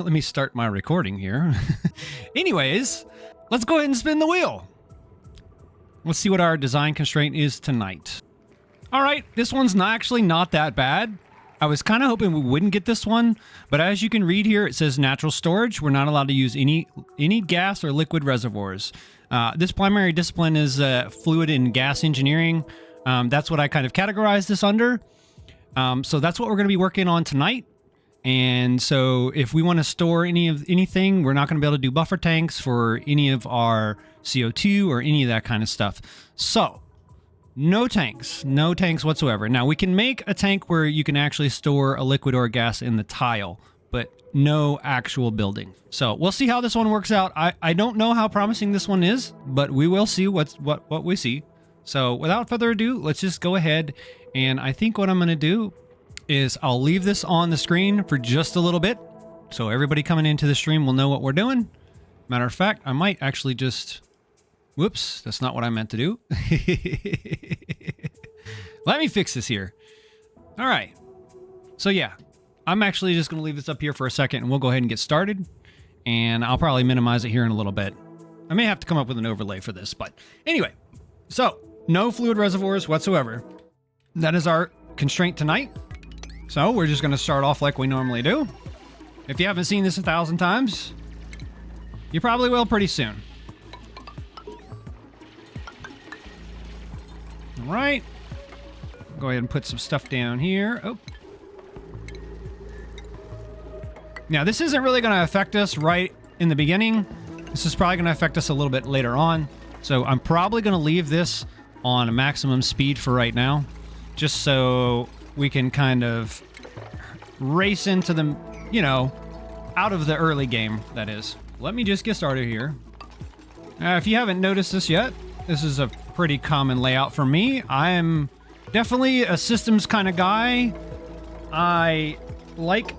Let me start my recording here. Anyways, let's go ahead and spin the wheel. Let's see what our design constraint is tonight. All right, this one's actually not that bad. I was kind of hoping we wouldn't get this one, but as you can read here, it says natural storage. We're not allowed to use any gas or liquid reservoirs. This primary discipline is fluid and gas engineering. That's what I kind of categorize this under. So that's what we're going to be working on tonight. And so if we want to store anything, we're not going to be able to do buffer tanks for any of our CO2 or any of that kind of stuff. So no tanks whatsoever. Now we can make a tank where you can actually store a liquid or a gas in the tile, but no actual building. So we'll see how this one works out. I don't know how promising this one is, but we will see what we see. So without further ado, let's just go ahead. And I think what I'm going to do is I'll leave this on the screen for just a little bit, so everybody coming into the stream will know what we're doing. Matter of fact, I might actually just... Whoops, that's not what I meant to do. Let me fix this here. All right. So yeah, I'm actually just going to leave this up here for a second, and we'll go ahead and get started. And I'll probably minimize it here in a little bit. I may have to come up with an overlay for this, but anyway. So, no fluid reservoirs whatsoever. That is our constraint tonight. So we're just going to start off like we normally do. If you haven't seen this 1,000 times, you probably will pretty soon. All right. Go ahead and put some stuff down here. Oh. Now, this isn't really going to affect us right in the beginning. This is probably going to affect us a little bit later on. So I'm probably going to leave this on a maximum speed for right now, just so we can kind of race into the, out of the early game, that is. Let me just get started here. If you haven't noticed this yet, this is a pretty common layout for me. I'm definitely a systems kind of guy. I like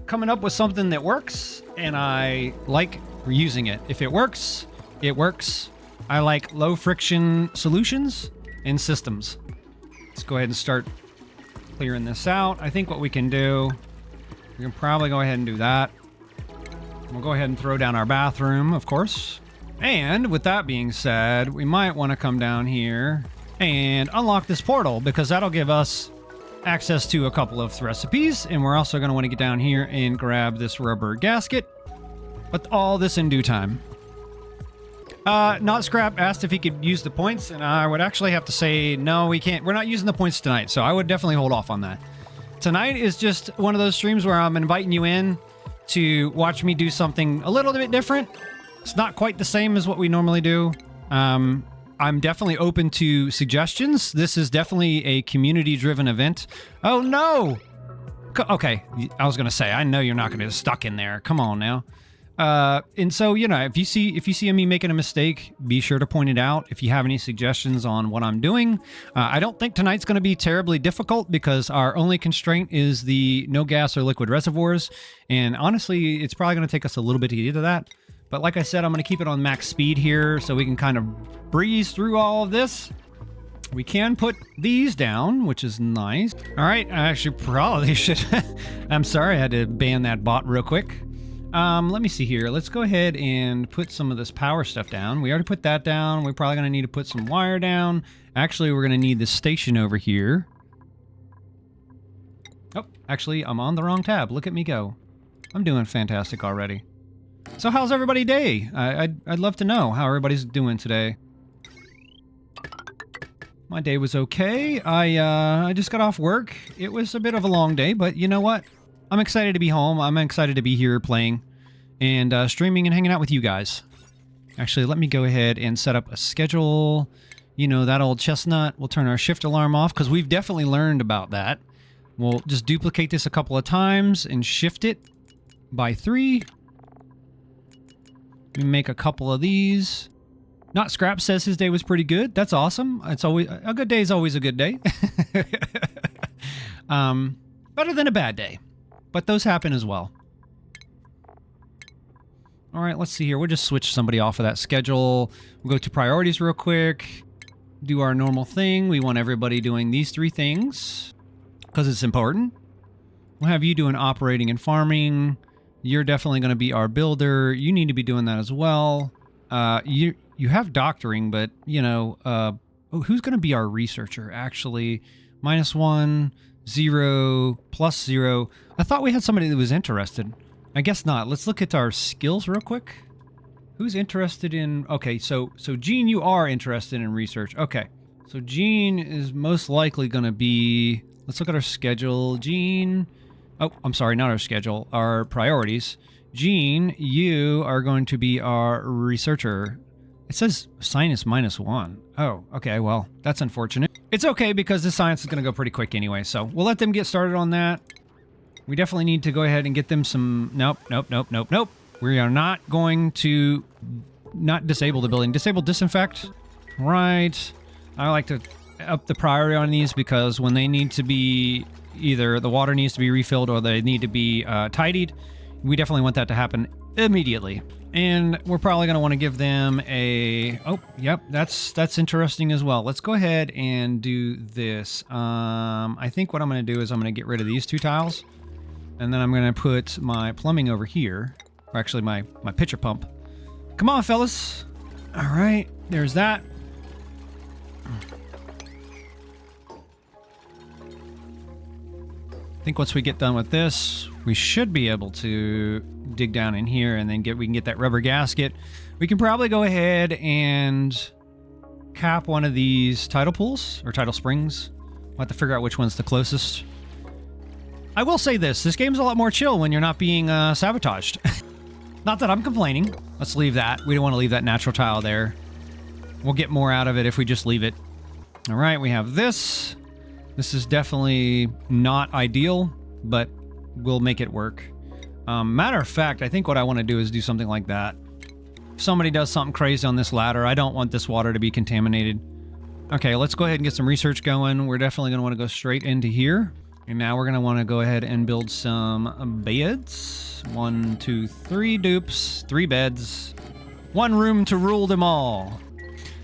coming up with something that works, and I like using it. If it works, it works. I like low friction solutions and systems. Let's go ahead and start clearing this out. I think what we can do, we can probably go ahead and do that. We'll go ahead and throw down our bathroom, of course. And with that being said, we might want to come down here and unlock this portal, because that'll give us access to a couple of recipes. And we're also going to want to get down here and grab this rubber gasket. But all this in due time. Not Scrap asked if he could use the points, and I would actually have to say, no, we can't. We're not using the points tonight, so I would definitely hold off on that. Tonight is just one of those streams where I'm inviting you in to watch me do something a little bit different. It's not quite the same as what we normally do. I'm definitely open to suggestions. This is definitely a community-driven event. Oh, no! Okay, I was going to say, I know you're not going to get stuck in there. Come on now. And so, if you see me making a mistake, be sure to point it out. If you have any suggestions on what I'm doing, I don't think tonight's going to be terribly difficult, because our only constraint is the no gas or liquid reservoirs. And honestly, it's probably going to take us a little bit to get to that. But like I said, I'm going to keep it on max speed here so we can kind of breeze through all of this. We can put these down, which is nice. All right, I actually probably should. I'm sorry, I had to ban that bot real quick. Let me see here. Let's go ahead and put some of this power stuff down. We already put that down. We're probably going to need to put some wire down. Actually, we're going to need this station over here. Oh, actually, I'm on the wrong tab. Look at me go. I'm doing fantastic already. So how's everybody's day? I'd love to know how everybody's doing today. My day was okay. I just got off work. It was a bit of a long day, but you know what? I'm excited to be home. I'm excited to be here playing and streaming and hanging out with you guys. Actually, let me go ahead and set up a schedule. That old chestnut. We'll turn our shift alarm off, because we've definitely learned about that. We'll just duplicate this a couple of times and shift it by 3. We make a couple of these. Not Scrap says his day was pretty good. That's awesome. It's always a good day is always a good day. Better than a bad day. But those happen as well. All right, let's see here. We'll just switch somebody off of that schedule. We'll go to priorities real quick. Do our normal thing. We want everybody doing these 3 things because it's important. We'll have you doing operating and farming. You're definitely going to be our builder. You need to be doing that as well. You have doctoring, but, you know, who's going to be our researcher? Actually, -1, 0, +0. I thought we had somebody that was interested. I guess not. Let's look at our skills real quick. Who's interested in... Okay, so Gene, you are interested in research. Okay, so Gene is most likely going to be... Let's look at our schedule. Gene... Oh, I'm sorry, not our schedule. Our priorities. Gene, you are going to be our researcher. It says science -1. Oh, okay, well, that's unfortunate. It's okay because this science is going to go pretty quick anyway, so we'll let them get started on that. We definitely need to go ahead and get them some... Nope. We are not going to not disable the building. Disable disinfect. Right. I like to up the priority on these because when they need to be... Either the water needs to be refilled or they need to be tidied. We definitely want that to happen immediately. And we're probably going to want to give them a... Oh, yep, that's interesting as well. Let's go ahead and do this. I think what I'm going to do is I'm going to get rid of these 2 tiles. And then I'm going to put my plumbing over here. Or actually my pitcher pump. Come on, fellas. All right, there's that. I think once we get done with this, we should be able to dig down in here and then we can get that rubber gasket. We can probably go ahead and cap one of these tidal pools or tidal springs. We'll have to figure out which one's the closest. I will say this game's a lot more chill when you're not being sabotaged. Not that I'm complaining. Let's leave that. We don't want to leave that natural tile there. We'll get more out of it if we just leave it. All right, we have this. This is definitely not ideal, but we'll make it work. Matter of fact, I think what I want to do is do something like that. If somebody does something crazy on this ladder, I don't want this water to be contaminated. Okay, let's go ahead and get some research going. We're definitely going to want to go straight into here. And now we're going to want to go ahead and build some beds. 1, 2, 3 dupes, 3 beds. 1 room to rule them all.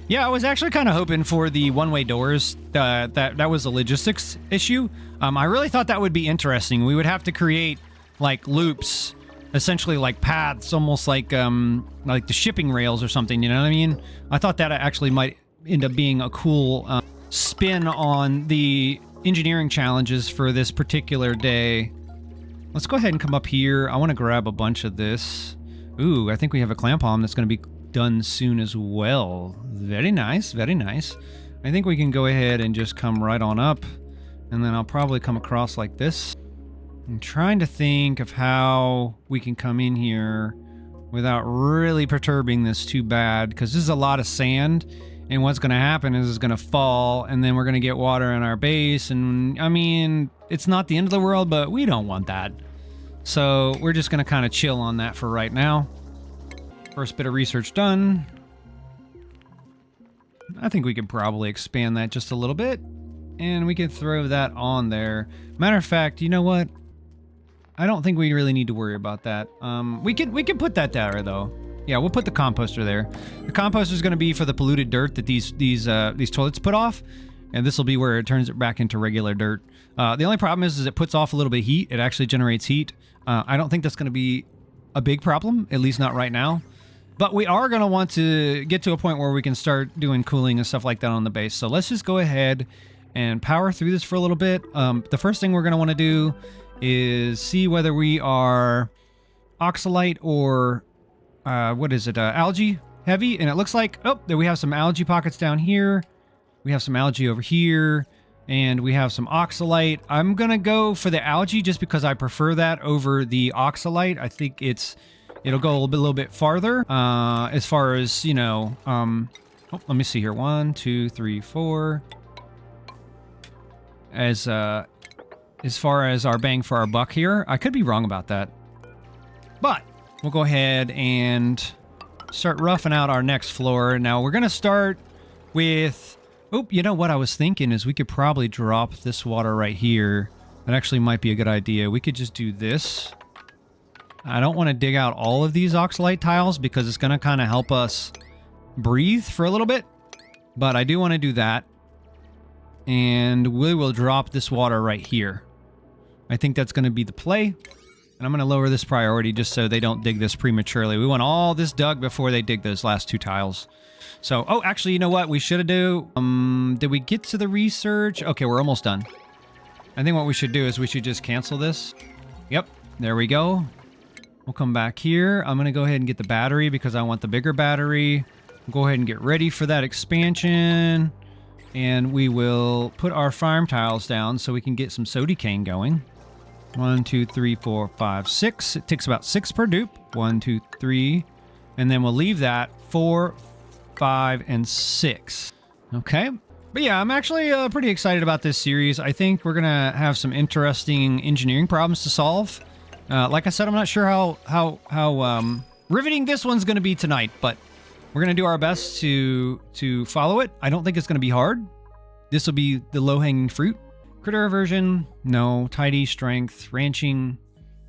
Yeah, I was actually kind of hoping for the one-way doors. That was a logistics issue. I really thought that would be interesting. We would have to create like loops, essentially like paths, almost like the shipping rails or something. You know what I mean? I thought that actually might end up being a cool spin on the engineering challenges for this particular day. Let's go ahead and come up here. I want to grab a bunch of this. Ooh, I think we have a clamp palm that's going to be done soon as well. Very nice, very nice. I think we can go ahead and just come right on up, and then I'll probably come across like this. I'm trying to think of how we can come in here without really perturbing this too bad, because this is a lot of sand, and what's going to happen is it's going to fall, and then we're going to get water in our base, and I mean, it's not the end of the world, but we don't want that. So we're just going to kind of chill on that for right now. First bit of research done. I think we could probably expand that just a little bit, and we can throw that on there. Matter of fact, you know what? I don't think we really need to worry about that. We can put that there though. Yeah, we'll put the composter there. The composter is going to be for the polluted dirt that these toilets put off, and this will be where it turns it back into regular dirt. The only problem is it puts off a little bit of heat. It actually generates heat. I don't think that's going to be a big problem, at least not right now. But we are going to want to get to a point where we can start doing cooling and stuff like that on the base. So let's just go ahead and power through this for a little bit. The first thing we're going to want to do is see whether we are oxalite or what is it, algae heavy. And it looks like, oh, there we have some algae pockets down here. We have some algae over here. And we have some oxalite. I'm going to go for the algae just because I prefer that over the oxalite. I think it'll go a little bit farther as far as, you know, oh, let me see here. 1, 2, 3, 4. As far as our bang for our buck here, I could be wrong about that. But we'll go ahead and start roughing out our next floor. Now we're going to start with... Oh, you know what I was thinking is we could probably drop this water right here. That actually might be a good idea. We could just do this. I don't want to dig out all of these oxalite tiles because it's going to kind of help us breathe for a little bit. But I do want to do that. And we will drop this water right here. I think that's going to be the play. And I'm going to lower this priority just so they don't dig this prematurely. We want all this dug before they dig those last 2 tiles. So, oh, actually, you know what we should do? Did we get to the research? Okay, we're almost done. I think what we should do is we should just cancel this. Yep, there we go. We'll come back here. I'm going to go ahead and get the battery because I want the bigger battery. Go ahead and get ready for that expansion. And we will put our farm tiles down so we can get some sody cane going. 1, 2, 3, 4, 5, 6. It takes about 6 per dupe. 1, 2, 3. And then we'll leave that 4, 5, and 6. Okay. But yeah, I'm actually pretty excited about this series. I think we're going to have some interesting engineering problems to solve. Like I said, I'm not sure how riveting this one's going to be tonight, but we're going to do our best to follow it. I don't think it's going to be hard. This will be the low-hanging fruit. Critter aversion, no. Tidy, strength, ranching,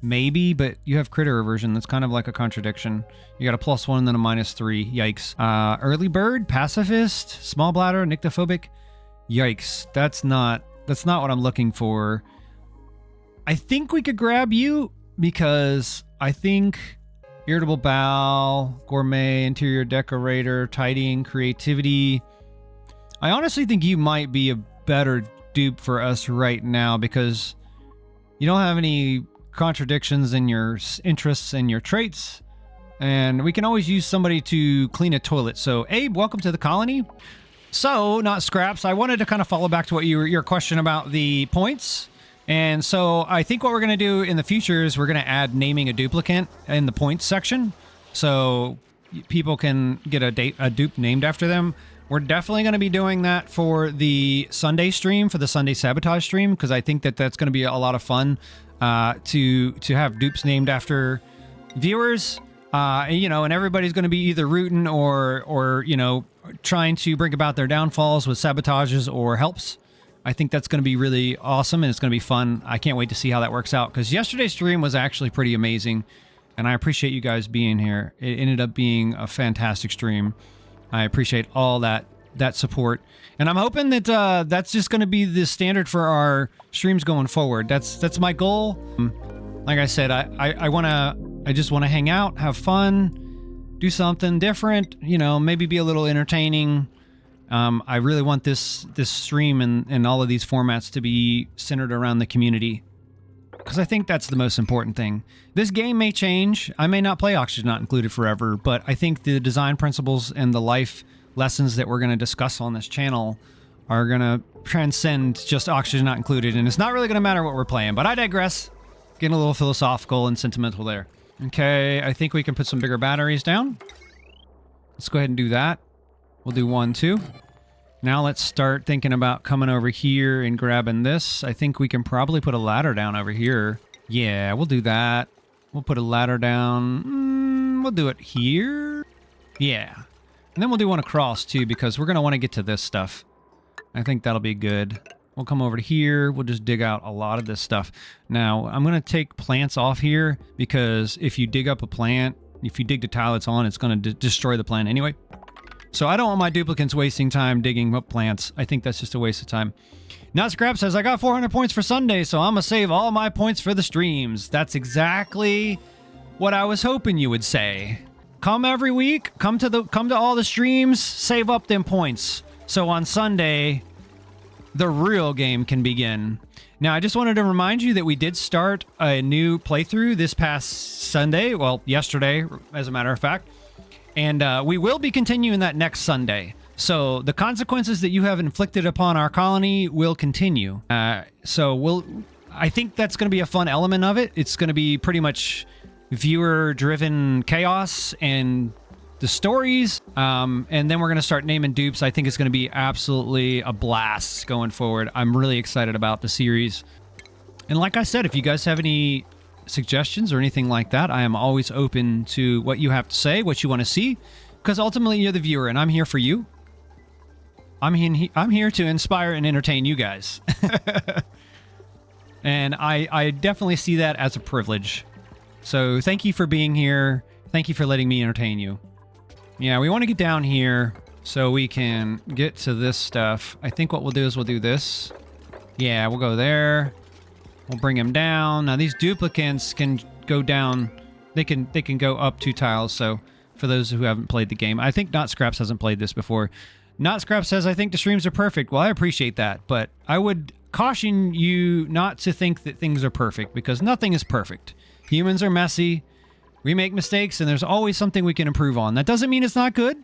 maybe, but you have critter aversion. That's kind of like a contradiction. You got a +1 and then a -3. Yikes. Early bird, pacifist, small bladder, nyctophobic. Yikes. That's not what I'm looking for. I think we could grab you because I think irritable bowel, gourmet, interior decorator, tidying, creativity. I honestly think you might be a better dupe for us right now because you don't have any contradictions in your interests and your traits, and we can always use somebody to clean a toilet. So Abe, welcome to the colony. So, not scraps, I wanted to kind of follow back to what your question about the points. And so I think what we're going to do in the future is we're going to add naming a duplicate in the points section so people can get a dupe named after them. We're definitely going to be doing that for the Sunday stream, for the Sunday Sabotage stream, because I think that that's going to be a lot of fun to have dupes named after viewers. You know, and everybody's going to be either rooting or you know, trying to bring about their downfalls with sabotages or helps. I think that's going to be really awesome and it's going to be fun. I can't wait to see how that works out because yesterday's stream was actually pretty amazing, and I appreciate you guys being here. It ended up being a fantastic stream. I appreciate all that support, and I'm hoping that that's just going to be the standard for our streams going forward. That's my goal. Like I said, I just want to hang out, have fun, do something different. You know, maybe be a little entertaining. I really want this stream and all of these formats to be centered around the community, because I think that's the most important thing. This game may change. I may not play Oxygen Not Included forever, but I think the design principles and the life lessons that we're going to discuss on this channel are going to transcend just Oxygen Not Included, and it's not really going to matter what we're playing, but I digress. Getting a little philosophical and sentimental there. Okay, I think we can put some bigger batteries down. Let's go ahead and do that. We'll do 1, 2. Now let's start thinking about coming over here and grabbing this. I think we can probably put a ladder down over here. Yeah, we'll do that. We'll put a ladder down. We'll do it here. Yeah. And then we'll do one across too, because we're going to want to get to this stuff. I think that'll be good. We'll come over to here. We'll just dig out a lot of this stuff. Now, I'm going to take plants off here because if you dig up a plant, if you dig the tile it's on, it's going to destroy the plant anyway. So I don't want my duplicates wasting time digging up plants. I think that's just a waste of time. Not Scrap says, I got 400 points for Sunday, so I'm going to save all my points for the streams. That's exactly what I was hoping you would say. Come every week, come to all the streams, save up them points. So on Sunday, the real game can begin. Now, I just wanted to remind you that we did start a new playthrough this past Sunday. Well, yesterday, as a matter of fact. And we will be continuing that next Sunday. So the consequences that you have inflicted upon our colony will continue. I think that's going to be a fun element of it. It's going to be pretty much viewer-driven chaos and the stories. And then we're going to start naming dupes. I think it's going to be absolutely a blast going forward. I'm really excited about the series. And like I said, if you guys have any suggestions or anything like that, I am always open to what you have to say, what you want to see, because ultimately you're the viewer and I'm here for you. I'm here to inspire and entertain you guys. And I definitely see that as a privilege. So thank you for being here. Thank you for letting me entertain you. Yeah, we want to get down here so we can get to this stuff. I think what we'll do is we'll do this. Yeah, we'll go there. We'll bring him down. Now these duplicates can go down. They can go up 2 tiles. So for those who haven't played the game, I think Not Scraps hasn't played this before. Not Scraps says, I think the streams are perfect. Well, I appreciate that, but I would caution you not to think that things are perfect, because nothing is perfect. Humans are messy. We make mistakes, and there's always something we can improve on. That doesn't mean it's not good.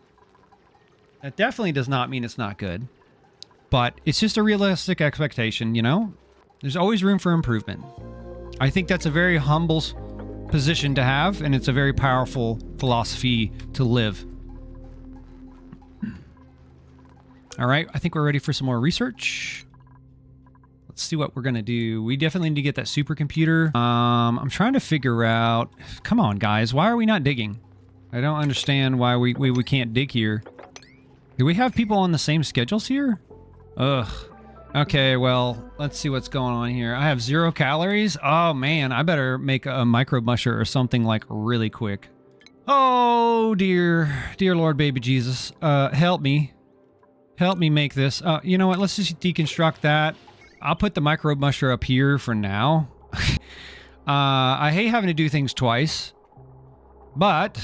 That definitely does not mean it's not good. But it's just a realistic expectation, you know? There's always room for improvement. I think that's a very humble position to have, and it's a very powerful philosophy to live. All right, I think we're ready for some more research. Let's see what we're going to do. We definitely need to get that supercomputer. I'm trying to figure out... Come on, guys. Why are we not digging? I don't understand why we can't dig here. Do we have people on the same schedules here? Ugh. Okay, well, let's see what's going on here. I have 0 calories. Oh, man. I better make a microbe musher or something, like, really quick. Oh, dear. Dear Lord, baby Jesus. Help me. Help me make this. You know what? Let's just deconstruct that. I'll put the microbe musher up here for now. I hate having to do things twice. But,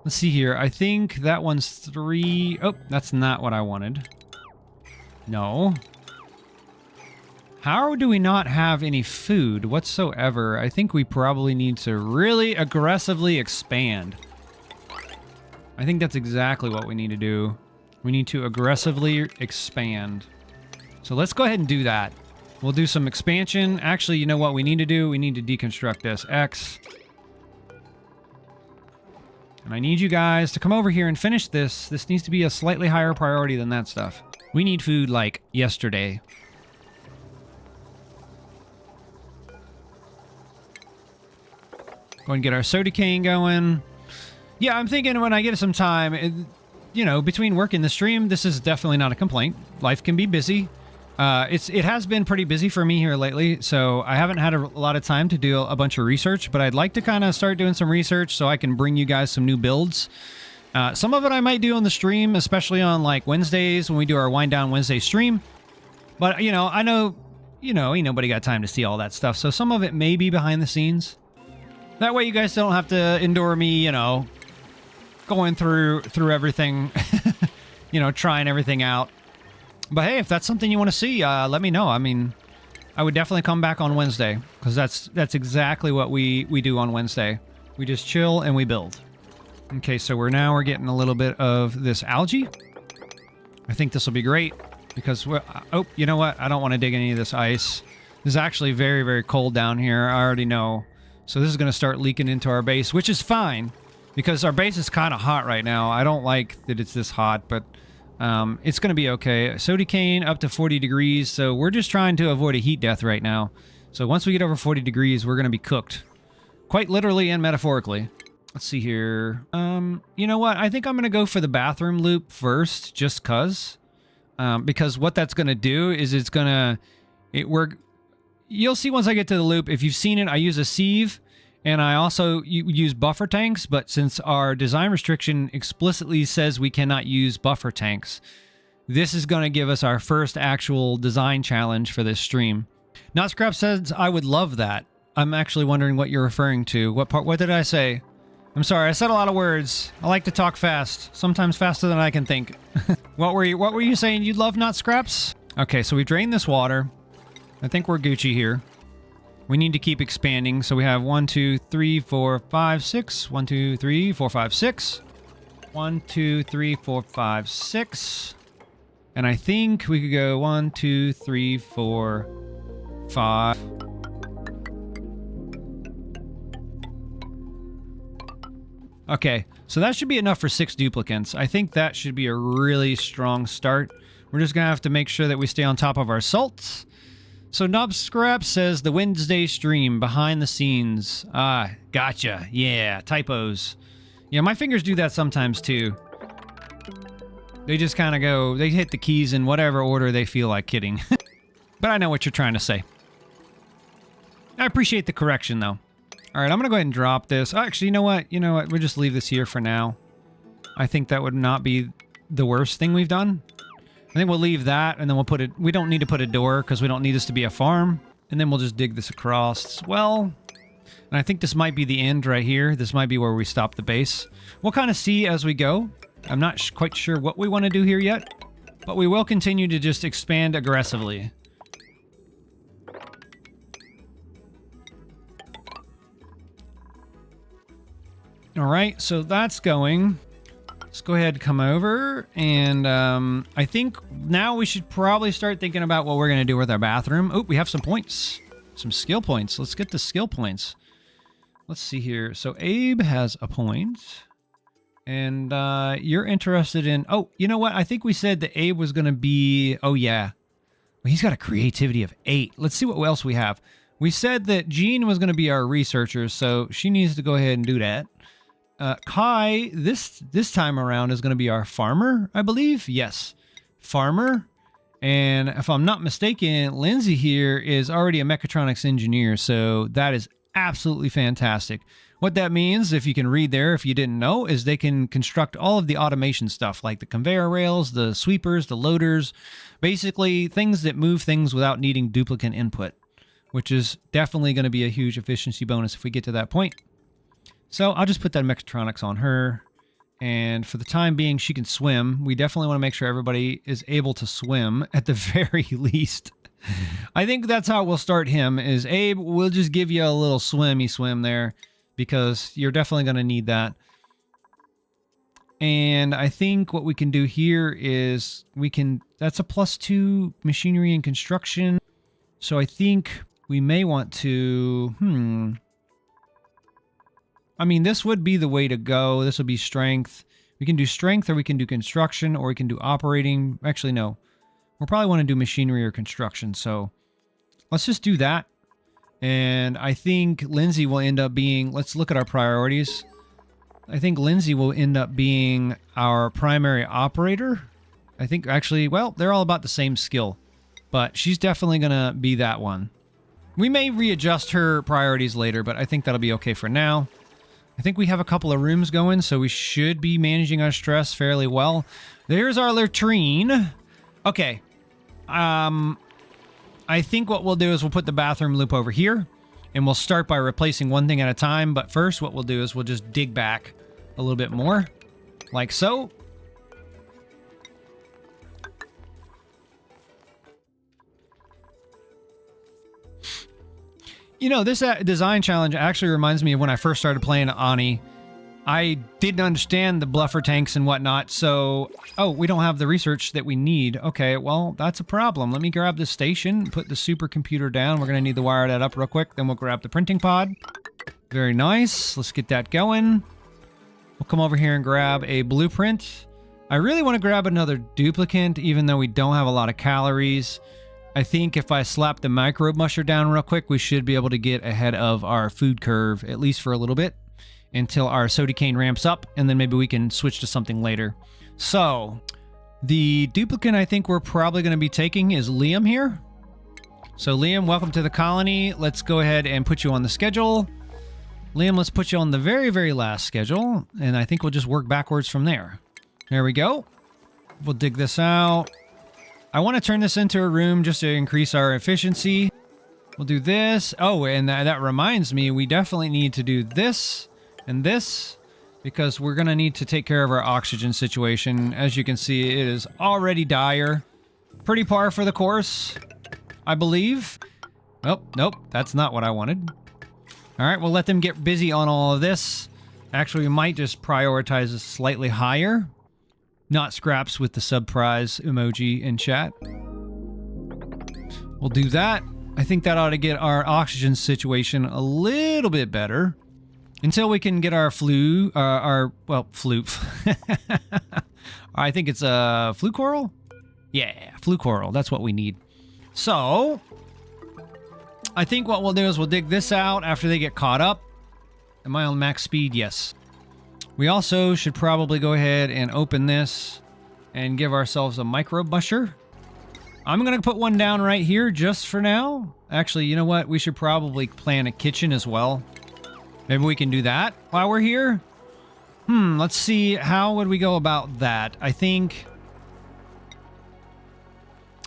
let's see here. I think that one's 3. Oh, that's not what I wanted. No. How do we not have any food whatsoever? I think we probably need to really aggressively expand. I think that's exactly what we need to do. We need to aggressively expand. So let's go ahead and do that. We'll do some expansion. Actually, you know what we need to do? We need to deconstruct this. X. And I need you guys to come over here and finish this. This needs to be a slightly higher priority than that stuff. We need food like yesterday. Go and get our soda cane going. Yeah, I'm thinking when I get some time, you know, between work and the stream, this is definitely not a complaint. Life can be busy. It has been pretty busy for me here lately, so I haven't had a lot of time to do a bunch of research, but I'd like to kind of start doing some research so I can bring you guys some new builds. Some of it I might do on the stream, especially on like Wednesdays when we do our Wind Down Wednesday stream. But, you know, I know, you know, ain't nobody got time to see all that stuff, so some of it may be behind the scenes. That way you guys don't have to endure me, you know, going through everything, you know, trying everything out. But hey, if that's something you want to see, let me know. I mean, I would definitely come back on Wednesday, because that's exactly what we do on Wednesday. We just chill and we build. Okay, so we're getting a little bit of this algae. I think this will be great, because oh, you know what? I don't want to dig any of this ice. It's actually very, very cold down here. I already know. So this is going to start leaking into our base, which is fine, because our base is kind of hot right now. I don't like that it's this hot, but it's going to be okay. Soda cane up to 40 degrees, so we're just trying to avoid a heat death right now. So once we get over 40 degrees, we're going to be cooked. Quite literally and metaphorically. Let's see here. You know what? I think I'm going to go for the bathroom loop first, just because what that's going to do is it's going to... You'll see once I get to the loop. If you've seen it, I use a sieve, and I also use buffer tanks, but since our design restriction explicitly says we cannot use buffer tanks, this is going to give us our first actual design challenge for this stream. Not Scrap says, I would love that. I'm actually wondering what you're referring to. What did I say? I'm sorry, I said a lot of words. I like to talk fast, sometimes faster than I can think. What were you saying you'd love, Not Scraps? Okay, so we drained this water. I think we're Gucci here. We need to keep expanding. So we have 1, 2, 3, 4, 5, 6. 1, 2, 3, 4, 5, 6. 1, 2, 3, 4, 5, 6. And I think we could go 1, 2, 3, 4, 5. Okay, so that should be enough for 6 duplicants. I think that should be a really strong start. We're just going to have to make sure that we stay on top of our salts. So Knob Scrap says the Wednesday stream behind the scenes. Ah, gotcha. Yeah, typos. Yeah, my fingers do that sometimes too. They just kind of go, they hit the keys in whatever order they feel like hitting. But I know what you're trying to say. I appreciate the correction though. All right, I'm going to go ahead and drop this. Oh, actually, you know what? We'll just leave this here for now. I think that would not be the worst thing we've done. I think we'll leave that, and then we'll put it... We don't need to put a door, because we don't need this to be a farm. And then we'll just dig this across. Well, And I think this might be the end right here. This might be where we stop the base. We'll kind of see as we go. I'm not quite sure what we want to do here yet, but we will continue to just expand aggressively. All right, so that's going. Let's go ahead and come over, and I think now we should probably start thinking about what we're going to do with our bathroom. Oh, we have some points, some skill points. Let's get the skill points. Let's see here. So Abe has a point, and you're interested in... Oh, you know what? I think we said that Abe was going to be... Oh, yeah. Well, he's got a creativity of 8. Let's see what else we have. We said that Jean was going to be our researcher, so she needs to go ahead and do that. Kai, this time around, is going to be our farmer, I believe. Yes, farmer. And if I'm not mistaken, Lindsay here is already a mechatronics engineer, so that is absolutely fantastic. What that means, if you can read there, if you didn't know, is they can construct all of the automation stuff, like the conveyor rails, the sweepers, the loaders, basically things that move things without needing duplicate input, which is definitely going to be a huge efficiency bonus if we get to that point. So I'll just put that mechatronics on her. And for the time being, she can swim. We definitely want to make sure everybody is able to swim at the very least. I think that's how we'll start him, is Abe, we'll just give you a little swim there because you're definitely going to need that. And I think what we can do here is that's a +2 machinery and construction. So I think we may want to, I mean, this would be the way to go. This would be strength. We can do strength, or we can do construction, or we can do operating. Actually, no. We'll probably want to do machinery or construction. So let's just do that. And I think Lindsay will end up being... Let's look at our priorities. I think Lindsay will end up being our primary operator. I think actually, well, they're all about the same skill. But she's definitely going to be that one. We may readjust her priorities later, but I think that'll be okay for now. I think we have a couple of rooms going, so we should be managing our stress fairly well. There's our latrine. Okay. I think what we'll do is we'll put the bathroom loop over here, and we'll start by replacing one thing at a time. But first, what we'll do is we'll just dig back a little bit more, like so. You know, this design challenge actually reminds me of when I first started playing Ani. I didn't understand the bluffer tanks and whatnot, so... Oh, we don't have the research that we need. Okay, well, that's a problem. Let me grab this station, put the supercomputer down. We're going to need to wire that up real quick. Then we'll grab the printing pod. Very nice. Let's get that going. We'll come over here and grab a blueprint. I really want to grab another duplicate, even though we don't have a lot of calories. I think if I slap the microbe musher down real quick, we should be able to get ahead of our food curve, at least for a little bit, until our soda cane ramps up, and then maybe we can switch to something later. So, the duplicate I think we're probably going to be taking is Liam here. So Liam, welcome to the colony. Let's go ahead and put you on the schedule. Liam, let's put you on the very, very last schedule, and I think we'll just work backwards from there. There we go. We'll dig this out. I want to turn this into a room just to increase our efficiency. We'll do this. Oh, and that reminds me, we definitely need to do this and this, because we're going to need to take care of our oxygen situation. As you can see, it is already dire. Pretty par for the course, I believe. Oh, nope, that's not what I wanted. All right, we'll let them get busy on all of this. Actually, we might just prioritize this slightly higher. Not scraps with the sub prize emoji in chat. We'll do that. I think that ought to get our oxygen situation a little bit better. Until we can get our flue. I think it's a flue coral? Yeah, flue coral. That's what we need. So, I think what we'll do is we'll dig this out after they get caught up. Am I on max speed? Yes. We also should probably go ahead and open this and give ourselves a microbe musher. I'm going to put one down right here just for now. Actually, you know what? We should probably plan a kitchen as well. Maybe we can do that while we're here. Let's see. How would we go about that? I think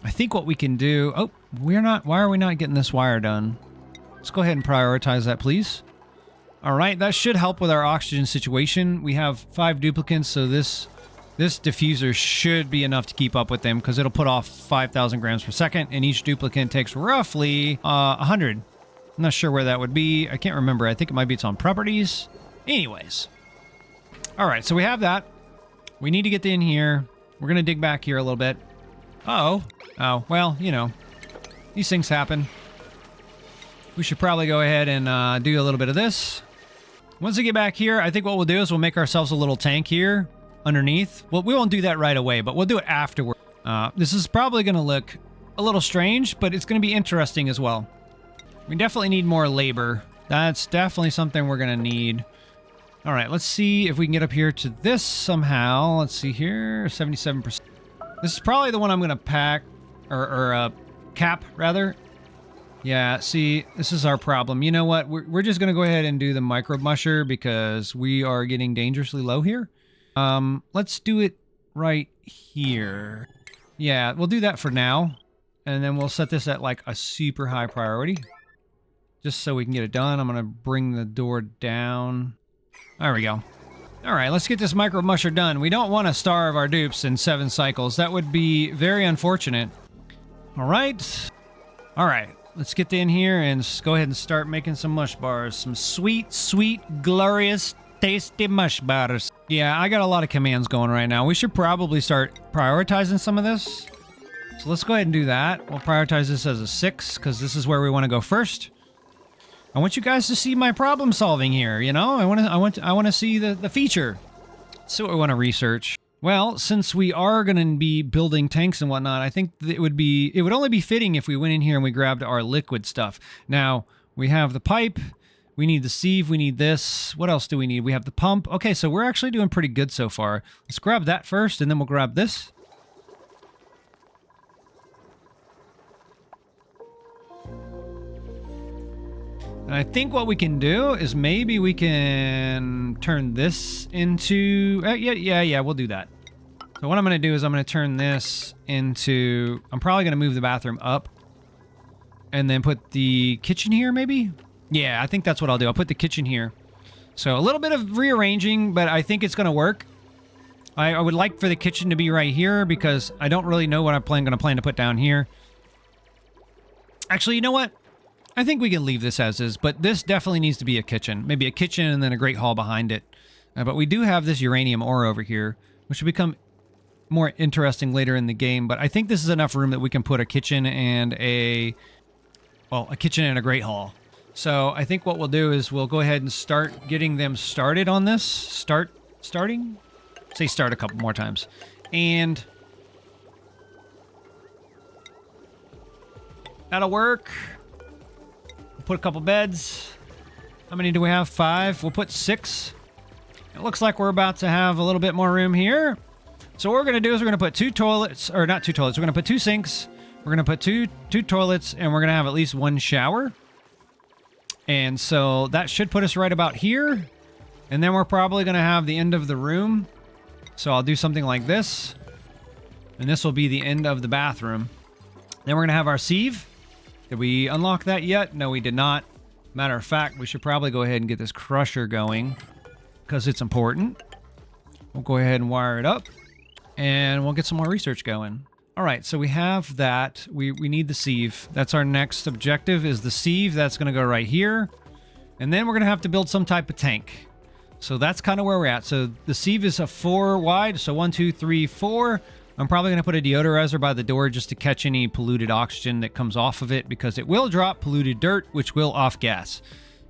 what we can do... Oh, we're not... Why are we not getting this wire done? Let's go ahead and prioritize that, please. All right, that should help with our oxygen situation. We have 5 duplicants, so this diffuser should be enough to keep up with them because it'll put off 5,000 grams per second, and each duplicant takes roughly 100. I'm not sure where that would be. I can't remember. I think it might be it's on properties. Anyways. All right, so we have that. We need to get in here. We're going to dig back here a little bit. Oh, well, you know, these things happen. We should probably go ahead and do a little bit of this. Once we get back here, I think what we'll do is we'll make ourselves a little tank here underneath. Well, we won't do that right away, but we'll do it afterward. This is probably going to look a little strange, but it's going to be interesting as well. We definitely need more labor. That's definitely something we're going to need. All right, let's see if we can get up here to this somehow. Let's see here, 77%. This is probably the one I'm going to pack, or cap, rather. Yeah, see, this is our problem. You know what? We're just going to go ahead and do the micro musher because we are getting dangerously low here. Let's do it right here. Yeah, we'll do that for now. And then we'll set this at like a super high priority. Just so we can get it done. I'm going to bring the door down. There we go. All right, let's get this micro musher done. We don't want to starve our dupes in 7 cycles. That would be very unfortunate. All right. All right. Let's get in here and go ahead and start making some mush bars. Some sweet, sweet, glorious, tasty mush bars. Yeah, I got a lot of commands going right now. We should probably start prioritizing some of this. So let's go ahead and do that. We'll prioritize this as a 6 because this is where we want to go first. I want you guys to see my problem solving here, you know? I want to see the feature. Let's see what we want to research. Well, since we are going to be building tanks and whatnot, I think it would only be fitting if we went in here and we grabbed our liquid stuff. Now, we have the pipe, we need the sieve, we need this. What else do we need? We have the pump. Okay, so we're actually doing pretty good so far. Let's grab that first, and then we'll grab this. And I think what we can do is maybe we can turn this into... yeah, we'll do that. So what I'm going to do is I'm going to turn this into... I'm probably going to move the bathroom up. And then put the kitchen here, maybe? Yeah, I think that's what I'll do. I'll put the kitchen here. So a little bit of rearranging, but I think it's going to work. I would like for the kitchen to be right here because I don't really know what I'm going to plan to put down here. Actually, you know what? I think we can leave this as is, but this definitely needs to be a kitchen. Maybe a kitchen and then a great hall behind it. But we do have this uranium ore over here, which will become more interesting later in the game. But I think this is enough room that we can put a kitchen and a kitchen and a great hall. So I think what we'll do is we'll go ahead and start getting them started on this. Starting? Say start a couple more times. And that'll work. Put a couple beds. How many do we have? 5. We'll put 6. It looks like we're about to have a little bit more room here. So what we're going to do is we're going to put 2 toilets, or not 2 toilets. We're going to put 2 sinks. We're going to put two toilets, and we're going to have at least 1 shower. And so that should put us right about here. And then we're probably going to have the end of the room. So I'll do something like this. And this will be the end of the bathroom. Then we're going to have our sieve. Did we unlock that yet? No, we did not. Matter of fact, we should probably go ahead and get this crusher going because it's important. We'll go ahead and wire it up and we'll get some more research going. All right, so we have that. We need the sieve. That's our next objective is the sieve. That's going to go right here. And then we're going to have to build some type of tank. So that's kind of where we're at. So the sieve is a 4 wide. So 1, 2, 3, 4. I'm probably going to put a deodorizer by the door just to catch any polluted oxygen that comes off of it because it will drop polluted dirt, which will off gas.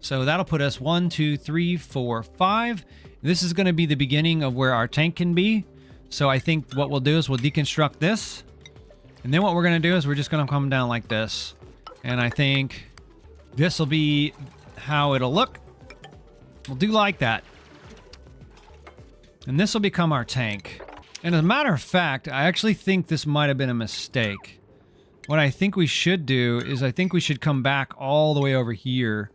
So that'll put us 1, 2, 3, 4, 5. This is going to be the beginning of where our tank can be. So I think what we'll do is we'll deconstruct this. And then what we're going to do is we're just going to come down like this. And I think this will be how it'll look. We'll do like that. And this will become our tank. And as a matter of fact, I actually think this might have been a mistake. What I think we should do is I think we should come back all the way over here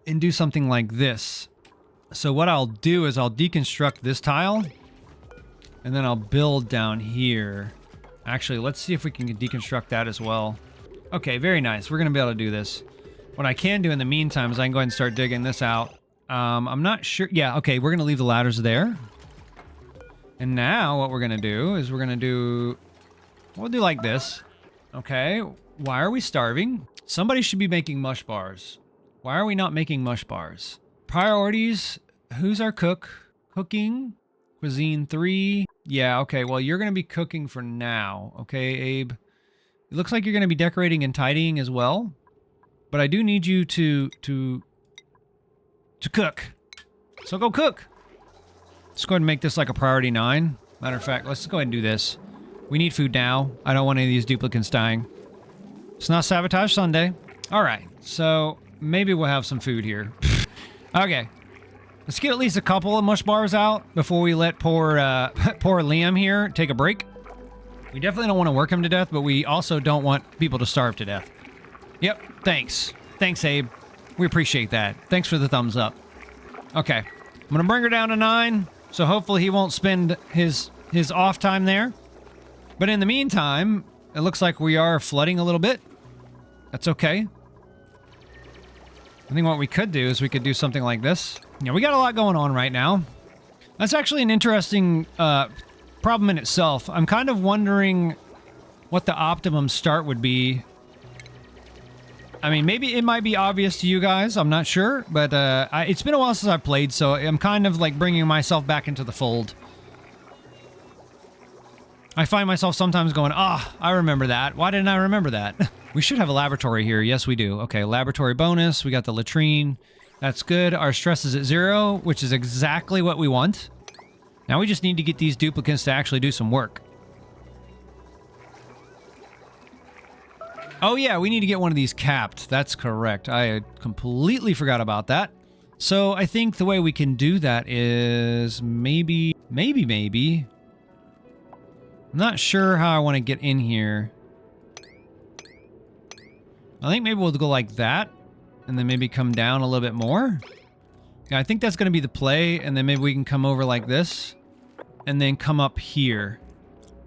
and do something like this. So what I'll do is I'll deconstruct this tile and then I'll build down here. Actually, let's see if we can deconstruct that as well. Okay, very nice. We're going to be able to do this. What I can do in the meantime is I can go ahead and start digging this out I'm not sure. Yeah, okay, we're going to leave the ladders there. And now what we're going to do is we'll do like this. Okay, why are we starving? Somebody should be making mush bars. Why are we not making mush bars? Priorities, who's our cook? Cooking, cuisine 3. Yeah, okay, well, you're going to be cooking for now. Okay, Abe. It looks like you're going to be decorating and tidying as well. But I do need you to cook. So go cook. Let's go ahead and make this like a priority 9. Matter of fact, let's go ahead and do this. We need food now. I don't want any of these duplicates dying. It's not Sabotage Sunday. All right, so maybe we'll have some food here. Okay. Let's get at least a couple of mush bars out before we let poor Liam here take a break. We definitely don't want to work him to death, but we also don't want people to starve to death. Yep, thanks. Thanks, Abe. We appreciate that. Thanks for the thumbs up. Okay, I'm going to bring her down to 9, so hopefully he won't spend his off time there. But in the meantime, it looks like we are flooding a little bit. That's okay. I think what we could do is we could do something like this. Yeah, we got a lot going on right now. That's actually an interesting problem in itself. I'm kind of wondering what the optimum start would be. I mean, maybe it might be obvious to you guys. I'm not sure, but it's been a while since I've played, so I'm kind of like bringing myself back into the fold. I find myself sometimes going, I remember that. Why didn't I remember that? We should have a laboratory here. Yes, we do. Okay, laboratory bonus. We got the latrine. That's good. Our stress is at 0, which is exactly what we want. Now we just need to get these duplicates to actually do some work. Oh yeah, we need to get one of these capped. That's correct. I had completely forgot about that. So I think the way we can do that is maybe. I'm not sure how I want to get in here. I think maybe we'll go like that, and then maybe come down a little bit more. Yeah, I think that's going to be the play, and then maybe we can come over like this, and then come up here.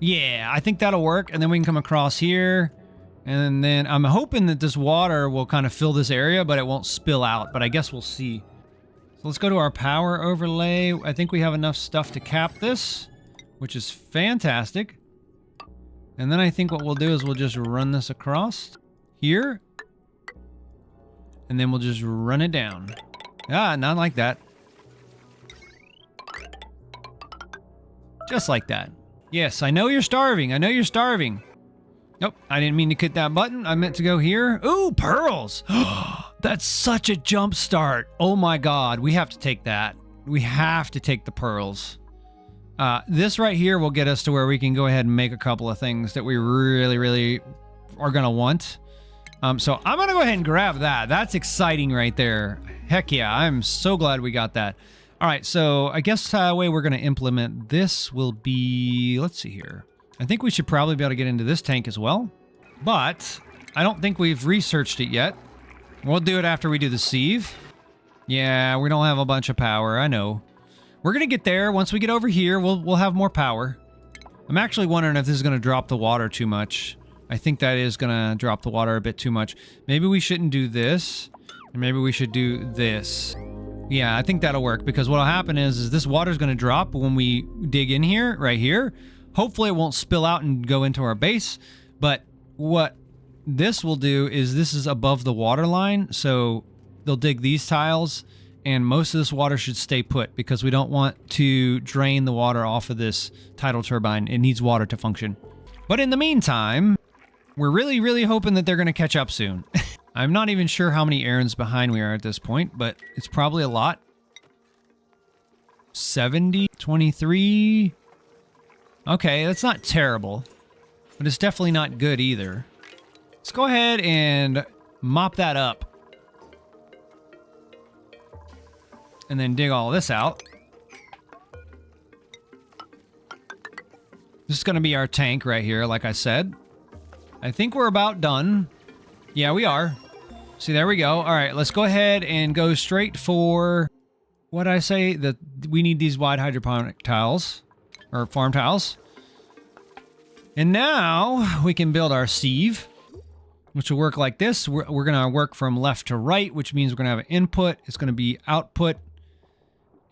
Yeah, I think that'll work, and then we can come across here, and then I'm hoping that this water will kind of fill this area, but it won't spill out, but I guess we'll see. So let's go to our power overlay. I think we have enough stuff to cap this, which is fantastic. And then I think what we'll do is we'll just run this across here. And then we'll just run it down. Not like that. Just like that. Yes, I know you're starving. I know you're starving. Nope, I didn't mean to hit that button. I meant to go here. Ooh, pearls. That's such a jump start. Oh my God, we have to take that. We have to take the pearls. This right here will get us to where we can go ahead and make a couple of things that we really, really are going to want. So I'm going to go ahead and grab that. That's exciting right there. Heck yeah, I'm so glad we got that. All right, so I guess the way we're going to implement this will be, let's see here. I think we should probably be able to get into this tank as well, but I don't think we've researched it yet. We'll do it after we do the sieve. Yeah, we don't have a bunch of power, I know. We're going to get there. Once we get over here, we'll have more power. I'm actually wondering if this is going to drop the water too much. I think that is going to drop the water a bit too much. Maybe we shouldn't do this, and maybe we should do this. Yeah, I think that'll work, because what'll happen is this water's going to drop when we dig in here, right here. Hopefully it won't spill out and go into our base, but what this will do is this is above the water line, so they'll dig these tiles, and most of this water should stay put, because we don't want to drain the water off of this tidal turbine. It needs water to function. But in the meantime, we're really, really hoping that they're going to catch up soon. I'm not even sure how many errands behind we are at this point, but it's probably a lot. 70, 23. Okay, that's not terrible, but it's definitely not good either. Let's go ahead and mop that up. And then dig all this out. This is going to be our tank right here, like I said. I think we're about done. Yeah, we are. See, there we go. All right, let's go ahead and go straight for... What'd I say? That we need these wide hydroponic tiles. Or farm tiles. And now we can build our sieve, which will work like this. We're going to work from left to right, which means we're going to have an input. It's going to be output.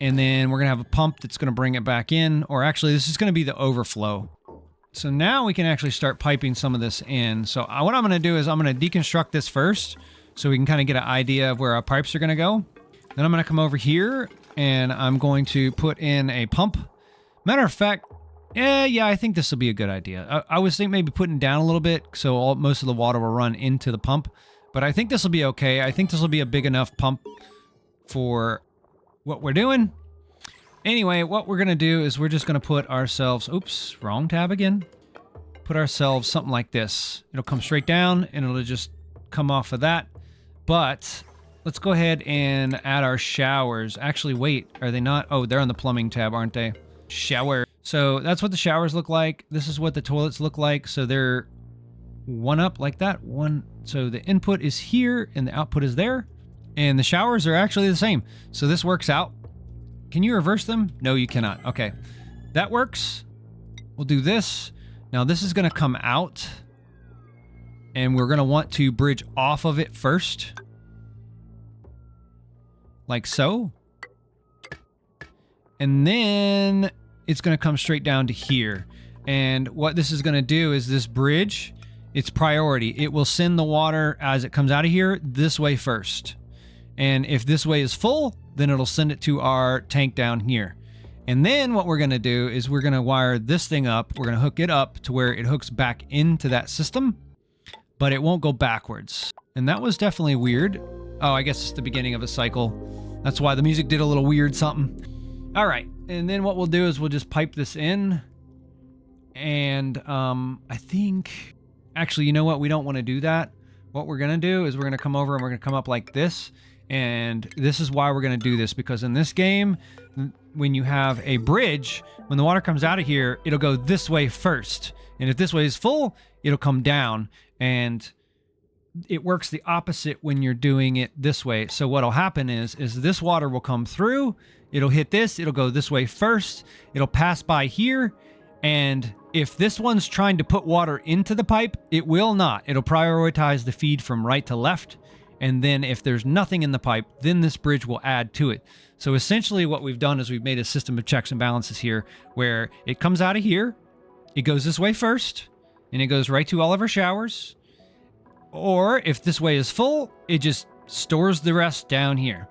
And then we're going to have a pump that's going to bring it back in. Or actually, this is going to be the overflow. So now we can actually start piping some of this in. So what I'm going to do is I'm going to deconstruct this first so we can kind of get an idea of where our pipes are going to go. Then I'm going to come over here and I'm going to put in a pump. Matter of fact, yeah, I think this will be a good idea. I was thinking maybe putting it down a little bit so most of the water will run into the pump. But I think this will be okay. I think this will be a big enough pump for what we're doing. Anyway, what we're going to do is we're just going to put ourselves... Oops, wrong tab again. Put ourselves something like this. It'll come straight down and it'll just come off of that. But let's go ahead and add our showers. Actually, wait, are they not? Oh, they're on the plumbing tab, aren't they? Shower. So that's what the showers look like. This is what the toilets look like. So they're one up like that. One. So the input is here and the output is there. And the showers are actually the same. So this works out. Can you reverse them? No, you cannot. Okay. That works. We'll do this. Now this is going to come out. And we're going to want to bridge off of it first. Like so. And then it's going to come straight down to here. And what this is going to do is this bridge, it's priority. It will send the water as it comes out of here this way first. And if this way is full, then it'll send it to our tank down here. And then what we're going to do is we're going to wire this thing up. We're going to hook it up to where it hooks back into that system, but it won't go backwards. And that was definitely weird. Oh, I guess it's the beginning of a cycle. That's why the music did a little weird something. All right. And then what we'll do is we'll just pipe this in. And I think... Actually, you know what? We don't want to do that. What we're going to do is we're going to come over and we're going to come up like this. And this is why we're going to do this. Because in this game, when you have a bridge, when the water comes out of here, it'll go this way first. And if this way is full, it'll come down. And it works the opposite when you're doing it this way. So what'll happen is this water will come through. It'll hit this. It'll go this way first. It'll pass by here. And if this one's trying to put water into the pipe, it will not. It'll prioritize the feed from right to left. And then if there's nothing in the pipe, then this bridge will add to it. So essentially what we've done is we've made a system of checks and balances here where it comes out of here, it goes this way first, and it goes right to all of our showers. Or if this way is full, it just stores the rest down here.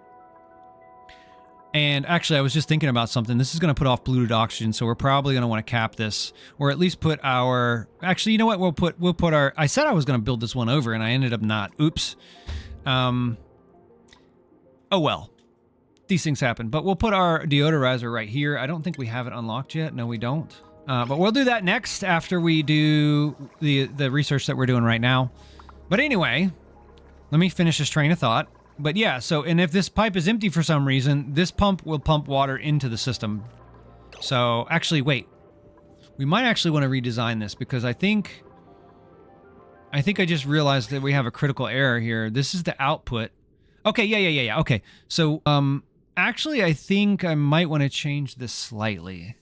And actually, I was just thinking about something. This is going to put off polluted oxygen, so we're probably going to want to cap this, or at least put our... Actually, you know what? We'll put our... I said I was going to build this one over, and I ended up not. Oops. Oh well. These things happen. But we'll put our deodorizer right here. I don't think we have it unlocked yet. No, we don't. But we'll do that next after we do the research that we're doing right now. But anyway, let me finish this train of thought. But yeah, so, and if this pipe is empty for some reason, this pump will pump water into the system. So, actually, wait. We might actually want to redesign this because I think I just realized that we have a critical error here. This is the output. Okay, yeah. Okay, so, actually, I think I might want to change this slightly.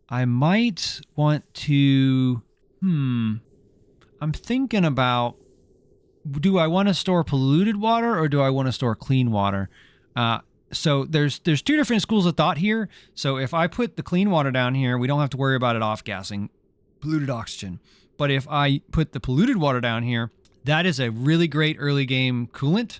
I might want to... I'm thinking about... Do I want to store polluted water or do I want to store clean water? So there's two different schools of thought here. So if I put the clean water down here, we don't have to worry about it off-gassing polluted oxygen. But if I put the polluted water down here, that is a really great early game coolant.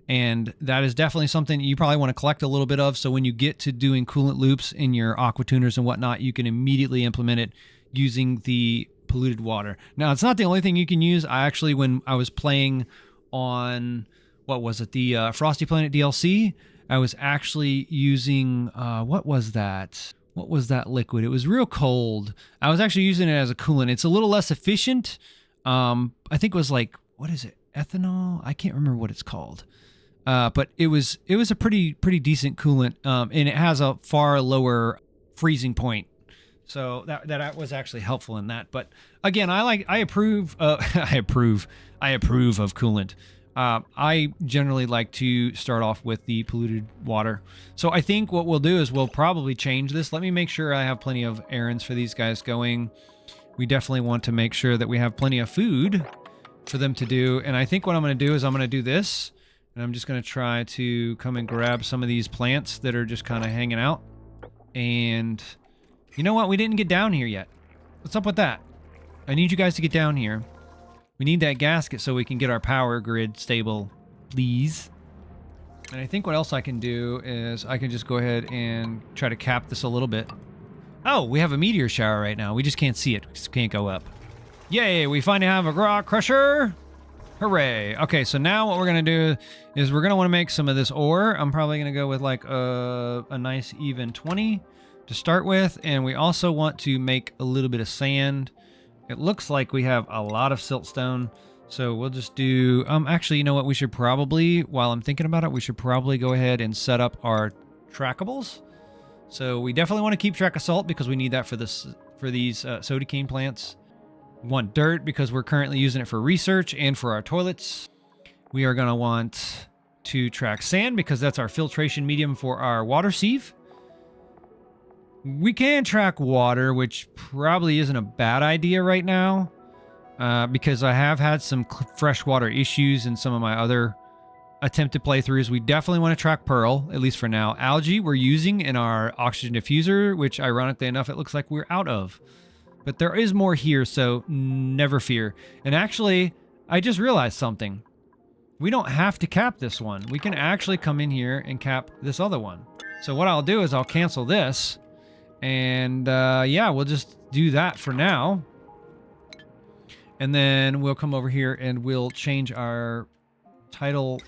And that is definitely something you probably want to collect a little bit of. So when you get to doing coolant loops in your aqua tuners and whatnot, you can immediately implement it using the polluted water. Now, it's not the only thing you can use. I actually, when I was playing on, what was it, the Frosty Planet DLC, I was actually using, what was that? What was that liquid? It was real cold. I was actually using it as a coolant. It's a little less efficient. I think it was like, what is it? Ethanol? I can't remember what it's called. But it was a pretty decent coolant. And it has a far lower freezing point. So that was actually helpful in that. But again, I approve of coolant. I generally like to start off with the polluted water. So I think what we'll do is we'll probably change this. Let me make sure I have plenty of errands for these guys going. We definitely want to make sure that we have plenty of food for them to do. And I think what I'm going to do is I'm going to do this. And I'm just going to try to come and grab some of these plants that are just kind of hanging out. And you know what? We didn't get down here yet. What's up with that? I need you guys to get down here. We need that gasket so we can get our power grid stable, please. And I think what else I can do is I can just go ahead and try to cap this a little bit. Oh, we have a meteor shower right now. We just can't see it. We just can't go up. Yay, we finally have a rock crusher. Hooray. Okay, so now what we're going to do is we're going to want to make some of this ore. I'm probably going to go with like a nice even 20 to start with. And we also want to make a little bit of sand. It looks like we have a lot of siltstone. So we'll just do, actually, you know what? We should probably, while I'm thinking about it, we should probably go ahead and set up our trackables. So we definitely want to keep track of salt because we need that for this, for these soda cane plants. We want dirt because we're currently using it for research and for our toilets. We are going to want to track sand because that's our filtration medium for our water sieve. We can track water, which probably isn't a bad idea right now because I have had some freshwater issues in some of my other attempted playthroughs. We definitely want to track pearl, at least for now. Algae we're using in our oxygen diffuser, which ironically enough, it looks like we're out of. But there is more here, so never fear. And actually, I just realized something. We don't have to cap this one. We can actually come in here and cap this other one. So what I'll do is I'll cancel this. And yeah, we'll just do that for now. And then we'll come over here and we'll change our title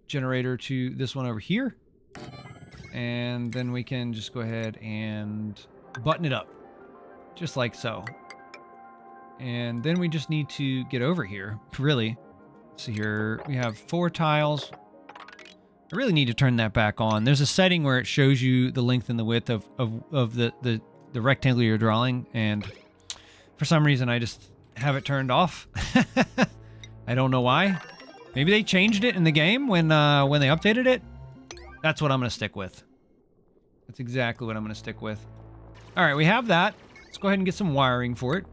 generator to this one over here. And then we can just go ahead and button it up. Just like so. And then we just need to get over here, really. So here we have 4 tiles. I really need to turn that back on. There's a setting where it shows you the length and the width of the rectangle you're drawing. And for some reason, I just have it turned off. I don't know why. Maybe they changed it in the game when they updated it. That's what I'm going to stick with. That's exactly what I'm going to stick with. All right, we have that. Let's go ahead and get some wiring for it.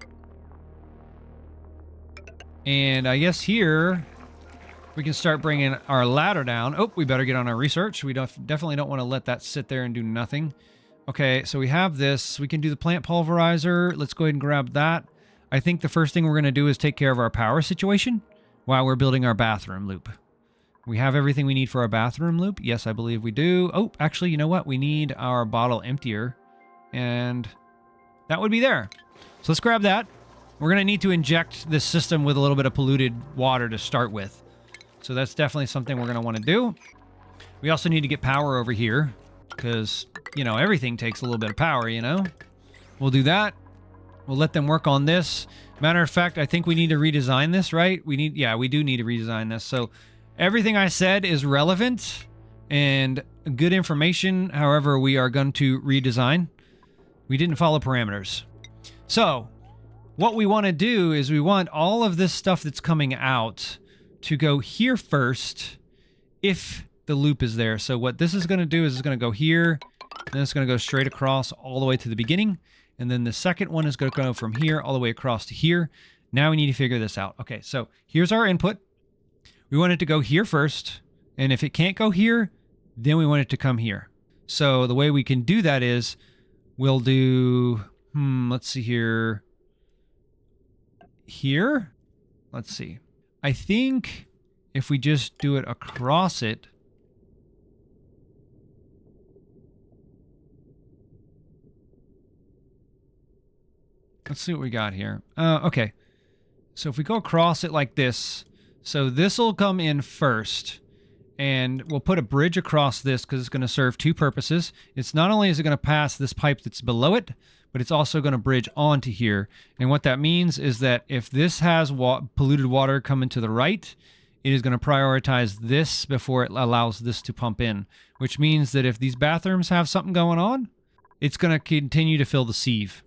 And I guess here we can start bringing our ladder down. Oh, we better get on our research. We definitely don't want to let that sit there and do nothing. Okay, so we have this. We can do the plant pulverizer. Let's go ahead and grab that. I think the first thing we're going to do is take care of our power situation while we're building our bathroom loop. We have everything we need for our bathroom loop. Yes, I believe we do. Oh, actually, you know what? We need our bottle emptier. And that would be there. So let's grab that. We're going to need to inject this system with a little bit of polluted water to start with. So that's definitely something we're going to want to do. We also need to get power over here because, you know, everything takes a little bit of power, you know. We'll do that. We'll let them work on this. Matter of fact, I think we need to redesign this, right? Yeah, we do need to redesign this. So everything I said is relevant and good information. However, we are going to redesign. We didn't follow parameters. So what we want to do is we want all of this stuff that's coming out to go here first if the loop is there. So what this is going to do is it's going to go here, and then it's going to go straight across all the way to the beginning. And then the second one is going to go from here all the way across to here. Now we need to figure this out. Okay, so here's our input. We want it to go here first. And if it can't go here, then we want it to come here. So the way we can do that is we'll do, let's see here. Here? Let's see. I think if we just do it across it, let's see what we got here. Okay. So if we go across it like this, so this will come in first, and we'll put a bridge across this because it's going to serve 2 purposes. It's not only is it going to pass this pipe that's below it, but it's also going to bridge onto here. And what that means is that if this has polluted water coming to the right, it is going to prioritize this before it allows this to pump in, which means that if these bathrooms have something going on, it's going to continue to fill the sieve.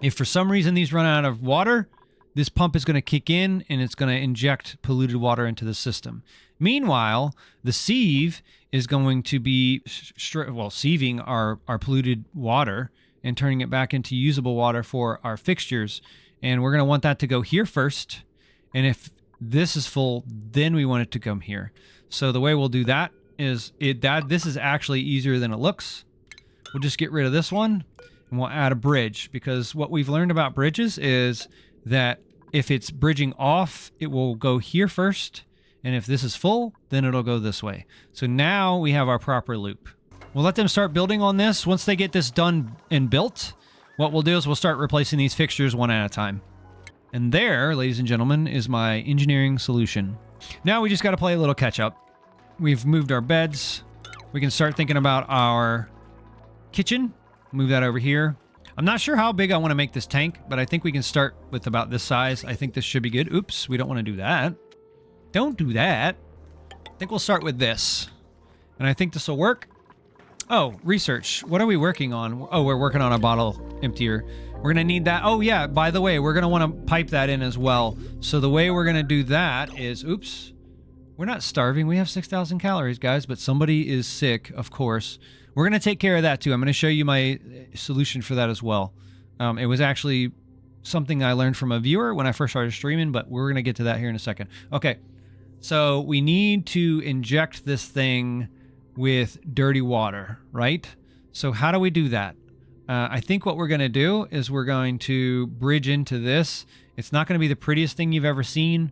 If for some reason these run out of water, this pump is going to kick in and it's going to inject polluted water into the system. Meanwhile, the sieve is going to be sieving our polluted water and turning it back into usable water for our fixtures. And we're going to want that to go here first. And if This is full. Then we want it to come here. So the way we'll do that is this is actually easier than it looks. We'll just get rid of this one and we'll add a bridge, because what we've learned about bridges is that if it's bridging off, it will go here first. And if this is full, then it'll go this way. So now we have our proper loop. We'll let them start building on this. Once they get this done and built, what we'll do is we'll start replacing these fixtures one at a time. And there, ladies and gentlemen, is my engineering solution. Now we just got to play a little catch up. We've moved our beds. We can start thinking about our kitchen. Move that over here. I'm not sure how big I want to make this tank, but I think we can start with about this size. I think this should be good. Oops, we don't want to do that. Don't do that. I think we'll start with this. And I think this will work. Oh, research. What are we working on? Oh, we're working on a bottle emptier. We're going to need that. Oh, yeah, by the way, we're going to want to pipe that in as well. So the way we're going to do that is, oops, we're not starving. We have 6,000 calories, guys, but somebody is sick, of course. We're going to take care of that, too. I'm going to show you my solution for that as well. It was actually something I learned from a viewer when I first started streaming, but we're going to get to that here in a second. Okay, so we need to inject this thing with dirty water, right? So how do we do that? I think what we're going to do is we're going to bridge into this. It's not going to be the prettiest thing you've ever seen,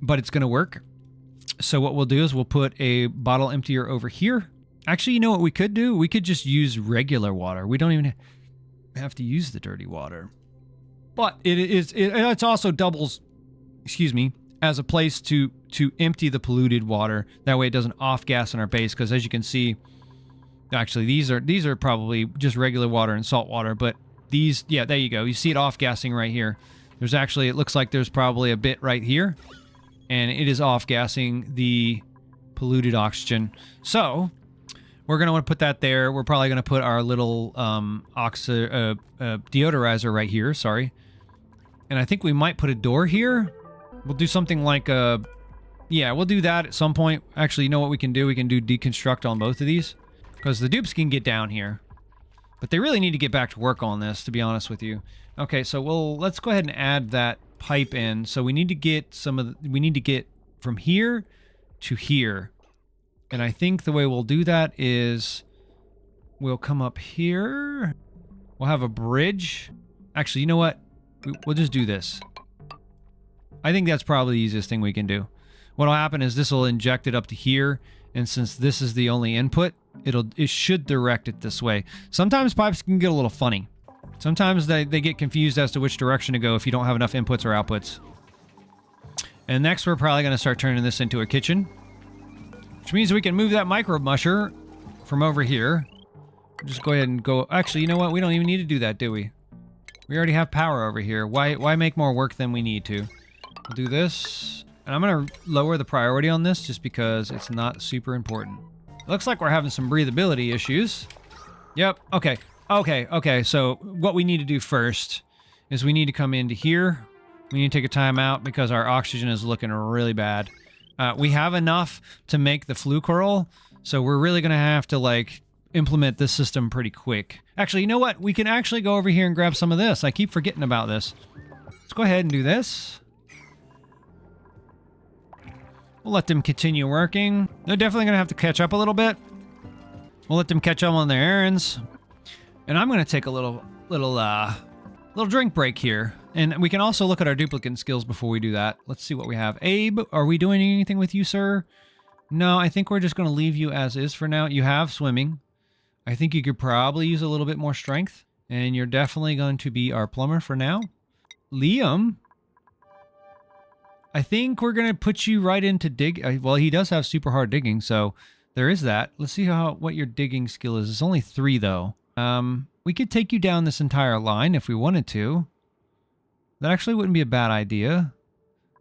but it's going to work. So what we'll do is we'll put a bottle emptier over here. Actually, you know what we could do? We could just use regular water. We don't even have to use the dirty water. But it's also doubles, excuse me, as a place to empty the polluted water. That way it doesn't off-gas in our base, because as you can see, actually these are probably just regular water and salt water, but these, yeah, there you go. You see it off-gassing right here. There's actually, it looks like there's probably a bit right here, and it is off-gassing the polluted oxygen. So we're going to want to put that there. We're probably going to put our little deodorizer right here, sorry. And I think we might put a door here. We'll do something like a... Yeah, we'll do that at some point. Actually, you know what we can do? We can do deconstruct on both of these, because the dupes can get down here. But they really need to get back to work on this, to be honest with you. Okay, so let's go ahead and add that pipe in. So we need to get we need to get from here to here. And I think the way we'll do that is we'll come up here. We'll have a bridge. Actually, you know what? We'll just do this. I think that's probably the easiest thing we can do. What'll happen is this will inject it up to here, and since this is the only input, it should direct it this way. Sometimes pipes can get a little funny. Sometimes they get confused as to which direction to go if you don't have enough inputs or outputs. And next we're probably going to start turning this into a kitchen, which means we can move that micro musher from over here. Just go ahead and go. Actually, you know what? We don't even need to do that, do we? We already have power over here. Why make more work than we need to? We'll do this. And I'm going to lower the priority on this just because it's not super important. Looks like we're having some breathability issues. Yep. Okay. Okay. So what we need to do first is we need to come into here. We need to take a time out because our oxygen is looking really bad. We have enough to make the flue coral, so we're really going to have to, like, implement this system pretty quick. Actually, you know what? We can actually go over here and grab some of this. I keep forgetting about this. Let's go ahead and do this. We'll let them continue working. They're definitely going to have to catch up a little bit. We'll let them catch up on their errands. And I'm going to take a little drink break here. And we can also look at our duplicate skills before we do that. Let's see what we have. Abe, are we doing anything with you, sir? No, I think we're just going to leave you as is for now. You have swimming. I think you could probably use a little bit more strength. And you're definitely going to be our plumber for now. Liam, I think we're going to put you right into dig. Well, he does have super hard digging, so there is that. Let's see what your digging skill is. It's only 3, though. We could take you down this entire line if we wanted to. That actually wouldn't be a bad idea.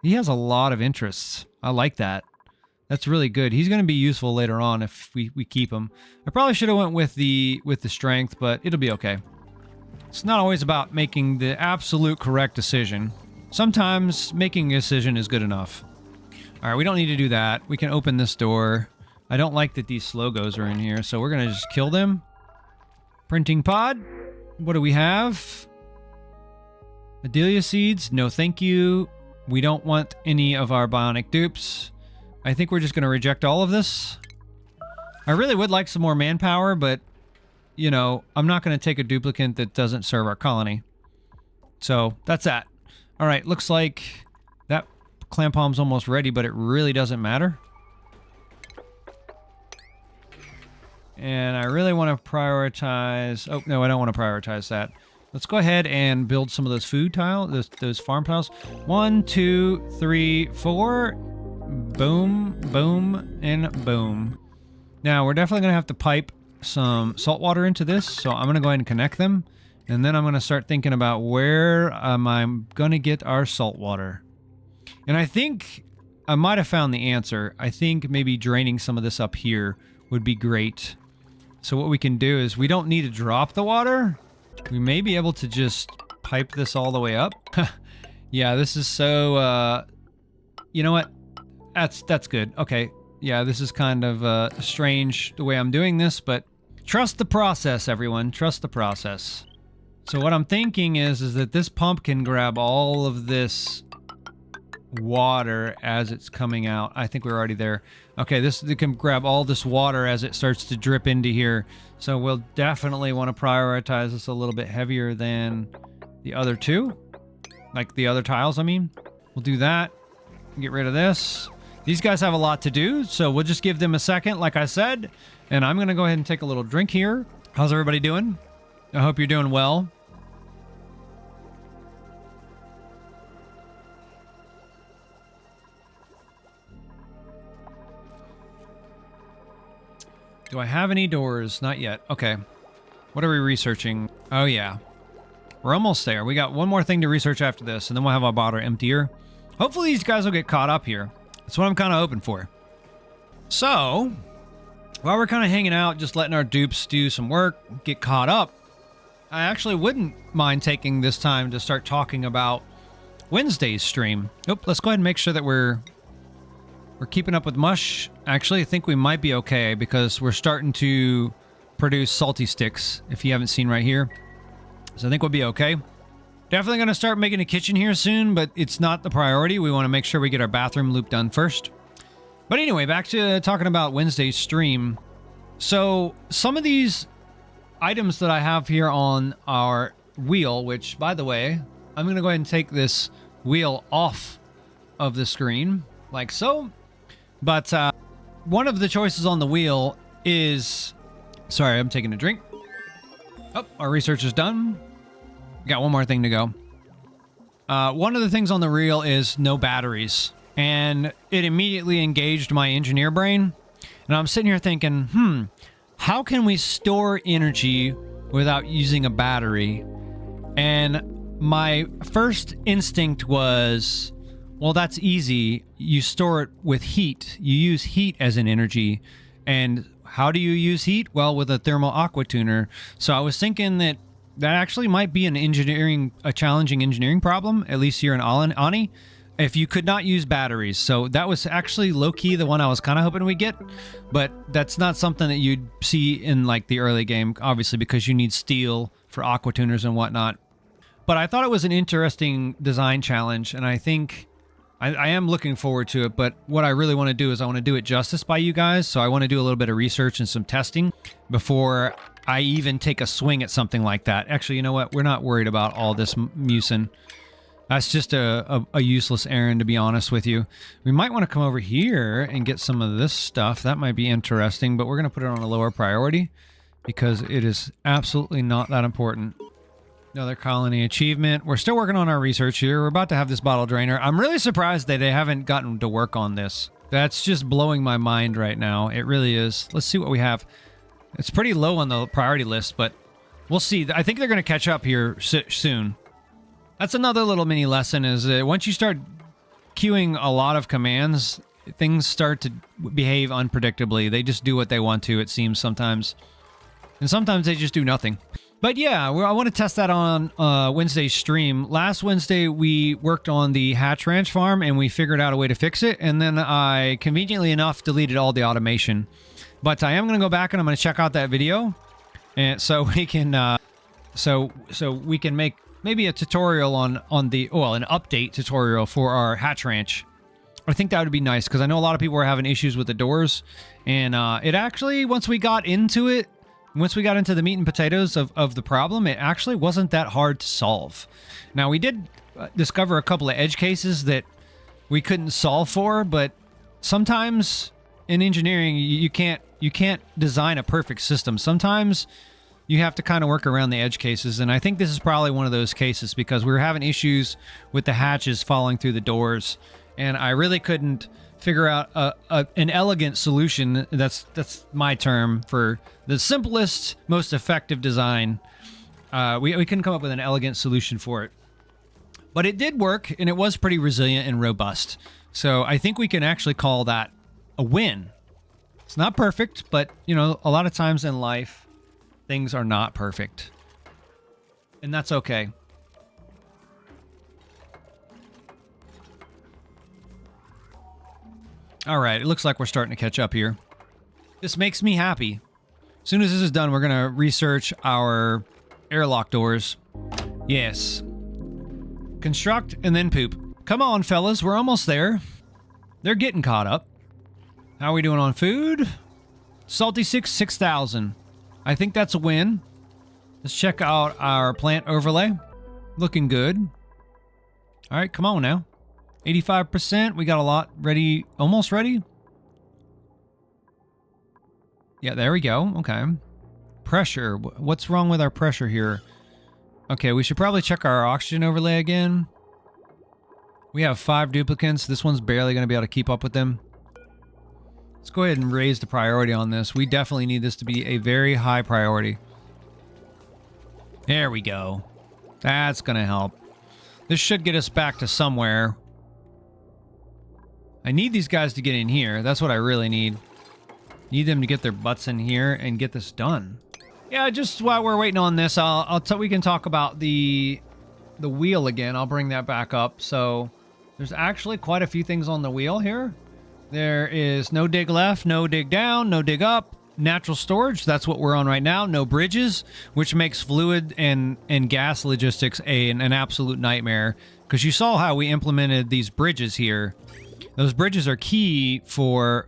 He has a lot of interests. I like that. That's really good. He's going to be useful later on if we keep him. I probably should have went with the strength, but it'll be okay. It's not always about making the absolute correct decision. Sometimes making a decision is good enough. All right, we don't need to do that. We can open this door. I don't like that these slogos are in here, so we're going to just kill them. Printing pod. What do we have? Adelia seeds. No, thank you. We don't want any of our bionic dupes. I think we're just going to reject all of this. I really would like some more manpower, but, you know, I'm not going to take a duplicate that doesn't serve our colony. So, that's that. All right, looks like that clam palm's almost ready, but it really doesn't matter. And I really want to prioritize... Oh, no, I don't want to prioritize that. Let's go ahead and build some of those food tiles, those farm tiles. 1, 2, 3, 4. Boom, boom, and boom. Now, we're definitely going to have to pipe some salt water into this, so I'm going to go ahead and connect them. And then I'm going to start thinking about where I'm going to get our salt water. And I think I might have found the answer. I think maybe draining some of this up here would be great. So what we can do is we don't need to drop the water. We may be able to just pipe this all the way up. Yeah, this is so, you know what? That's good. Okay. Yeah, this is kind of strange the way I'm doing this, but trust the process, everyone. Trust the process. So what I'm thinking is that this pump can grab all of this water as it's coming out. I think we're already there. Okay, it can grab all this water as it starts to drip into here. So we'll definitely want to prioritize this a little bit heavier than the other two. Like the other tiles, I mean. We'll do that. Get rid of this. These guys have a lot to do, so we'll just give them a second, like I said. And I'm going to go ahead and take a little drink here. How's everybody doing? I hope you're doing well. Do I have any doors? Not yet. Okay. What are we researching? Oh, yeah. We're almost there. We got one more thing to research after this, and then we'll have our bottle emptier. Hopefully these guys will get caught up here. That's what I'm kind of hoping for. So, while we're kind of hanging out, just letting our dupes do some work, get caught up, I actually wouldn't mind taking this time to start talking about Wednesday's stream. Let's go ahead and make sure that we're keeping up with mush. Actually, I think we might be okay because we're starting to produce salty sticks, if you haven't seen right here. So I think we'll be okay. Definitely going to start making a kitchen here soon, but it's not the priority. We want to make sure we get our bathroom loop done first. But anyway, back to talking about Wednesday's stream. So some of these items that I have here on our wheel, which, by the way, I'm going to go ahead and take this wheel off of the screen, like so. But one of the choices on the wheel is... Sorry, I'm taking a drink. Oh, our research is done. Got one more thing to go. One of the things on the reel is no batteries. And it immediately engaged my engineer brain. And I'm sitting here thinking, how can we store energy without using a battery? And my first instinct was, well, that's easy. You store it with heat. You use heat as an energy. And how do you use heat? Well, with a thermal aqua tuner. So I was thinking that actually might be a challenging engineering problem, at least here in Ani, if you could not use batteries. So that was actually low-key the one I was kind of hoping we'd get, but that's not something that you'd see in like the early game, obviously, because you need steel for aqua tuners and whatnot. But I thought it was an interesting design challenge, and I think I am looking forward to it, but what I really want to do is I want to do it justice by you guys, so I want to do a little bit of research and some testing before I even take a swing at something like that. Actually, you know what? We're not worried about all this mucin. That's just a useless errand, to be honest with you. We might want to come over here and get some of this stuff. That might be interesting, but we're going to put it on a lower priority because it is absolutely not that important. Another colony achievement. We're still working on our research here. We're about to have this bottle drainer. I'm really surprised that they haven't gotten to work on this. That's just blowing my mind right now. It really is. Let's see what we have. It's pretty low on the priority list, but we'll see. I think they're going to catch up here soon. That's another little mini lesson is that once you start queuing a lot of commands, things start to behave unpredictably. They just do what they want to, it seems sometimes. And sometimes they just do nothing. But yeah, I want to test that on Wednesday's stream. Last Wednesday, we worked on the Hatch Ranch farm, and we figured out a way to fix it. And then I, conveniently enough, deleted all the automation. But I am going to go back and I'm going to check out that video, and so we can, so we can make maybe a tutorial on the, well, an update tutorial for our hatch ranch. I think that would be nice because I know a lot of people were having issues with the doors, and it actually, once we got into the meat and potatoes of the problem, it actually wasn't that hard to solve. Now, we did discover a couple of edge cases that we couldn't solve for, but sometimes in engineering, you can't design a perfect system. Sometimes you have to kind of work around the edge cases, and I think this is probably one of those cases because we were having issues with the hatches falling through the doors, and I really couldn't figure out an elegant solution. That's my term for the simplest, most effective design. We couldn't come up with an elegant solution for it, but it did work, and it was pretty resilient and robust. So I think we can actually call that a win. It's not perfect, but you know, a lot of times in life, things are not perfect, and that's okay. All right, it looks like we're starting to catch up here. This makes me happy. As soon as this is done, we're going to research our airlock doors. Yes. Construct and then poop. Come on, fellas, we're almost there. They're getting caught up. How are we doing on food? Salty 6,000. I think that's a win. Let's check out our plant overlay. Looking good. All right, come on now. 85%. We got a lot ready. Almost ready. Yeah, there we go. Okay. Pressure. What's wrong with our pressure here? Okay, we should probably check our oxygen overlay again. We have 5 duplicates. This one's barely going to be able to keep up with them. Let's go ahead and raise the priority on this. We definitely need this to be a very high priority. There we go. That's going to help. This should get us back to somewhere. I need these guys to get in here. That's what I really need. Need them to get their butts in here and get this done. Yeah, just while we're waiting on this, we can talk about the wheel again. I'll bring that back up. So there's actually quite a few things on the wheel here. There is no dig left, no dig down, no dig up, natural storage. That's what we're on right now. No bridges, which makes fluid and gas logistics an absolute nightmare. Because you saw how we implemented these bridges here. Those bridges are key for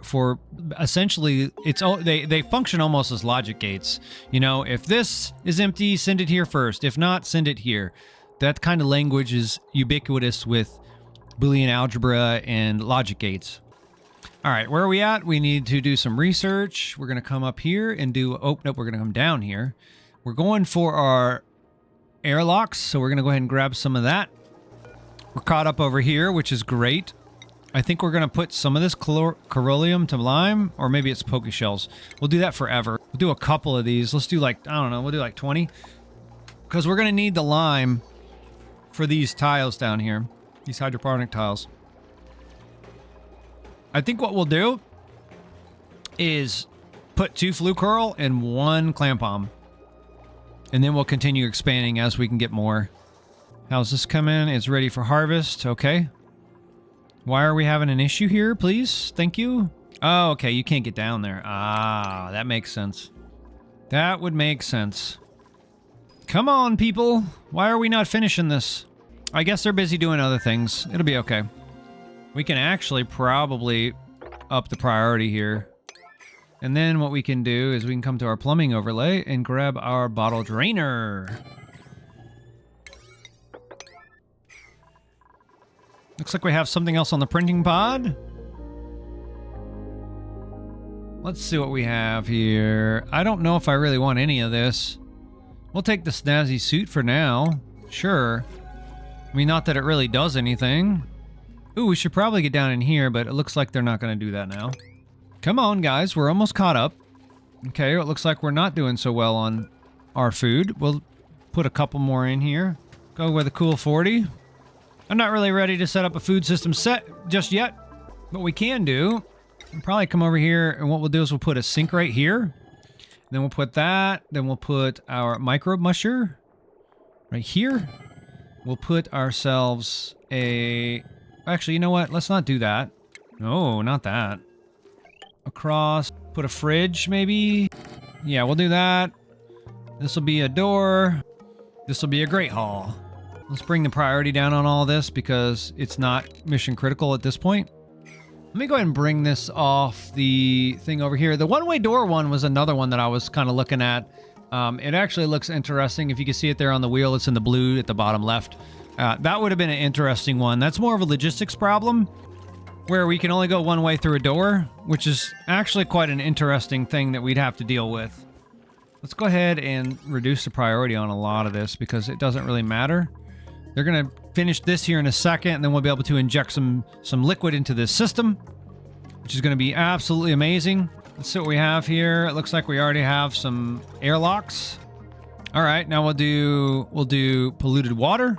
essentially they function almost as logic gates. You know, if this is empty, send it here first. If not, send it here. That kind of language is ubiquitous with Boolean algebra and logic gates. All right, where are we at? We need to do some research. We're going to come up here and do... Oh, nope, we're going to come down here. We're going for our airlocks, so we're going to go ahead and grab some of that. We're caught up over here, which is great. I think we're going to put some of this corollium to lime, or maybe it's poke shells. We'll do that forever. We'll do a couple of these. Let's do like, I don't know, we'll do like 20. Because we're going to need the lime for these tiles down here. These hydroponic tiles. I think what we'll do is put 2 flue coral and 1 clam palm. And then we'll continue expanding as we can get more. How's this coming? It's ready for harvest. Okay. Why are we having an issue here, please? Thank you. Oh, okay. You can't get down there. Ah, that makes sense. That would make sense. Come on, people. Why are we not finishing this? I guess they're busy doing other things. It'll be okay. We can actually probably up the priority here. And then what we can do is we can come to our plumbing overlay and grab our bottle drainer. Looks like we have something else on the printing pod. Let's see what we have here. I don't know if I really want any of this. We'll take the snazzy suit for now. Sure. I mean, not that it really does anything. Ooh, we should probably get down in here, but it looks like they're not going to do that now. Come on, guys. We're almost caught up. Okay, it looks like we're not doing so well on our food. We'll put a couple more in here. Go with a cool 40. I'm not really ready to set up a food system set just yet. What we can do, we'll probably come over here, and what we'll do is we'll put a sink right here. Then we'll put that. Then we'll put our microbe musher right here. We'll put ourselves a... Actually, you know what? Let's not do that. No, not that. Across. Put a fridge, maybe? Yeah, we'll do that. This will be a door. This will be a great hall. Let's bring the priority down on all this because it's not mission critical at this point. Let me go ahead and bring this off the thing over here. The one-way door one was another one that I was kind of looking at. It actually looks interesting. If you can see it there on the wheel, it's in the blue at the bottom left. That would have been an interesting one. That's more of a logistics problem where we can only go one way through a door, which is actually quite an interesting thing that we'd have to deal with. Let's go ahead and reduce the priority on a lot of this because it doesn't really matter. They're going to finish this here in a second, and then we'll be able to inject some liquid into this system, which is going to be absolutely amazing. Let's see what we have here. It looks like we already have some airlocks. All right, now we'll do polluted water,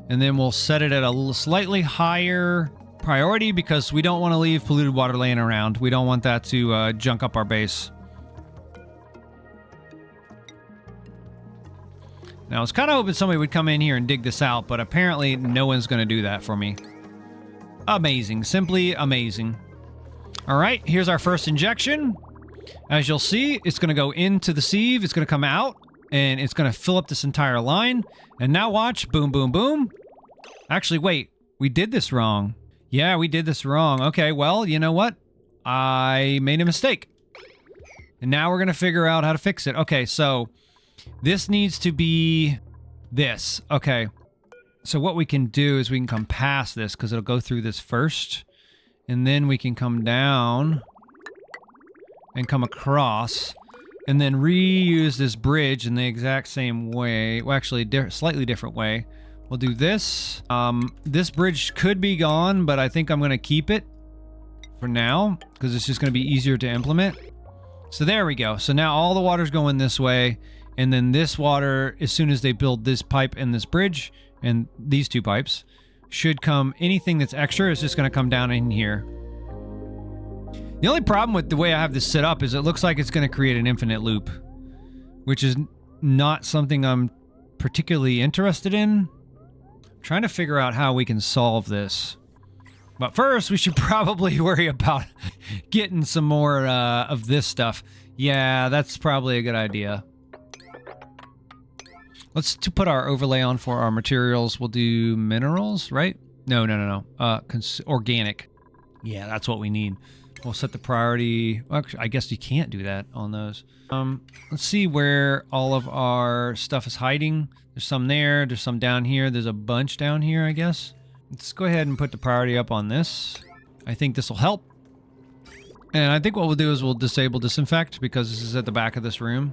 and then we'll set it at a slightly higher priority because we don't want to leave polluted water laying around. We don't want that to junk up our base. Now, I was kind of hoping somebody would come in here and dig this out, but apparently no one's going to do that for me. Amazing. Simply amazing. All right, here's our first injection. As you'll see, it's going to go into the sieve. It's going to come out, and it's going to fill up this entire line. And now watch. Boom, boom, boom. Actually, wait. We did this wrong. Yeah, we did this wrong. Okay, well, you know what? I made a mistake. And now we're going to figure out how to fix it. Okay, so this needs to be this. Okay. So what we can do is we can come past this because it'll go through this first. And then we can come down and come across and then reuse this bridge in the exact same way. Well, actually, slightly different way. We'll do this. This bridge could be gone, but I think I'm going to keep it for now because it's just going to be easier to implement. So there we go. So now all the water's going this way. And then this water, as soon as they build this pipe and this bridge, and these two pipes, should come, anything that's extra is just going to come down in here. The only problem with the way I have this set up is it looks like it's going to create an infinite loop, which is not something I'm particularly interested in. I'm trying to figure out how we can solve this. But first, we should probably worry about getting some more of this stuff. Yeah, that's probably a good idea. Let's put our overlay on for our materials. We'll do minerals, right? No. Organic. Yeah, that's what we need. We'll set the priority. Well, actually, I guess you can't do that on those. Let's see where all of our stuff is hiding. There's some there. There's some down here. There's a bunch down here, I guess. Let's go ahead and put the priority up on this. I think this will help. And I think what we'll do is we'll disable disinfect because this is at the back of this room.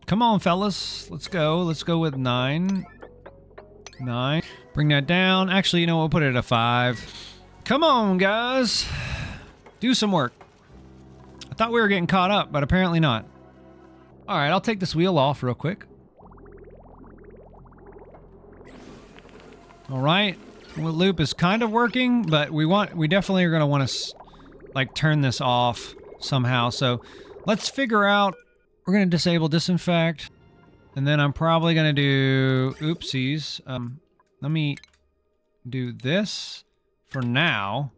Come on, fellas. Let's go. Let's go with 9. 9. Bring that down. Actually, you know, we'll put it at a 5. Come on, guys. Do some work. I thought we were getting caught up, but apparently not. All right, I'll take this wheel off real quick. All right. Well, loop is kind of working, but we definitely are going to want to like turn this off somehow. So let's figure out. We're going to disable disinfect, and then I'm probably going to do, oopsies. Let me do this for now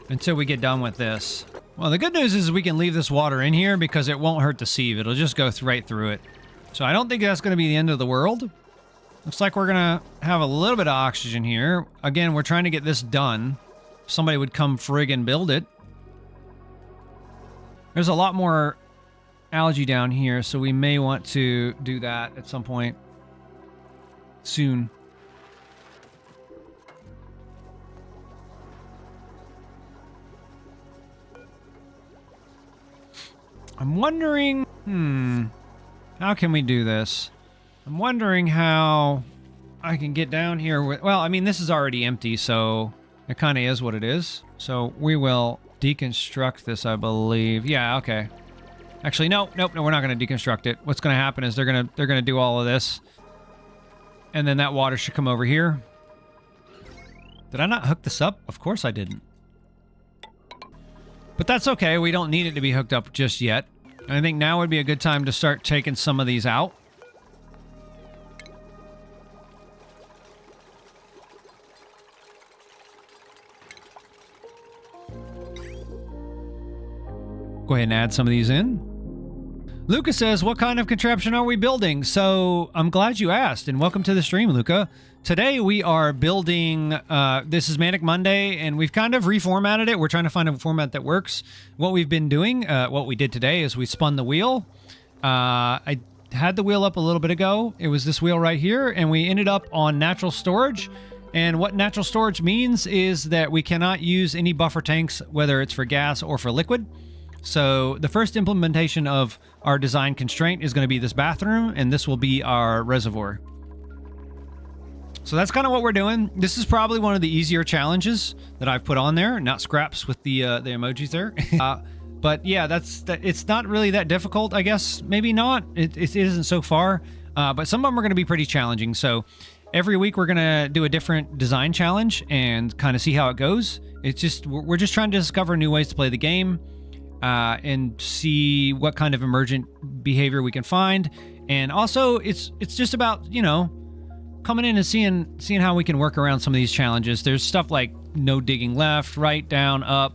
until we get done with this. Well, the good news is we can leave this water in here because it won't hurt the sieve. It'll just go right through it. So I don't think that's going to be the end of the world. Looks like we're going to have a little bit of oxygen here. Again, we're trying to get this done. Somebody would come friggin' build it. There's a lot more algae down here, so we may want to do that at some point soon. I'm wondering, how can we do this? I'm wondering how I can get down here with, well, I mean, this is already empty, so it kind of is what it is. So we will deconstruct this, I believe. Yeah, okay. Actually, no, we're not going to deconstruct it. What's going to happen is they're going to do all of this. And then that water should come over here. Did I not hook this up? Of course I didn't. But that's okay. We don't need it to be hooked up just yet. And I think now would be a good time to start taking some of these out. Go ahead and add some of these in. Luca says, what kind of contraption are we building? So I'm glad you asked, and welcome to the stream, Luca. Today we are building, this is Manic Monday, and we've kind of reformatted it. We're trying to find a format that works. What we've been doing, what we did today is we spun the wheel. I had the wheel up a little bit ago. It was this wheel right here, and we ended up on natural storage. And what natural storage means is that we cannot use any buffer tanks, whether it's for gas or for liquid. So the first implementation of our design constraint is going to be this bathroom, and this will be our reservoir. So that's kind of what we're doing. This is probably one of the easier challenges that I've put on there, not scraps with the emojis there. But yeah, it's not really that difficult, I guess. Maybe not. It isn't so far. But some of them are going to be pretty challenging. So every week we're going to do a different design challenge and kind of see how it goes. We're just trying to discover new ways to play the game. And see what kind of emergent behavior we can find. And also, it's just about, you know, coming in and seeing how we can work around some of these challenges. There's stuff like no digging left, right, down, up,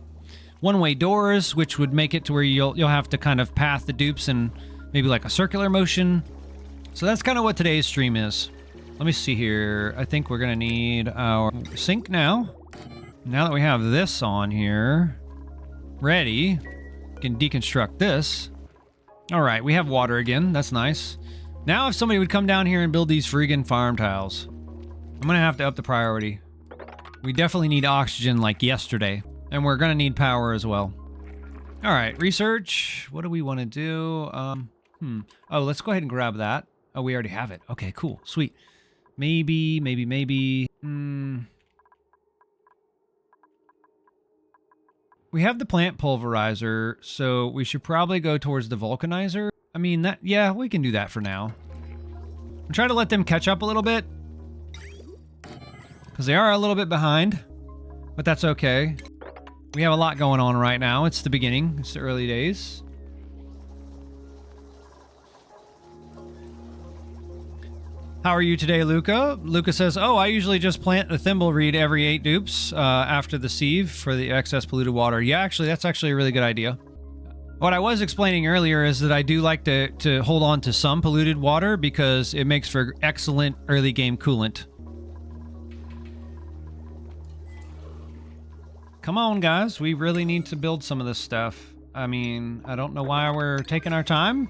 one-way doors, which would make it to where you'll have to kind of path the dupes in maybe like a circular motion. So that's kind of what today's stream is. Let me see here. I think we're gonna need our sink now. Now that we have this on here ready, can deconstruct this. All right, we have water again. That's nice. Now if somebody would come down here and build these friggin' farm tiles, I'm gonna have to up the priority. We definitely need oxygen like yesterday, and we're gonna need power as well. All right, research. What do we want to do? Oh, let's go ahead and grab that. Oh, we already have it. Okay, cool, sweet. Maybe. We have the plant pulverizer, so we should probably go towards the vulcanizer. I mean, yeah, we can do that for now. I'm trying to let them catch up a little bit, because they are a little bit behind, but that's okay. We have a lot going on right now. It's the beginning. It's the early days. How are you today, Luca? Luca says, oh, I usually just plant a thimble reed every 8 dupes after the sieve for the excess polluted water. Yeah, actually, that's actually a really good idea. What I was explaining earlier is that I do like to hold on to some polluted water because it makes for excellent early game coolant. Come on, guys. We really need to build some of this stuff. I mean, I don't know why we're taking our time.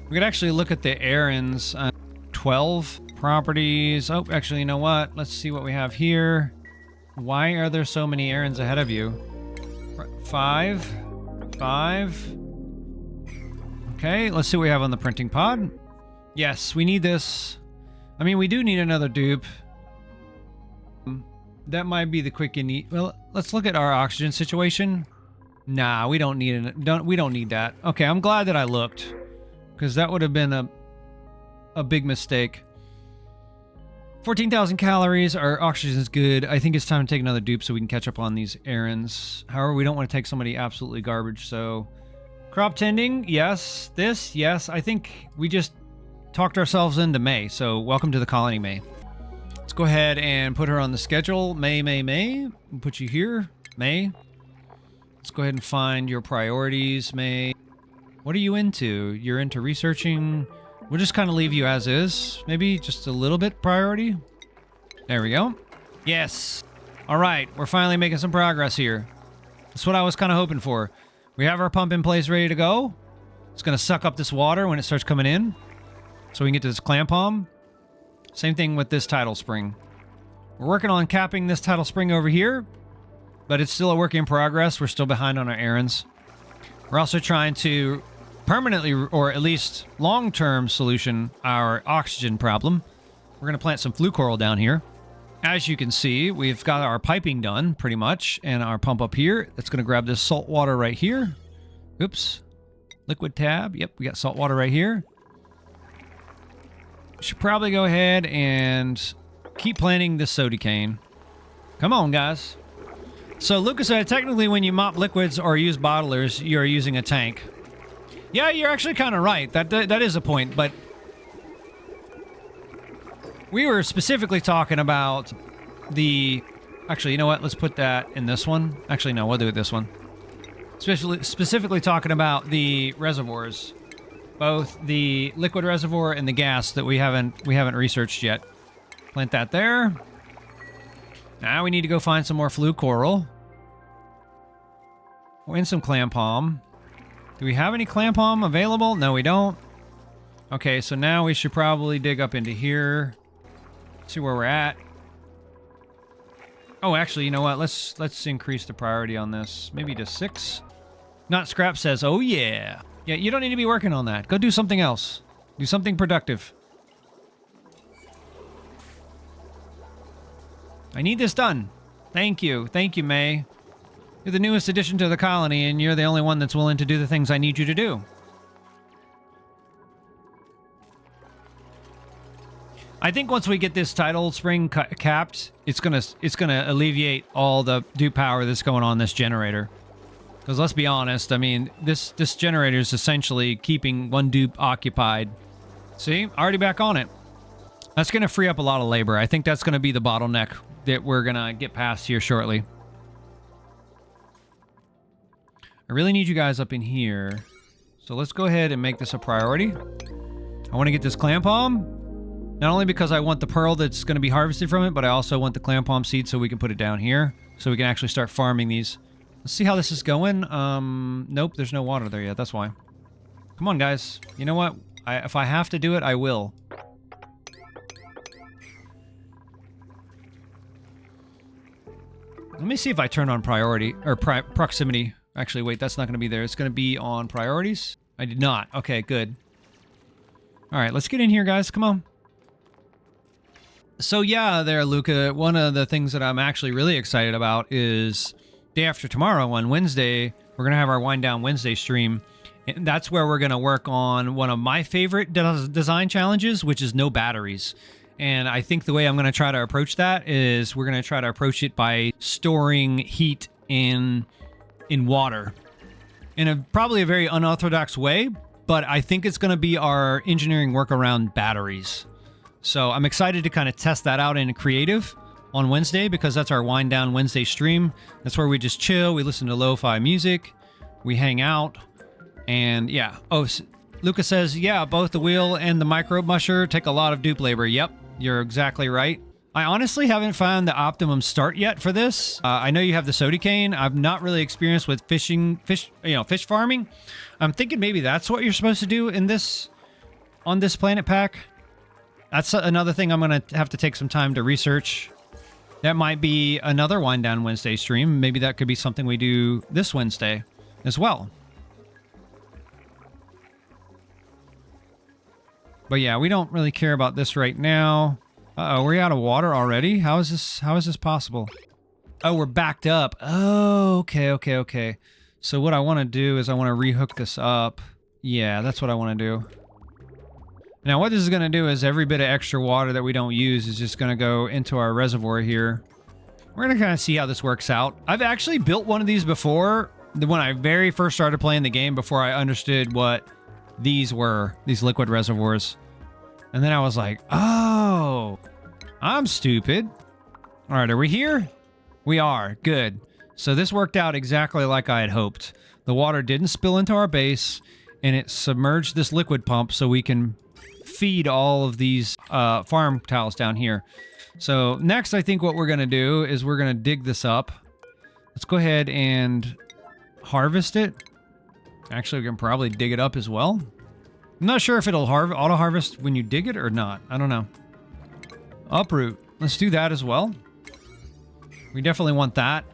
We could actually look at the errands. 12 properties. Oh, actually, you know what? Let's see what we have here. Why are there so many errands ahead of you? 5. Okay, let's see what we have on the printing pod. Yes, we need this. I mean, we do need another dupe. That might be the quick and neat. Well, let's look at our oxygen situation. Nah, we don't need it. We don't need that. Okay, I'm glad that I looked, because that would have been a big mistake. 14,000 calories. Our oxygen is good. I think it's time to take another dupe so we can catch up on these errands. However, we don't want to take somebody absolutely garbage, so... Crop tending, yes. This, yes. I think we just talked ourselves into May, so welcome to the colony, May. Let's go ahead and put her on the schedule. May. We'll put you here. May. Let's go ahead and find your priorities, May. What are you into? You're into researching... We'll just kind of leave you as is. Maybe just a little bit priority. There we go. Yes. All right. We're finally making some progress here. That's what I was kind of hoping for. We have our pump in place ready to go. It's going to suck up this water when it starts coming in, so we can get to this clam palm. Same thing with this tidal spring. We're working on capping this tidal spring over here, but it's still a work in progress. We're still behind on our errands. We're also trying to permanently, or at least long-term solution, our oxygen problem. We're going to plant some flue coral down here. As you can see, we've got our piping done pretty much, and our pump up here. That's going to grab this salt water right here. Oops. Liquid tab. Yep, we got salt water right here. Should probably go ahead and keep planting this soda cane. Come on, guys. So Lucas said, technically when you mop liquids or use bottlers, you're using a tank. Yeah, you're actually kind of right. That is a point, but we were specifically talking about the... Actually, you know what? Let's put that in this one. Actually, no, we'll do it this one. Specifically talking about the reservoirs. both the liquid reservoir and the gas that we haven't researched yet. Plant that there. Now we need to go find some more flue coral. And some clam palm. Do we have any clam palm available? No, we don't. Okay, so now we should probably dig up into here. See where we're at. Oh, actually, you know what? Let's increase the priority on this. Maybe to 6. Not Scrap says, oh yeah. Yeah, you don't need to be working on that. Go do something else. Do something productive. I need this done. Thank you. Thank you, May. You're the newest addition to the colony, and you're the only one that's willing to do the things I need you to do. I think once we get this tidal spring capped, it's gonna alleviate all the dupe power that's going on this generator. Because let's be honest, I mean, this generator is essentially keeping one dupe occupied. See, already back on it. That's gonna free up a lot of labor. I think that's gonna be the bottleneck that we're gonna get past here shortly. I really need you guys up in here. So let's go ahead and make this a priority. I want to get this clam palm. Not only because I want the pearl that's going to be harvested from it, but I also want the clam palm seed so we can put it down here. So we can actually start farming these. Let's see how this is going. Nope, there's no water there yet. That's why. Come on, guys. You know what? If I have to do it, I will. Let me see if I turn on priority or proximity. Actually, wait, that's not going to be there. It's going to be on priorities. I did not. Okay, good. All right, let's get in here, guys. Come on. So yeah, there, Luca, one of the things that I'm actually really excited about is day after tomorrow on Wednesday, we're going to have our Wind Down Wednesday stream. And that's where we're going to work on one of my favorite design challenges, which is no batteries. And I think the way I'm going to try to approach that is we're going to try to approach it by storing heat in water in probably a very unorthodox way, but I think it's going to be our engineering work around batteries. So I'm excited to kind of test that out in creative on Wednesday because that's our Wind Down Wednesday stream. That's where we just chill, we listen to lo-fi music, we hang out, and yeah. Oh, Lucas says, yeah, both the wheel and the microbe musher take a lot of dupe labor. Yep, you're exactly right. I honestly haven't found the optimum start yet for this. I know you have the soda cane. I've not really experienced with fish farming. I'm thinking maybe that's what you're supposed to do in this, on this planet pack. That's another thing I'm going to have to take some time to research. That might be another Wind Down Wednesday stream. Maybe that could be something we do this Wednesday as well. But yeah, we don't really care about this right now. Uh-oh, we're out of water already? How is this possible? Oh, we're backed up. Oh, okay. So what I want to do is I want to rehook this up. Yeah, that's what I want to do. Now what this is going to do is every bit of extra water that we don't use is just going to go into our reservoir here. We're going to kind of see how this works out. I've actually built one of these before, when I very first started playing the game, before I understood what these were, these liquid reservoirs. And then I was like, oh, I'm stupid. All right, are we here? We are. Good. So this worked out exactly like I had hoped. The water didn't spill into our base, and it submerged this liquid pump so we can feed all of these farm tiles down here. So next, I think what we're going to do is we're going to dig this up. Let's go ahead and harvest it. Actually, we can probably dig it up as well. I'm not sure if it'll auto-harvest when you dig it or not. I don't know. Uproot. Let's do that as well. We definitely want that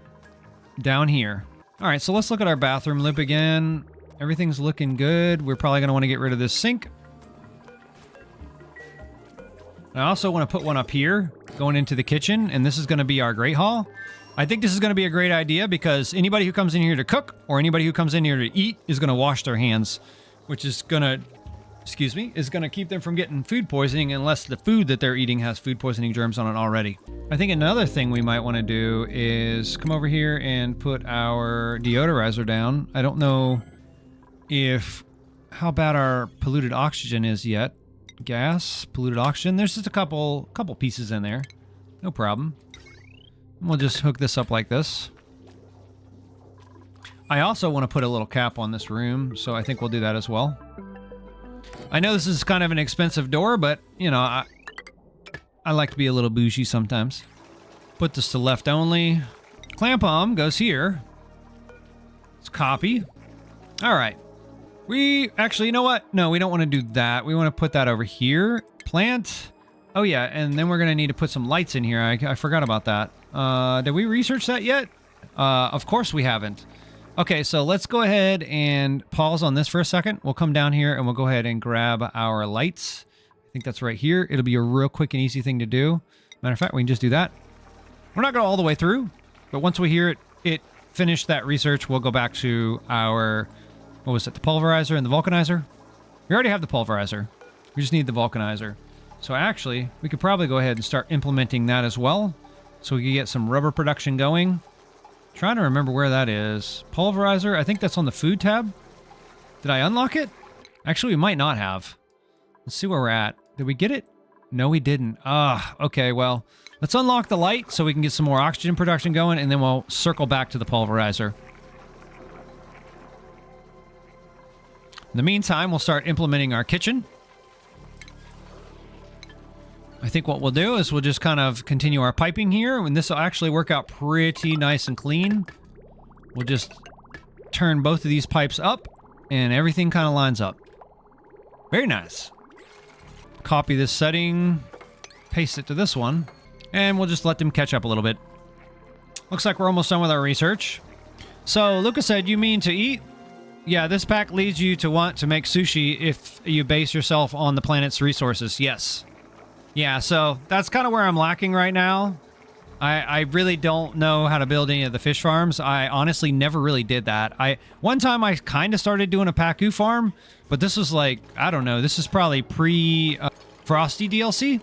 down here. All right, so let's look at our bathroom lip again. Everything's looking good. We're probably going to want to get rid of this sink. I also want to put one up here going into the kitchen, and this is going to be our Great Hall. I think this is going to be a great idea because anybody who comes in here to cook or anybody who comes in here to eat is going to wash their hands, which is going to, is going to keep them from getting food poisoning unless the food that they're eating has food poisoning germs on it already. I think another thing we might want to do is come over here and put our deodorizer down. I don't know how bad our polluted oxygen is yet. Gas, polluted oxygen. There's just a couple pieces in there. No problem. We'll just hook this up like this. I also want to put a little cap on this room, so I think we'll do that as well. I know this is kind of an expensive door, but, you know, I like to be a little bougie sometimes. Put this to left only. Clamp arm goes here. Let's copy. All right. We actually, you know what? No, we don't want to do that. We want to put that over here. Plant. Oh, yeah. And then we're going to need to put some lights in here. I forgot about that. Did we research that yet? Of course we haven't. Okay, so let's go ahead and pause on this for a second. We'll come down here and we'll go ahead and grab our lights. I think that's right here. It'll be a real quick and easy thing to do. Matter of fact, we can just do that. We're not going all the way through, but once we hear it finish that research, we'll go back to our, what was it, the pulverizer and the vulcanizer? We already have the pulverizer. We just need the vulcanizer. So actually, we could probably go ahead and start implementing that as well, so we can get some rubber production going. Trying to remember where that is. Pulverizer, I think that's on the food tab. Did I unlock it? Actually, we might not have. Let's see where we're at. Did we get it? No, we didn't. Okay, well, let's unlock the light so we can get some more oxygen production going, and then we'll circle back to the pulverizer. In the meantime, we'll start implementing our kitchen. I think what we'll do is we'll just kind of continue our piping here, and this will actually work out pretty nice and clean. We'll just turn both of these pipes up, and everything kind of lines up. Very nice. Copy this setting, paste it to this one, and we'll just let them catch up a little bit. Looks like we're almost done with our research. So, Lucas said, you mean to eat? Yeah, this pack leads you to want to make sushi if you base yourself on the planet's resources. Yes. Yeah, so that's kind of where I'm lacking right now. I really don't know how to build any of the fish farms. I honestly never really did that. One time I kind of started doing a Pacu farm, but this was like, I don't know, this is probably pre-Frosty DLC.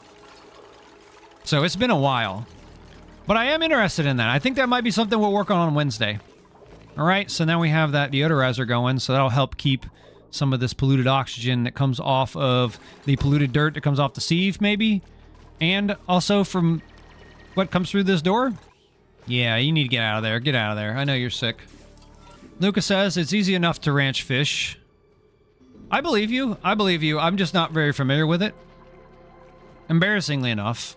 So it's been a while. But I am interested in that. I think that might be something we'll work on Wednesday. All right, so now we have that deodorizer going, so that'll help keep some of this polluted oxygen that comes off of the polluted dirt that comes off the sieve, maybe. And also from what comes through this door. Yeah, you need to get out of there. Get out of there. I know you're sick. Lucas says, it's easy enough to ranch fish. I believe you. I believe you. I'm just not very familiar with it. Embarrassingly enough.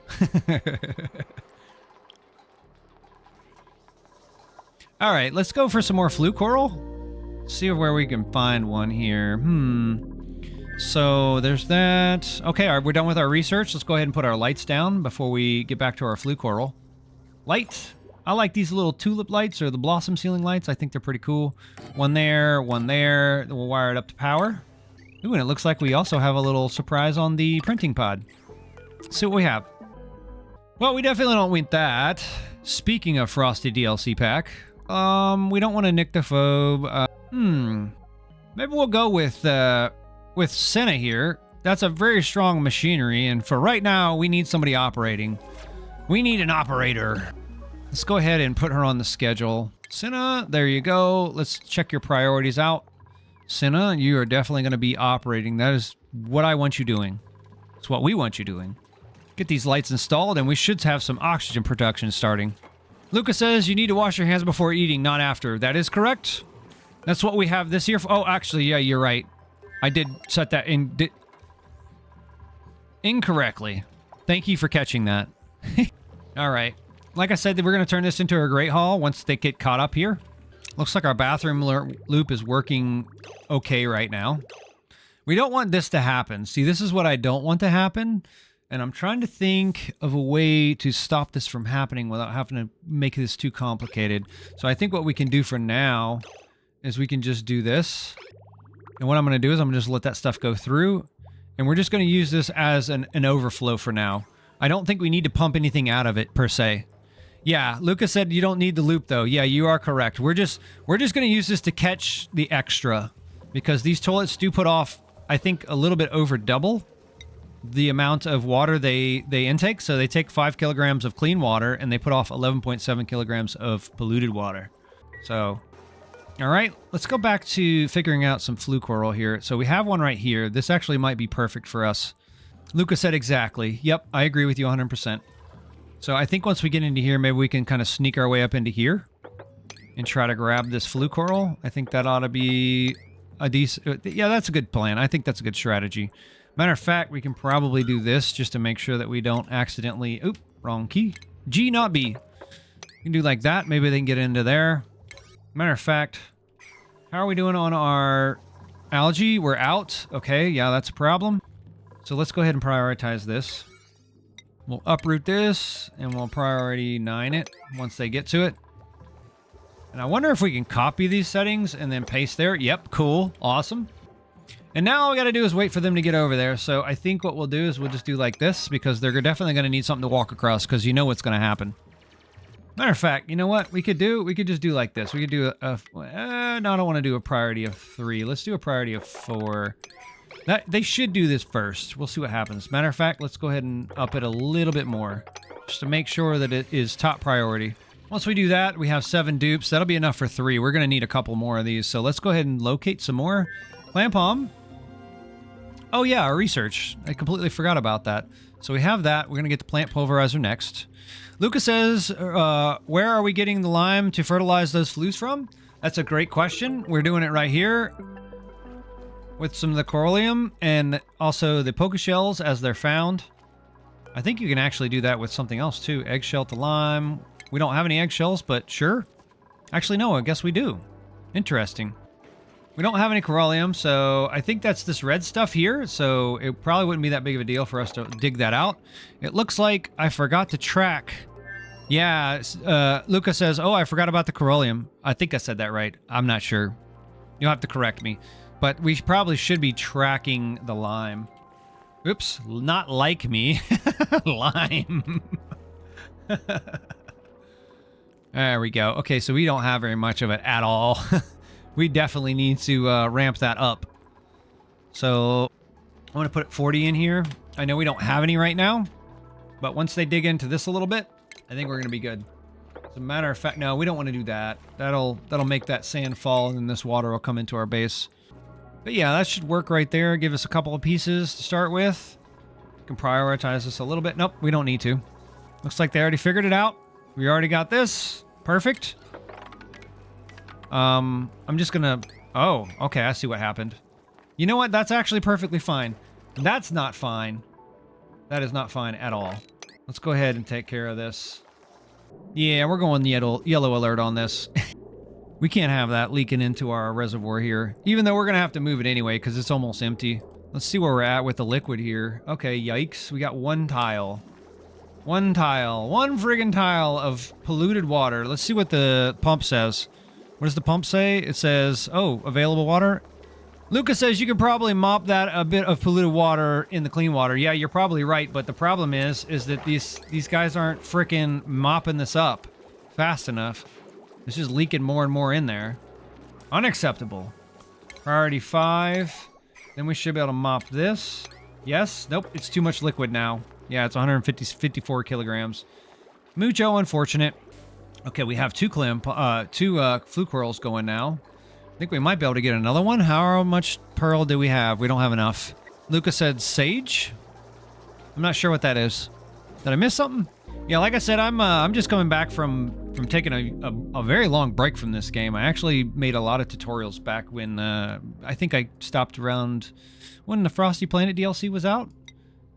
All right, let's go for some more flue coral. See where we can find one here. So there's that. Okay, we're done with our research. Let's go ahead and put our lights down before we get back to our flue coral. Light. I like these little tulip lights or the blossom ceiling lights. I think they're pretty cool. One there, one there. Then we'll wire it up to power. Ooh, and it looks like we also have a little surprise on the printing pod. Let's see what we have. Well, we definitely don't want that. Speaking of Frosty DLC pack, we don't want a nyctophobe. Maybe we'll go with Senna here. That's a very strong machinery, and for right now, we need somebody operating. We need an operator. Let's go ahead and put her on the schedule. Senna, there you go. Let's check your priorities out. Senna, you are definitely going to be operating. That is what I want you doing. It's what we want you doing. Get these lights installed, and we should have some oxygen production starting. Lucas says you need to wash your hands before eating, not after. That is correct. That's what we have this here. Oh, actually, yeah, you're right. I did set that in incorrectly. Thank you for catching that. All right. Like I said, we're going to turn this into a great hall once they get caught up here. Looks like our bathroom loop is working okay right now. We don't want this to happen. See, this is what I don't want to happen. And I'm trying to think of a way to stop this from happening without having to make this too complicated. So I think what we can do for now is we can just do this. And what I'm going to do is I'm going to just let that stuff go through. And we're just going to use this as an overflow for now. I don't think we need to pump anything out of it per se. Yeah, Lucas said you don't need the loop though. Yeah, you are correct. We're just going to use this to catch the extra. Because these toilets do put off, I think, a little bit over double the amount of water they intake. So they take 5 kilograms of clean water and they put off 11.7 kilograms of polluted water. So, all right, let's go back to figuring out some flue coral here. So we have one right here. This actually might be perfect for us. Lucas said exactly. Yep, I agree with you 100%. So I think once we get into here, maybe we can kind of sneak our way up into here and try to grab this flue coral. I think that ought to be a decent... yeah, that's a good plan. I think that's a good strategy. Matter of fact, we can probably do this just to make sure that we don't accidentally... oop, wrong key. G, not B. We can do like that. Maybe they can get into there. Matter of fact, how are we doing on our algae? We're out. Okay, yeah, that's a problem. So let's go ahead and prioritize this. We'll uproot this, and we'll priority 9 it once they get to it. And I wonder if we can copy these settings and then paste there. Yep, cool, awesome. And now all we gotta do is wait for them to get over there. So I think what we'll do is we'll just do like this, because they're definitely gonna need something to walk across, because you know what's gonna happen. Matter of fact, you know what we could do? We could just do like this. We could do no, I don't want to do a priority of 3. Let's do a priority of 4. They should do this first. We'll see what happens. Matter of fact, let's go ahead and up it a little bit more, just to make sure that it is top priority. Once we do that, we have 7 dupes. That'll be enough for 3. We're going to need a couple more of these. So let's go ahead and locate some more. Plant palm. Oh yeah, our research. I completely forgot about that. So we have that. We're going to get the plant pulverizer next. Lucas says, where are we getting the lime to fertilize those flues from? That's a great question. We're doing it right here with some of the corallium and also the poker shells as they're found. I think you can actually do that with something else too. Eggshell to lime. We don't have any eggshells, but sure. Actually, no, I guess we do. Interesting. We don't have any corallium, so I think that's this red stuff here, so it probably wouldn't be that big of a deal for us to dig that out. It looks like I forgot to track. Yeah, Luca says, oh, I forgot about the corallium. I think I said that right. I'm not sure. You'll have to correct me. But we probably should be tracking the lime. Oops, not like me. Lime. There we go. Okay, so we don't have very much of it at all. We definitely need to ramp that up. So I'm going to put 40 in here. I know we don't have any right now, but once they dig into this a little bit, I think we're going to be good. As a matter of fact, no, we don't want to do that. That'll make that sand fall, and then this water will come into our base. But yeah, that should work right there. Give us a couple of pieces to start with. We can prioritize this a little bit. Nope, we don't need to. Looks like they already figured it out. We already got this. Perfect. I'm just gonna... oh, okay, I see what happened. You know what? That's actually perfectly fine. That's not fine. That is not fine at all. Let's go ahead and take care of this. Yeah, we're going yellow alert on this. We can't have that leaking into our reservoir here, even though we're gonna have to move it anyway because it's almost empty. Let's see where we're at with the liquid here. Okay, yikes. We got one tile. One tile. One friggin' tile of polluted water. Let's see what the pump says. What does the pump say? It says, oh, available water. Lucas says you could probably mop that a bit of polluted water in the clean water. Yeah, you're probably right, but the problem is that these guys aren't frickin' mopping this up fast enough. It's just leaking more and more in there. Unacceptable. Priority 5. Then we should be able to mop this. Yes. Nope. It's too much liquid now. Yeah, it's 54 kilograms. Mucho unfortunate. Okay, we have two fluke corals going now. I think we might be able to get another one. How much pearl do we have? We don't have enough. Lucas said sage. I'm not sure what that is. Did I miss something? Yeah, like I said, I'm just coming back from taking a very long break from this game. I actually made a lot of tutorials back when I think I stopped around when the Frosty Planet DLC was out.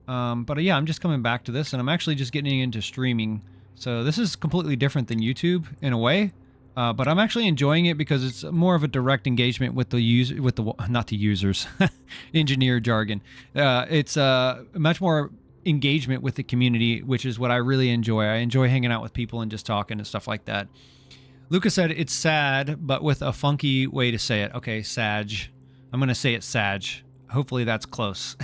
But yeah, I'm just coming back to this, and I'm actually just getting into streaming. So this is completely different than YouTube in a way, but I'm actually enjoying it because it's more of a direct engagement with not the users, engineer jargon. It's much more engagement with the community, which is what I really enjoy. I enjoy hanging out with people and just talking and stuff like that. Lucas said it's sad, but with a funky way to say it. Okay, Sag. I'm going to say it's Sag. Hopefully that's close.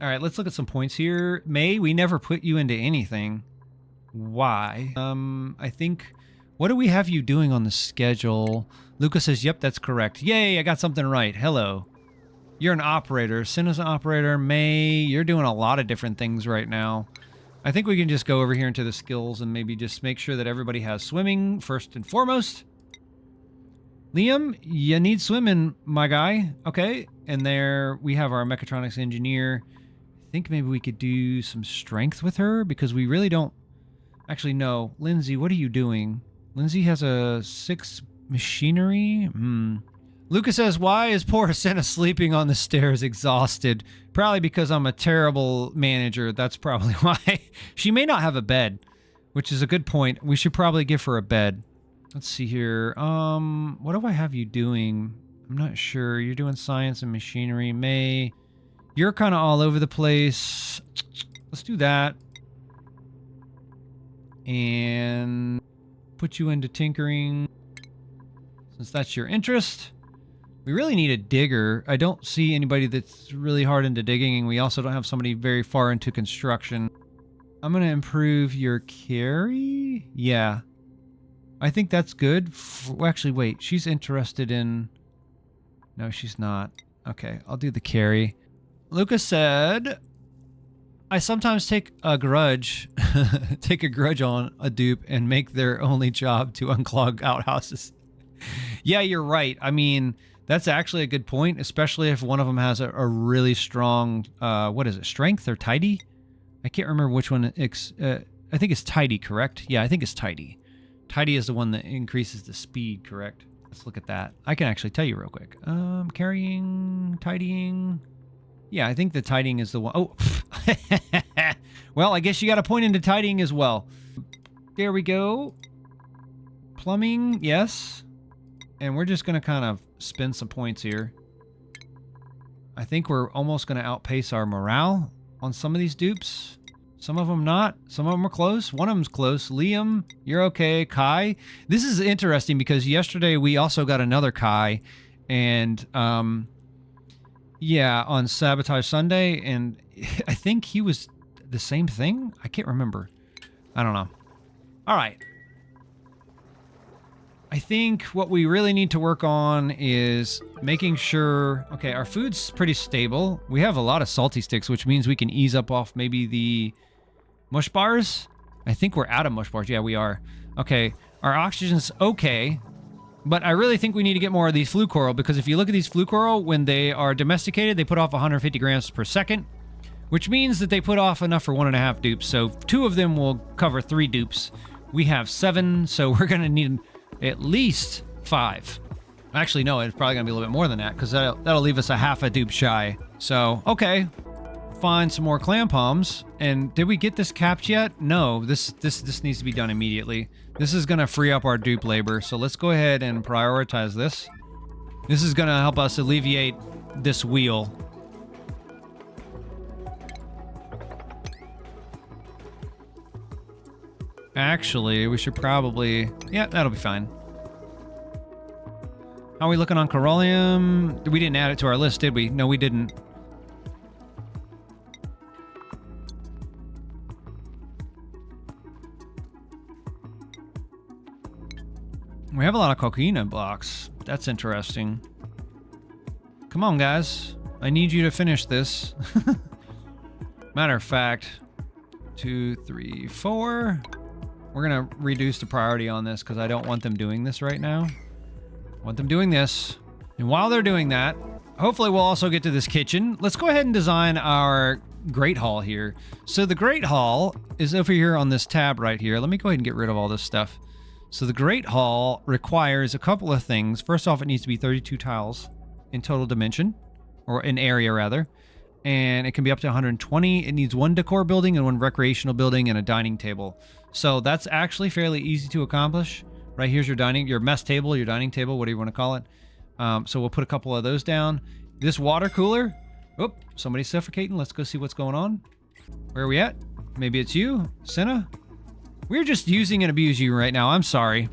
All right, let's look at some points here. May, we never put you into anything. Why? I think... what do we have you doing on the schedule? Lucas says, yep, that's correct. Yay, I got something right. Hello. You're an operator. Sin is an operator. May, you're doing a lot of different things right now. I think we can just go over here into the skills and maybe just make sure that everybody has swimming first and foremost. Liam, you need swimming, my guy. Okay, and there we have our mechatronics engineer. I think maybe we could do some strength with her because we really don't... actually, no. Lindsay, what are you doing? Lindsay has a 6 machinery. Lucas says, why is poor Senna sleeping on the stairs exhausted? Probably because I'm a terrible manager. That's probably why. She may not have a bed, which is a good point. We should probably give her a bed. Let's see here. What do I have you doing? I'm not sure. You're doing science and machinery. May, you're kind of all over the place. Let's do that. And put you into tinkering, since that's your interest. We really need a digger. I don't see anybody that's really hard into digging, and we also don't have somebody very far into construction. I'm going to improve your carry. Yeah. I think that's good. Actually, wait. She's interested in... No, she's not. Okay, I'll do the carry. Lucas said, I sometimes take a grudge on a dupe and make their only job to unclog outhouses. Yeah, you're right. I mean, that's actually a good point, especially if one of them has a really strong, what is it, strength or tidy? I can't remember which one. I think it's tidy, correct? Yeah, I think it's tidy. Tidy is the one that increases the speed, correct? Let's look at that. I can actually tell you real quick. Carrying, tidying. Yeah, I think the tidying is the one. Oh, well, I guess you got a point into tidying as well. There we go. Plumbing, yes. And we're just going to kind of spend some points here. I think we're almost going to outpace our morale on some of these dupes. Some of them not. Some of them are close. One of them's close. Liam, you're okay. Kai. This is interesting because yesterday we also got another Kai. And, yeah, on Sabotage Sunday. And I think he was the same thing. I can't remember. I don't know. All right. I think what we really need to work on is making sure... Okay, our food's pretty stable. We have a lot of salty sticks, which means we can ease up off maybe the mush bars. I think we're out of mush bars. Yeah, we are. Okay, our oxygen's okay. But I really think we need to get more of these flue coral, because if you look at these flue coral, when they are domesticated, they put off 150 grams per second, which means that they put off enough for 1.5 dupes. So 2 of them will cover 3 dupes. We have 7, so we're going to need... at least 5. Actually, no, it's probably going to be a little bit more than that, because that'll leave us a half a dupe shy. So, okay. Find some more clam palms. And did we get this capped yet? No, this needs to be done immediately. This is going to free up our dupe labor. So let's go ahead and prioritize this. This is going to help us alleviate this wheel. Actually, we should probably... Yeah, that'll be fine. How are we looking on Corollium? We didn't add it to our list, did we? No, we didn't. We have a lot of coquina blocks. That's interesting. Come on, guys. I need you to finish this. Matter of fact, 2, 3, 4... We're going to reduce the priority on this because I don't want them doing this right now. I want them doing this. And while they're doing that, hopefully we'll also get to this kitchen. Let's go ahead and design our Great Hall here. So the Great Hall is over here on this tab right here. Let me go ahead and get rid of all this stuff. So the Great Hall requires a couple of things. First off, it needs to be 32 tiles in total dimension, or in area rather. And it can be up to 120. It needs 1 decor building and 1 recreational building and a dining table. So that's actually fairly easy to accomplish. Right here's your mess table, your dining table, whatever you want to call it. So we'll put a couple of those down. This water cooler. Oop, somebody's suffocating. Let's go see what's going on. Where are we at? Maybe it's you, Senna. We're just using and abuse you right now. I'm sorry.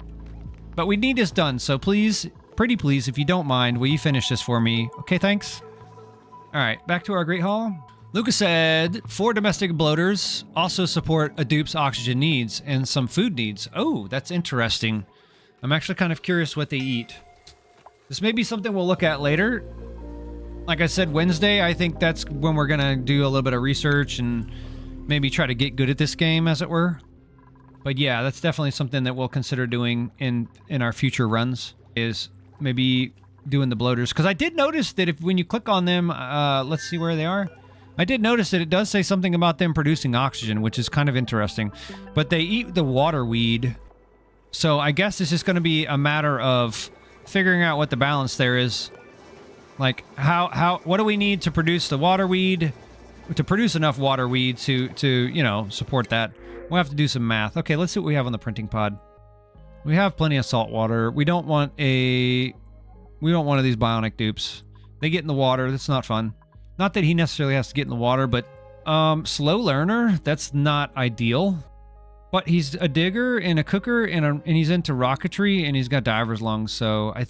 But we need this done. So please, pretty please, if you don't mind, will you finish this for me? Okay, thanks. All right, back to our Great Hall. Lucas said 4 domestic bloaters also support a dupe's oxygen needs and some food needs. Oh, that's interesting. I'm actually kind of curious what they eat. This may be something we'll look at later. Like I said, Wednesday, I think that's when we're going to do a little bit of research and maybe try to get good at this game, as it were. But yeah, that's definitely something that we'll consider doing in our future runs, is maybe doing the bloaters. Because I did notice that when you click on them, let's see where they are. I did notice that it does say something about them producing oxygen, which is kind of interesting. But they eat the water weed. So I guess it's just going to be a matter of figuring out what the balance there is. Like, what do we need to produce the water weed? To produce enough water weed to you know, support that. We'll have to do some math. Okay, let's see what we have on the printing pod. We have plenty of salt water. We don't want one of these bionic dupes. They get in the water. That's not fun. Not that he necessarily has to get in the water, but slow learner, that's not ideal. But he's a digger and a cooker and he's into rocketry and he's got diver's lungs. So I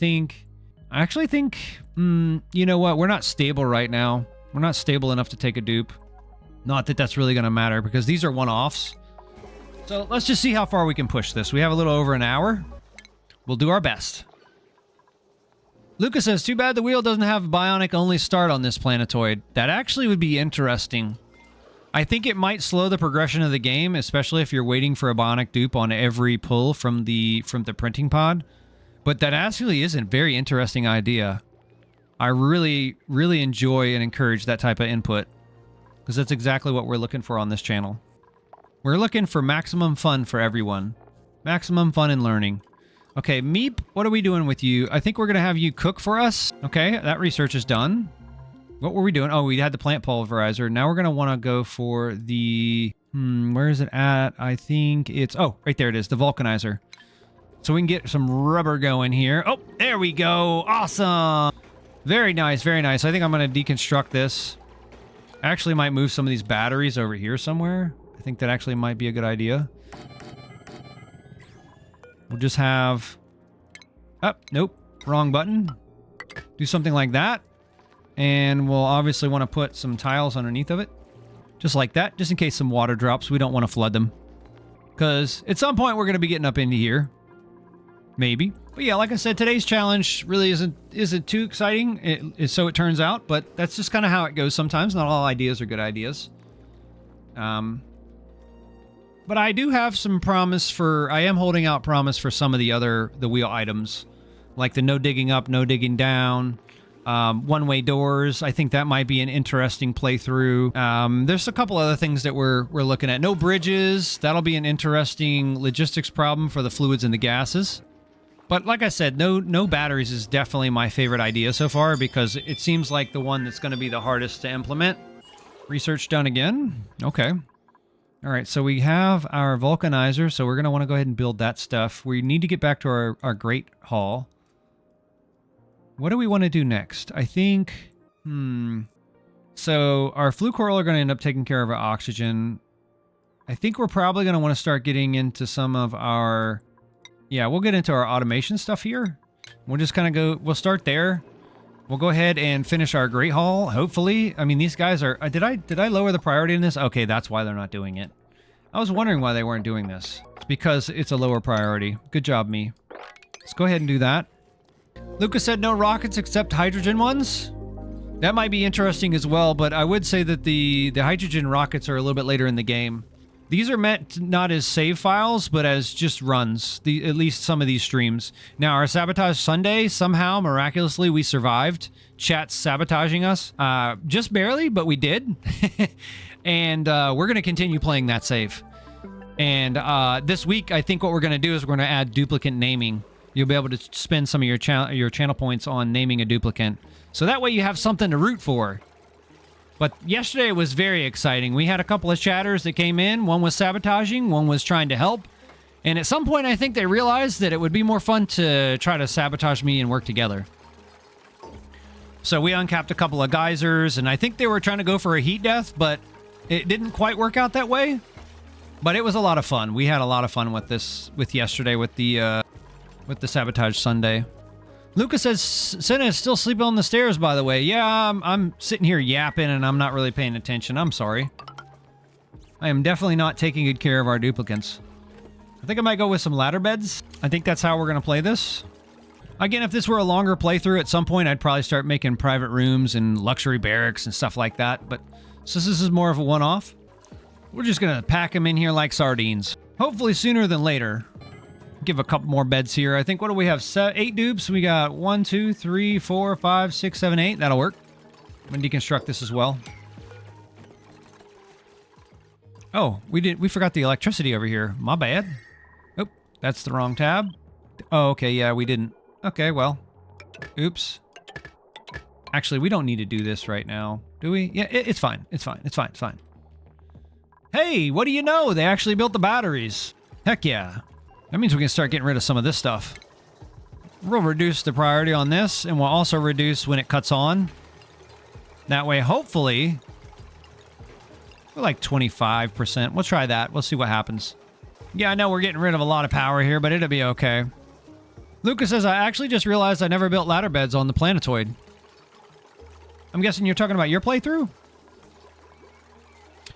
actually think, you know what? We're not stable right now. We're not stable enough to take a dupe. Not that that's really going to matter because these are one-offs. So let's just see how far we can push this. We have a little over an hour. We'll do our best. Lucas says, too bad the wheel doesn't have bionic only start on this planetoid. That actually would be interesting. I think it might slow the progression of the game, especially if you're waiting for a bionic dupe on every pull from the printing pod. But that actually is a very interesting idea. I really, really enjoy and encourage that type of input because that's exactly what we're looking for on this channel. We're looking for maximum fun for everyone. Maximum fun and learning. Okay, Meep, what are we doing with you? I think we're going to have you cook for us. Okay, that research is done. What were we doing? Oh, we had the plant pulverizer. Now we're going to want to go for the... where is it at? I think it's... Oh, right there it is, the vulcanizer. So we can get some rubber going here. Oh, there we go. Awesome. Very nice, very nice. I think I'm going to deconstruct this. I actually might move some of these batteries over here somewhere. I think that actually might be a good idea. We'll just have... Oh, nope. Wrong button. Do something like that. And we'll obviously want to put some tiles underneath of it. Just like that. Just in case some water drops. We don't want to flood them. Because at some point we're going to be getting up into here. Maybe. But yeah, like I said, today's challenge really isn't too exciting. So it turns out. But that's just kind of how it goes sometimes. Not all ideas are good ideas. But I do have some promise for... I am holding out promise for some of the wheel items. Like the no digging up, no digging down. One-way doors. I think that might be an interesting playthrough. There's a couple other things that we're looking at. No bridges. That'll be an interesting logistics problem for the fluids and the gases. But like I said, no batteries is definitely my favorite idea so far because it seems like the one that's going to be the hardest to implement. Research done again. Okay. All right, so we have our vulcanizer, so we're going to want to go ahead and build that stuff. We need to get back to our Great Hall. What do we want to do next? I think, so our flue coral are going to end up taking care of our oxygen. I think we're probably going to want to start getting into some of our, yeah, we'll get into our automation stuff here. We'll just kind of go, we'll start there. We'll go ahead and finish our Great Hall, hopefully. I mean, these guys are, did I lower the priority in this? Okay, that's why they're not doing it. I was wondering why they weren't doing this. It's because it's a lower priority. Good job, me. Let's go ahead and do that. Lucas said no rockets except hydrogen ones. That might be interesting as well, but I would say that the hydrogen rockets are a little bit later in the game. These are meant not as save files, but as just runs, at least some of these streams. Now, our Sabotage Sunday, somehow, miraculously, we survived. Chat's sabotaging us. Just barely, but we did. And we're going to continue playing that save. And this week, I think what we're going to do is we're going to add duplicate naming. You'll be able to spend some of your channel points on naming a duplicate. So that way you have something to root for. But yesterday was very exciting. We had a couple of chatters that came in. One was sabotaging, one was trying to help. And at some point, I think they realized that it would be more fun to try to sabotage me and work together. So we uncapped a couple of geysers, and I think they were trying to go for a heat death, but it didn't quite work out that way. But it was a lot of fun. We had a lot of fun with this, with yesterday, with the Sabotage Sunday. Lucas says, Senna is still sleeping on the stairs, by the way. Yeah, I'm sitting here yapping and I'm not really paying attention. I'm sorry. I am definitely not taking good care of our duplicates. I think I might go with some ladder beds. I think that's how we're going to play this. Again, if this were a longer playthrough, at some point I'd probably start making private rooms and luxury barracks and stuff like that. But since this is more of a one-off, we're just going to pack them in here like sardines. Hopefully sooner than later. Give a couple more beds here. I think, what do we have? 8 dupes. We got 1, 2, 3, 4, 5, 6, 7, 8. That'll work. I'm going to deconstruct this as well. Oh, we forgot the electricity over here. My bad. Oh, that's the wrong tab. Oh, okay, yeah, we didn't. Okay, well, Oops. Actually, we don't need to do this right now, do we? Yeah, it's fine. It's fine. It's fine. It's fine. Hey, what do you know? They actually built the batteries. Heck yeah. That means we can start getting rid of some of this stuff. We'll reduce the priority on this, and we'll also reduce when it cuts on. That way, hopefully, we're like 25%. We'll try that. We'll see what happens. Yeah, I know we're getting rid of a lot of power here, but it'll be okay. Lucas says, I actually just realized I never built ladder beds on the planetoid. I'm guessing you're talking about your playthrough?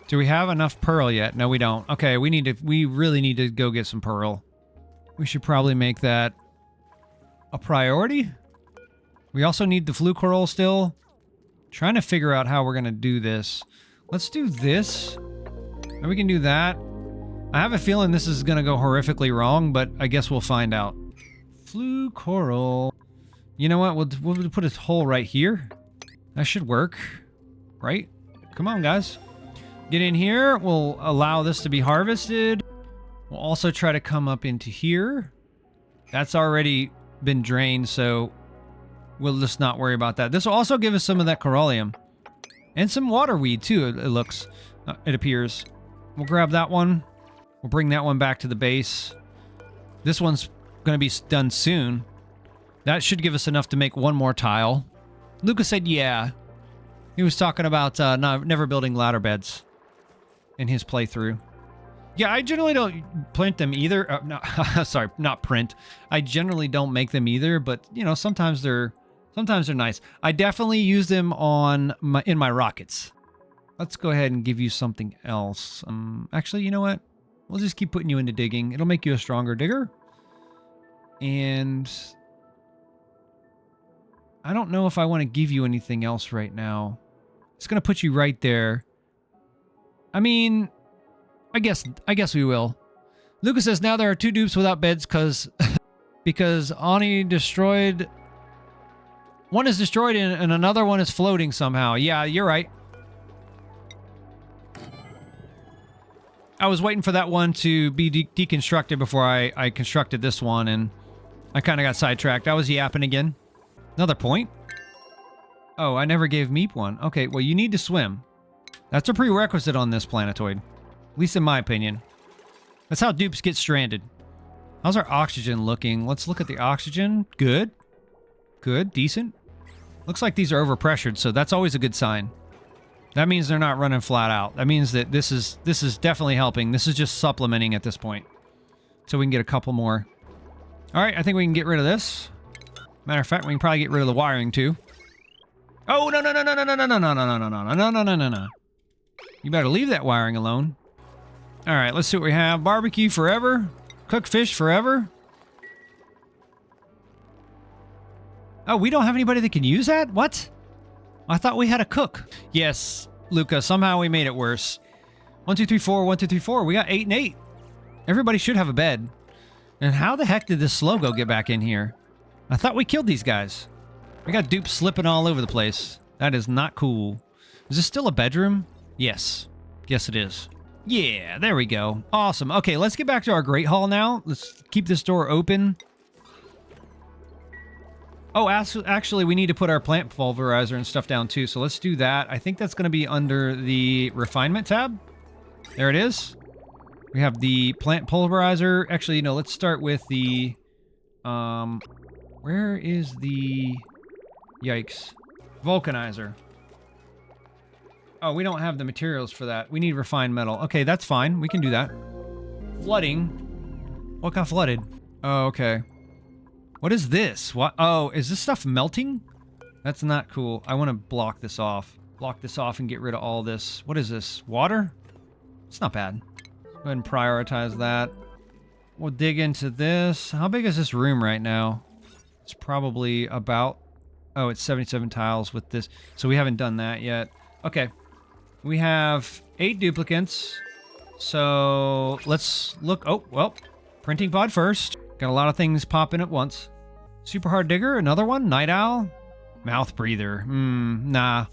Do we have enough pearl yet? No, we don't. Okay, we really need to go get some pearl. We should probably make that a priority. We also need the flue coral still. Trying to figure out how we're going to do this. Let's do this. And we can do that. I have a feeling this is going to go horrifically wrong, but I guess we'll find out. Flue coral. You know what? We'll put a hole right here. That should work. Right? Come on, guys. Get in here. We'll allow this to be harvested. We'll also try to come up into here. That's already been drained, so we'll just not worry about that. This will also give us some of that corallium. And some waterweed, too, it looks. It appears. We'll grab that one. We'll bring that one back to the base. This one's going to be done soon. That should give us enough to make one more tile. Lucas said, yeah. He was talking about never building ladder beds in his playthrough. Yeah, I generally don't print them either. No, sorry, not print. I generally don't make them either, but, you know, sometimes they're nice. I definitely use them in my rockets. Let's go ahead and give you something else. Actually, you know what? We'll just keep putting you into digging. It'll make you a stronger digger. And I don't know if I want to give you anything else right now. It's going to put you right there. I mean, I guess we will. Lucas says now there are 2 dupes without beds because Ani destroyed. One is destroyed and another one is floating somehow. Yeah, you're right. I was waiting for that one to be deconstructed before I constructed this one, and I kind of got sidetracked. I was yapping again. Another point? Oh, I never gave Meep one. Okay, well, you need to swim. That's a prerequisite on this planetoid. At least in my opinion. That's how dupes get stranded. How's our oxygen looking? Let's look at the oxygen. Good. Good. Decent. Looks like these are overpressured, so that's always a good sign. That means they're not running flat out. That means that this is definitely helping. This is just supplementing at this point. So we can get a couple more. All right, I think we can get rid of this. Matter of fact, we can probably get rid of the wiring too. Oh, no. You better leave that wiring alone. All right, let's see what we have. Barbecue forever. Cook fish forever. Oh, we don't have anybody that can use that? What? I thought we had a cook. Yes, Luca, somehow we made it worse. 1, 2, 3, 4, 1, 2, 3, 4. We got 8 and 8. Everybody should have a bed. And how the heck did this Slogo get back in here? I thought we killed these guys. We got dupes slipping all over the place. That is not cool. Is this still a bedroom? Yes. Yes, it is. Yeah, there we go. Awesome. Okay, let's get back to our Great Hall now. Let's keep this door open. Oh, actually, we need to put our plant pulverizer and stuff down too, so let's do that. I think that's going to be under the refinement tab. There it is. We have the plant pulverizer. Actually, no, let's start with the... where is the... Yikes. Vulcanizer. Oh, we don't have the materials for that. We need refined metal. Okay, that's fine. We can do that. Flooding. What got flooded? Oh, okay. What is this? What? Oh, is this stuff melting? That's not cool. I want to block this off. Block this off and get rid of all this. What is this? Water? It's not bad. Go ahead and prioritize that. We'll dig into this. How big is this room right now? It's probably about... Oh, it's 77 tiles with this. So we haven't done that yet. Okay. We have 8 duplicates. So let's look... Oh, well. Printing pod first. Got a lot of things popping at once. Super hard digger, another one. Night owl. Mouth breather. Nah.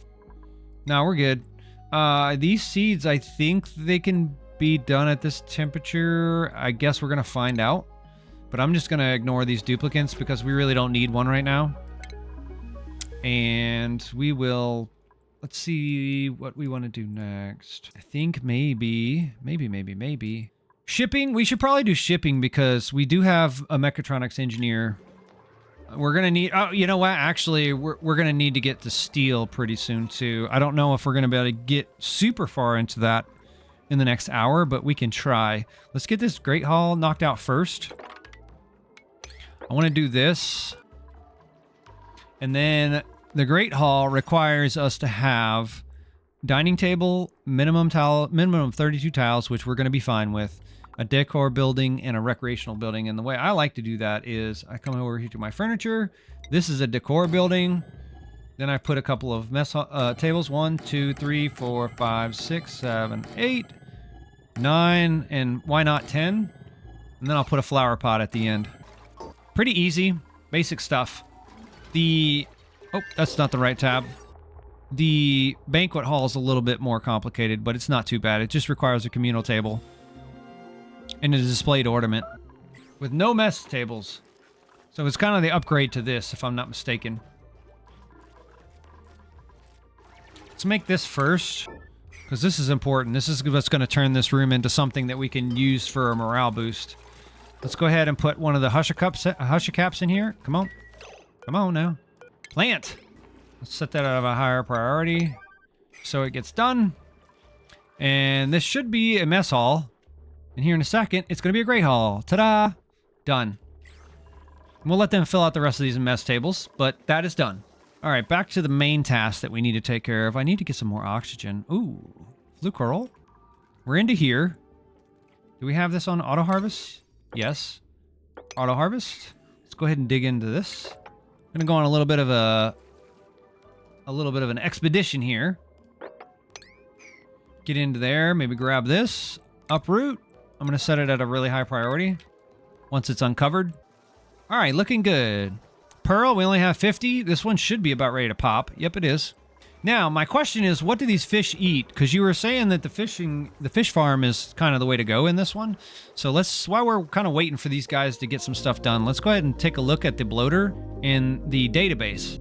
Nah, we're good. These seeds, I think they can be done at this temperature. I guess we're going to find out. But I'm just going to ignore these duplicates because we really don't need one right now. And we will, let's see what we want to do next. I think maybe shipping. We should probably do shipping because we do have a mechatronics engineer. We're going to need, oh, you know what? Actually, we're going to need to get to steel pretty soon too. I don't know if we're going to be able to get super far into that in the next hour, but we can try. Let's get this Great Hall knocked out first. I want to do this. And then the Great Hall requires us to have dining table, minimum 32 tiles, which we're going to be fine with, a decor building, and a recreational building. And the way I like to do that is I come over here to my furniture. This is a decor building. Then I put a couple of mess tables. 1, 2, 3, 4, 5, 6, 7, 8, 9, and why not 10? And then I'll put a flower pot at the end. Pretty easy, basic stuff. Oh, that's not the right tab. The banquet hall is a little bit more complicated, but it's not too bad. It just requires a communal table and a displayed ornament with no mess tables. So it's kind of the upgrade to this, if I'm not mistaken. Let's make this first, because this is important. This is what's going to turn this room into something that we can use for a morale boost. Let's go ahead and put one of the Husha Caps in here. Come on. Come on now. Plant. Let's set that out of a higher priority so it gets done. And this should be a mess hall. And here in a second, it's going to be a great hall. Ta-da! Done. And we'll let them fill out the rest of these mess tables, but that is done. All right, back to the main task that we need to take care of. I need to get some more oxygen. Ooh, blue coral. We're into here. Do we have this on auto harvest? Yes. Auto harvest. Let's go ahead and dig into this. I'm gonna go on a little bit of an expedition here. Get into there. Maybe grab this. Uproot. I'm gonna set it at a really high priority once it's uncovered. All right, looking good. Pearl, we only have 50. This one should be about ready to pop. Yep, it is. Now, my question is, what do these fish eat? Because you were saying that the fish farm is kind of the way to go in this one. So while we're kind of waiting for these guys to get some stuff done, let's go ahead and take a look at the bloater in the database.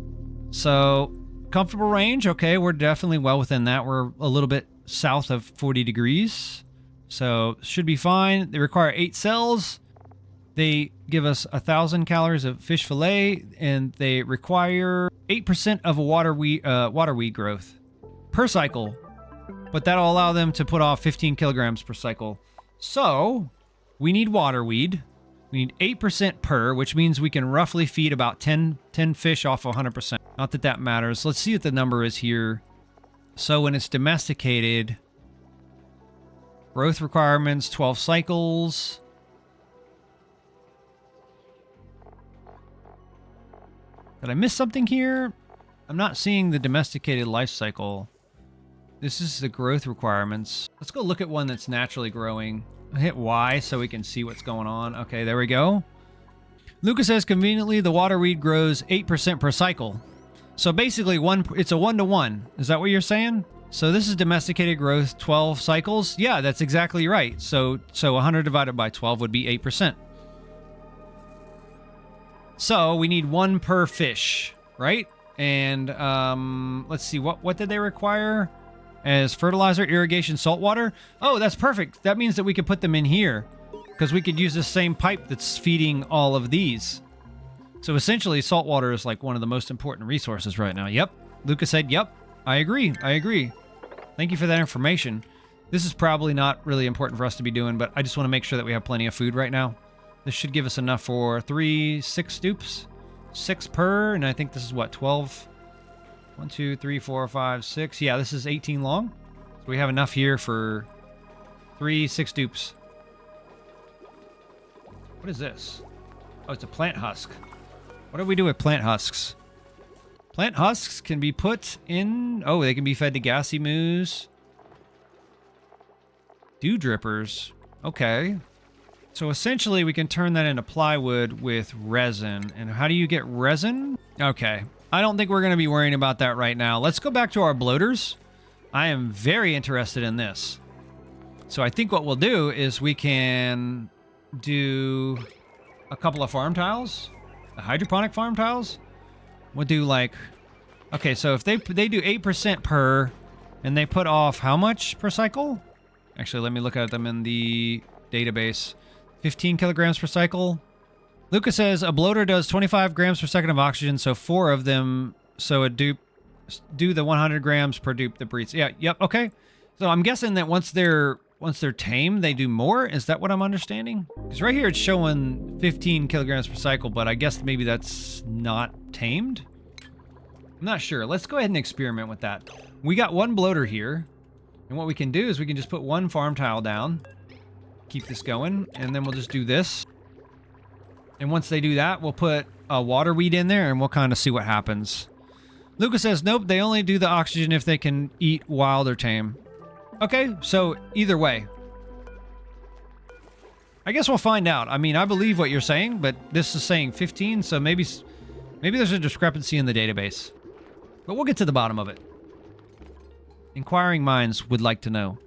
So, comfortable range. Okay, we're definitely well within that. We're a little bit south of 40 degrees. So, should be fine. They require 8 cells. They give us 1,000 calories of fish fillet, and they require 8% of a water weed growth per cycle. But that'll allow them to put off 15 kilograms per cycle. So, we need water weed. We need 8% per, which means we can roughly feed about 10 fish off 100%. Not that that matters. Let's see what the number is here. So, when it's domesticated, growth requirements, 12 cycles. Did I miss something here? I'm not seeing the domesticated life cycle. This is the growth requirements. Let's go look at one that's naturally growing. Hit Y so we can see what's going on. Okay, there we go. Lucas says conveniently the water weed grows 8% per cycle. So basically it's a 1-to-1. Is that what you're saying? So this is domesticated growth, 12 cycles. Yeah, that's exactly right. So 100 divided by 12 would be 8%. So we need 1 per fish, right? And let's see, what did they require as fertilizer, irrigation, salt water? Oh, that's perfect. That means that we could put them in here because we could use the same pipe that's feeding all of these. So essentially, salt water is like one of the most important resources right now. Yep. Lucas said, yep. I agree. Thank you for that information. This is probably not really important for us to be doing, but I just want to make sure that we have plenty of food right now. This should give us enough for 6 stoops. 6 per, and I think this is what, 12? 1, 2, 3, 4, 5, 6. Yeah, this is 18 long. So we have enough here for 6 stoops. What is this? Oh, it's a plant husk. What do we do with plant husks? Plant husks can be put in... Oh, they can be fed to gassy moos. Dew drippers. Okay. So essentially, we can turn that into plywood with resin. And how do you get resin? Okay. I don't think we're going to be worrying about that right now. Let's go back to our bloaters. I am very interested in this. So I think what we'll do is we can do a couple of farm tiles. The hydroponic farm tiles. We'll do like Okay, so if they do 8% per, and they put off how much per cycle? Actually, let me look at them in the database. 15 kilograms per cycle. Lucas says a bloater does 25 grams per second of oxygen, so 4 of them. So a dupe do the 100 grams per dupe that breathes. Yeah, yep, okay. So I'm guessing that once they're tame, they do more. Is that what I'm understanding? Because right here it's showing 15 kilograms per cycle, but I guess maybe that's not tamed. I'm not sure. Let's go ahead and experiment with that. We got one bloater here, and what we can do is we can just put one farm tile down, keep this going, and then we'll just do this. And once they do that, we'll put a water weed in there, and we'll kind of see what happens. Lucas says, nope, they only do the oxygen if they can eat while they're tame. Okay, so either way. I guess we'll find out. I mean, I believe what you're saying, but this is saying 15, so maybe there's a discrepancy in the database. But we'll get to the bottom of it. Inquiring minds would like to know.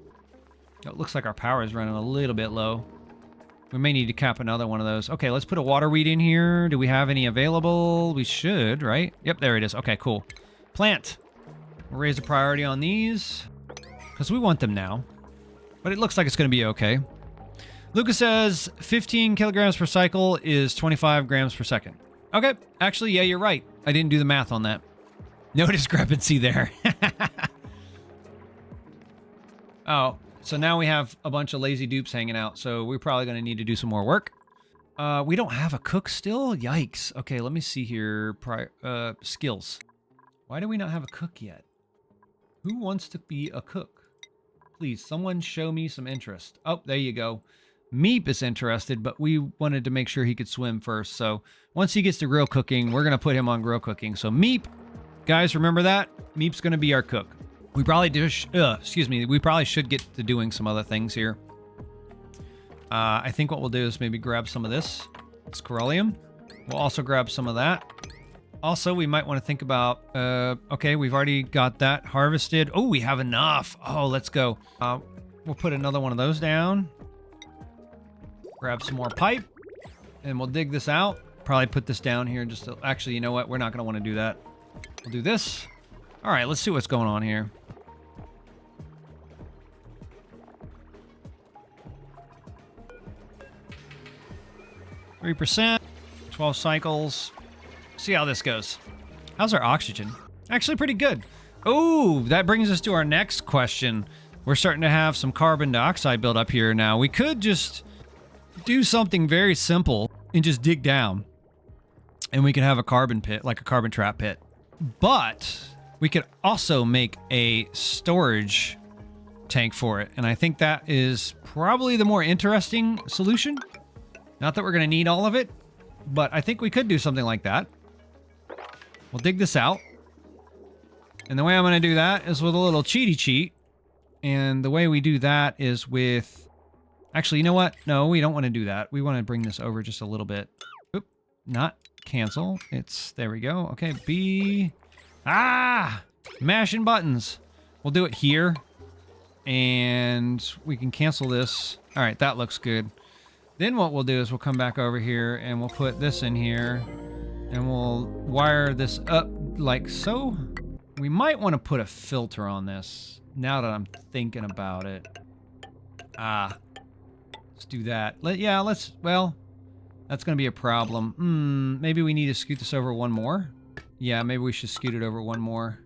Oh, it looks like our power is running a little bit low. We may need to cap another one of those. Okay, let's put a water weed in here. Do we have any available? We should, right? Yep, there it is. Okay, cool. Plant. We'll raise the priority on these because we want them now. But it looks like it's going to be okay. Lucas says 15 kilograms per cycle is 25 grams per second. Okay, actually, yeah, you're right. I didn't do the math on that. No discrepancy there. Oh, so now we have a bunch of lazy dupes hanging out, so we're probably going to need to do some more work. We don't have a cook still? Yikes. Okay, let me see here. Skills. Why do we not have a cook yet? Who wants to be a cook? Please, someone show me some interest. Oh, there you go. Meep is interested, but we wanted to make sure he could swim first. So once he gets to grill cooking, we're going to put him on grill cooking. So Meep, guys, remember that? Meep's going to be our cook. We probably do. We probably should get to doing some other things here. I think what we'll do is maybe grab some of this. It's Corellium. We'll also grab some of that. Also, we might want to think about, okay, we've already got that harvested. Oh, we have enough. Oh, let's go. We'll put another one of those down. Grab some more pipe, and we'll dig this out. Probably put this down here just to, actually, you know what? We're not going to want to do that. We'll do this. All right, let's see what's going on here. %, 12 cycles. See how this goes. How's our oxygen? Actually pretty good. Oh, that brings us to our next question. We're starting to have some carbon dioxide build up here now. We could just do something very simple and just dig down. And we could have a carbon pit, like a carbon trap pit. But we could also make a storage tank for it. And I think that is probably the more interesting solution. Not that we're going to need all of it, but I think we could do something like that. We'll dig this out. And the way I'm going to do that is with a little cheaty cheat. And the way we do that is with... Actually, you know what? No, we don't want to do that. We want to bring this over just a little bit. Oop, not cancel. It's... There we go. Okay, B... Ah! Mashing buttons. We'll do it here. And we can cancel this. All right, that looks good. Then what we'll do is we'll come back over here and we'll put this in here. And we'll wire this up like so. We might want to put a filter on this now that I'm thinking about it. Let's do that. Well, that's going to be a problem. Maybe we need to scoot this over one more. Yeah, maybe we should scoot it over one more.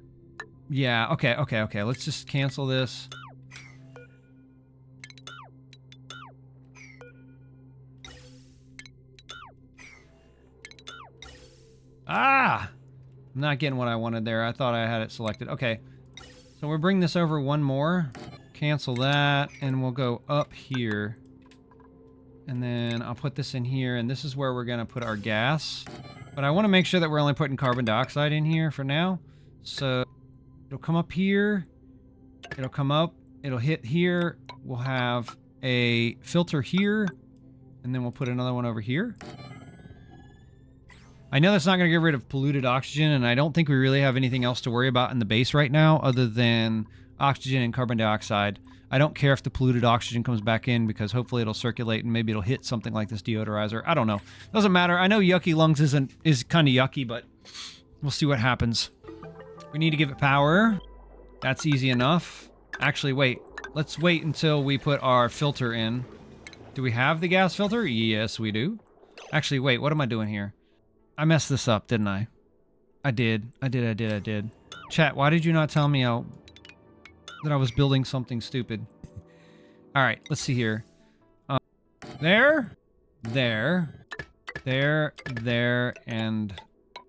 Yeah, okay. Let's just cancel this. I'm not getting what I wanted there. I thought I had it selected. Okay. So we'll bring this over one more. Cancel that. And we'll go up here. And then I'll put this in here. And this is where we're going to put our gas. But I want to make sure that we're only putting carbon dioxide in here for now. So it'll come up here. It'll come up. It'll hit here. We'll have a filter here. And then we'll put another one over here. I know that's not going to get rid of polluted oxygen, and I don't think we really have anything else to worry about in the base right now other than oxygen and carbon dioxide. I don't care if the polluted oxygen comes back in because hopefully it'll circulate and maybe it'll hit something like this deodorizer. I don't know. Doesn't matter. I know yucky lungs is kind of yucky, but we'll see what happens. We need to give it power. That's easy enough. Actually, wait. Let's wait until we put our filter in. Do we have the gas filter? Yes, we do. Actually, wait. What am I doing here? I messed this up, didn't I? I did. Chat, why did you not tell me that I was building something stupid? All right, let's see here. There, and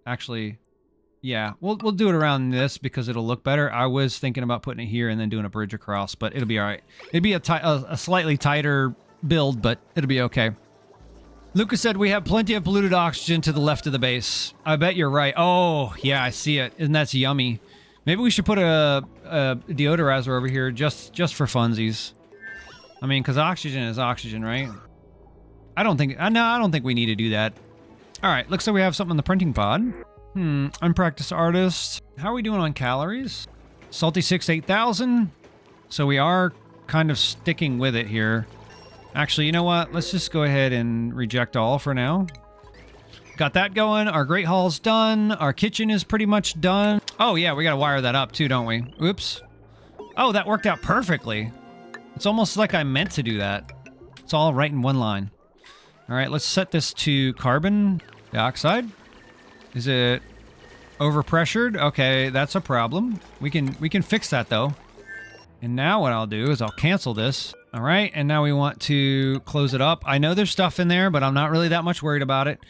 actually, yeah, we'll do it around this because it'll look better. I was thinking about putting it here and then doing a bridge across, but it'll be all right. It'd be a slightly tighter build, but it'll be okay. Lucas said we have plenty of polluted oxygen to the left of the base. I bet you're right. Oh, yeah, I see it. And that's yummy. Maybe we should put a deodorizer over here just for funsies. I mean, because oxygen is oxygen, right? I don't think we need to do that. All right, looks like we have something in the printing pod. Unpracticed artist. How are we doing on calories? Salty 6, 8,000. So we are kind of sticking with it here. Actually, you know what? Let's just go ahead and reject all for now. Got that going. Our Great Hall's done. Our kitchen is pretty much done. Oh, yeah, we got to wire that up too, don't we? Oops. Oh, that worked out perfectly. It's almost like I meant to do that. It's all right in one line. All right, let's set this to carbon dioxide. Is it overpressured? Okay, that's a problem. We can fix that though. And now what I'll do is I'll cancel this. All right, and now we want to close it up. I know there's stuff in there, but I'm not really that much worried about it.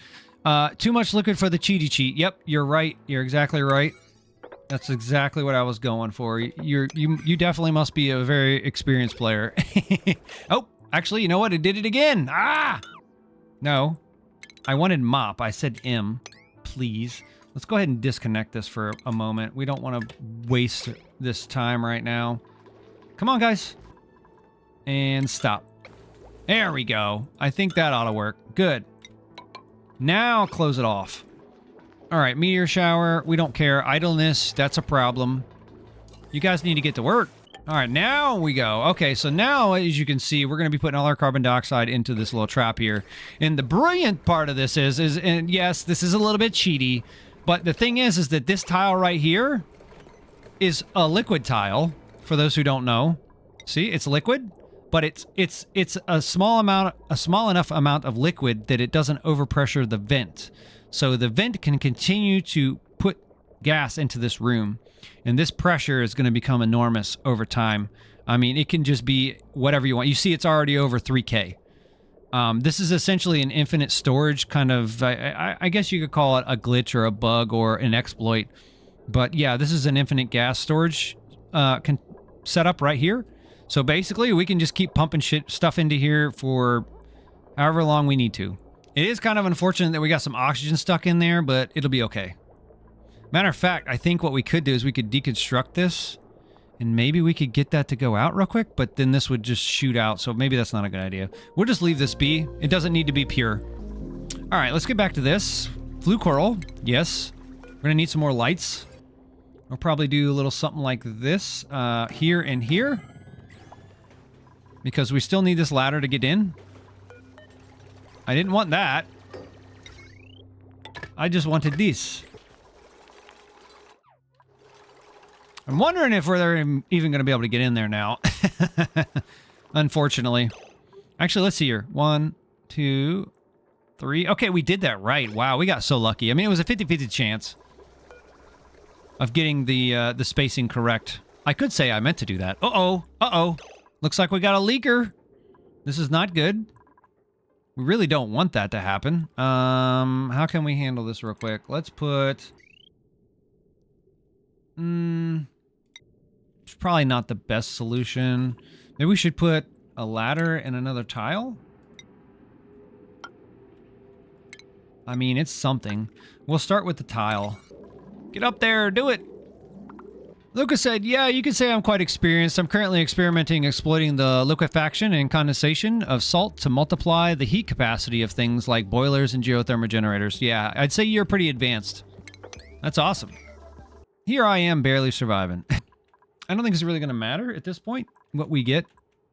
Too much liquid for the cheaty cheat. Yep, you're right. You're exactly right. That's exactly what I was going for. You definitely must be a very experienced player. Oh, actually, you know what? It did it again. Ah! No. I wanted mop. I said M. Please. Let's go ahead and disconnect this for a moment. We don't want to waste this time right now. Come on, guys. And stop. There we go. I think that ought to work. Good. Now close it off. All right, meteor shower. We don't care. Idleness, that's a problem. You guys need to get to work. All right, now we go. Okay, so now, as you can see, we're going to be putting all our carbon dioxide into this little trap here. And the brilliant part of this is and yes, this is a little bit cheaty, but the thing is that this tile right here is a liquid tile, for those who don't know. See, it's liquid, but it's a small enough amount of liquid that it doesn't overpressure the vent. So the vent can continue to put gas into this room. And this pressure is going to become enormous over time. I mean, it can just be whatever you want. You see, it's already over 3K. This is essentially an infinite storage kind of, I guess you could call it a glitch or a bug or an exploit. But yeah, this is an infinite gas storage setup right here. So basically, we can just keep pumping stuff into here for however long we need to. It is kind of unfortunate that we got some oxygen stuck in there, but it'll be okay. Matter of fact, I think what we could do is we could deconstruct this, and maybe we could get that to go out real quick, but then this would just shoot out, so maybe that's not a good idea. We'll just leave this be. It doesn't need to be pure. All right, let's get back to this. Flue coral, yes. We're going to need some more lights. We'll probably do a little something like this here and here, because we still need this ladder to get in. I didn't want that. I just wanted this. I'm wondering if we're even going to be able to get in there now. Unfortunately. Actually, let's see here. 1, 2, 3. Okay, we did that right. Wow, we got so lucky. I mean, it was a 50-50 chance of getting the spacing correct. I could say I meant to do that. Uh-oh. Uh-oh. Looks like we got a leaker. This is not good. We really don't want that to happen. How can we handle this real quick? Let's put... It's probably not the best solution. Maybe we should put a ladder and another tile? I mean, it's something. We'll start with the tile. Get up there, do it! Lucas said, yeah, you could say I'm quite experienced. I'm currently experimenting exploiting the liquefaction and condensation of salt to multiply the heat capacity of things like boilers and geothermal generators. Yeah, I'd say you're pretty advanced. That's awesome. Here I am barely surviving. I don't think it's really going to matter at this point what we get,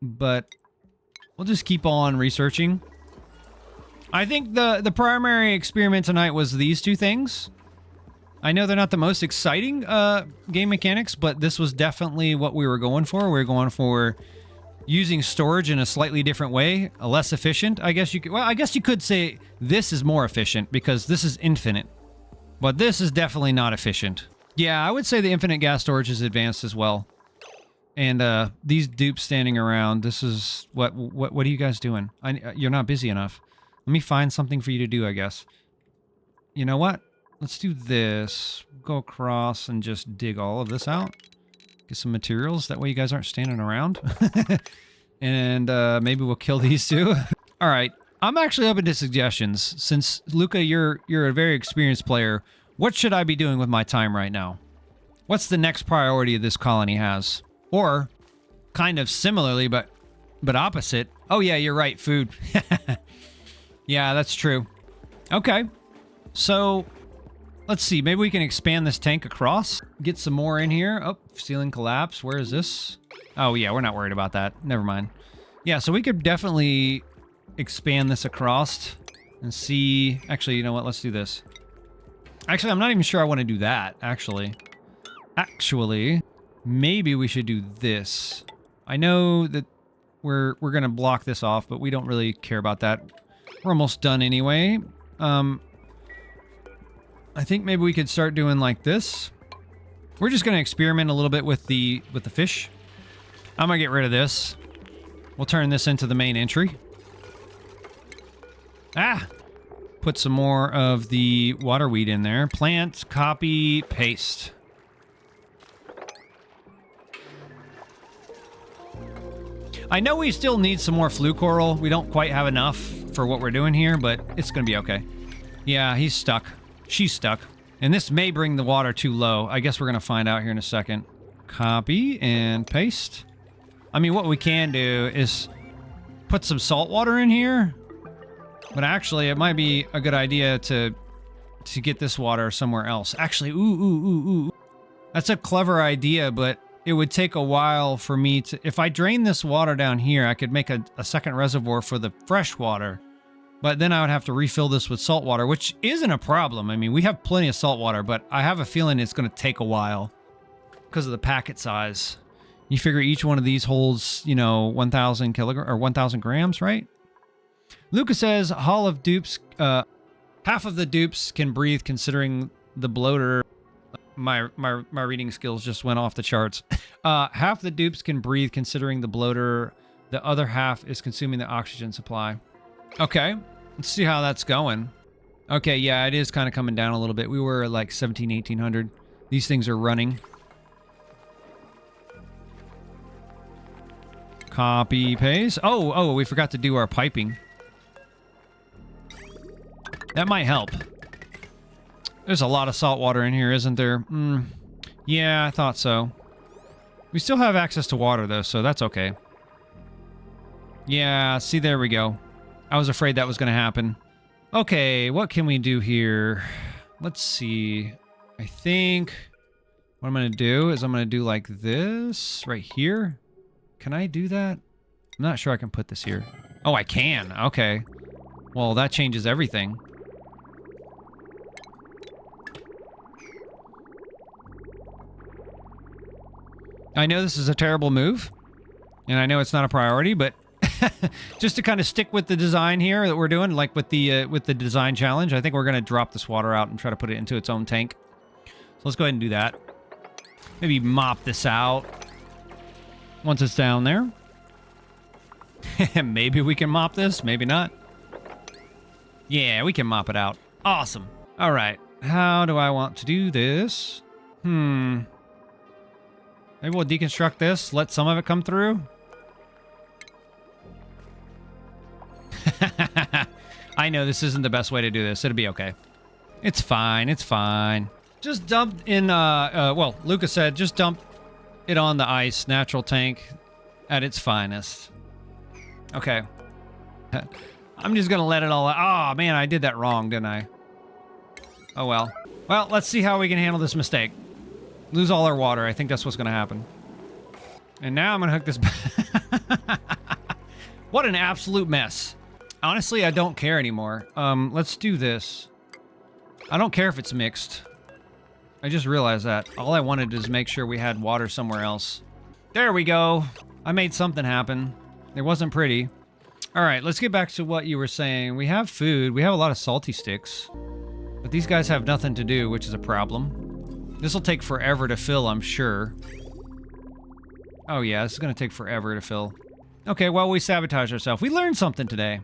but we'll just keep on researching. I think the primary experiment tonight was these two things. I know they're not the most exciting game mechanics, but this was definitely what we were going for. We were going for using storage in a slightly different way, a less efficient. I guess you could, well, I guess you could say this is more efficient because this is infinite, but this is definitely not efficient. Yeah, I would say the infinite gas storage is advanced as well. And these dupes standing around, this is what are you guys doing? You're not busy enough. Let me find something for you to do, I guess. You know what? Let's do this. Go across and just dig all of this out. Get some materials. That way you guys aren't standing around. And maybe we'll kill these two. All right. I'm actually open to suggestions. Since, Luca, you're a very experienced player, what should I be doing with my time right now? What's the next priority this colony has? Or, kind of similarly, but opposite. Oh, yeah, you're right. Food. Yeah, that's true. Okay. So, let's see. Maybe we can expand this tank across. Get some more in here. Oh, ceiling collapse. Where is this? Oh, yeah, we're not worried about that. Never mind. Yeah, so we could definitely expand this across and see... Actually, you know what? Let's do this. Actually, I'm not even sure I want to do that, actually. Maybe we should do this. I know that we're going to block this off, but we don't really care about that. We're almost done anyway. I think maybe we could start doing like this. We're just going to experiment a little bit with the fish. I'm going to get rid of this. We'll turn this into the main entry. Ah! Put some more of the water weed in there. Plant, copy, paste. I know we still need some more flue coral. We don't quite have enough for what we're doing here, but it's going to be okay. Yeah, he's stuck. She's stuck. And this may bring the water too low. I guess we're going to find out here in a second. Copy and paste. I mean, what we can do is put some salt water in here. But actually, it might be a good idea to get this water somewhere else. Actually, ooh. That's a clever idea, but it would take a while for me to... If I drain this water down here, I could make a second reservoir for the fresh water. But then I would have to refill this with salt water, which isn't a problem. I mean, we have plenty of salt water, but I have a feeling it's going to take a while because of the packet size. You figure each one of these holds, 1,000 kilograms or 1,000 grams, right? Lucas says, Hall of dupes, half of the dupes can breathe considering the bloater. My reading skills just went off the charts. Half the dupes can breathe considering the bloater. The other half is consuming the oxygen supply. Okay, let's see how that's going. Okay, yeah, it is kind of coming down a little bit. We were at like 1,1800. These things are running. Copy, paste. Oh, we forgot to do our piping. That might help. There's a lot of salt water in here, isn't there? Yeah, I thought so. We still have access to water, though, so that's okay. Yeah, see, there we go. I was afraid that was going to happen. Okay, what can we do here? Let's see. I think what I'm going to do is I'm going to do like this right here. Can I do that? I'm not sure I can put this here. Oh, I can. Okay. Well, that changes everything. I know this is a terrible move, and I know it's not a priority, but just to kind of stick with the design here that we're doing, like with the design challenge, I think we're going to drop this water out and try to put it into its own tank. So let's go ahead and do that. Maybe mop this out once it's down there. Maybe we can mop this, maybe not. Yeah, we can mop it out. Awesome. All right. How do I want to do this? Maybe we'll deconstruct this, let some of it come through. I know this isn't the best way to do this. It'll be okay. It's fine. It's fine. Just dump in, well, Lucas said, just dump it on the ice, natural tank at its finest. Okay. I'm just going to let it all out. Oh, man, I did that wrong, didn't I? Oh, well. Well, let's see how we can handle this mistake. Lose all our water. I think that's what's going to happen. And now I'm going to hook this back. What an absolute mess. Honestly, I don't care anymore. Let's do this. I don't care if it's mixed. I just realized that. All I wanted is make sure we had water somewhere else. There we go. I made something happen. It wasn't pretty. All right, let's get back to what you were saying. We have food. We have a lot of salty sticks. But these guys have nothing to do, which is a problem. This will take forever to fill, I'm sure. Oh yeah, this is going to take forever to fill. Okay, well, we sabotaged ourselves. We learned something today.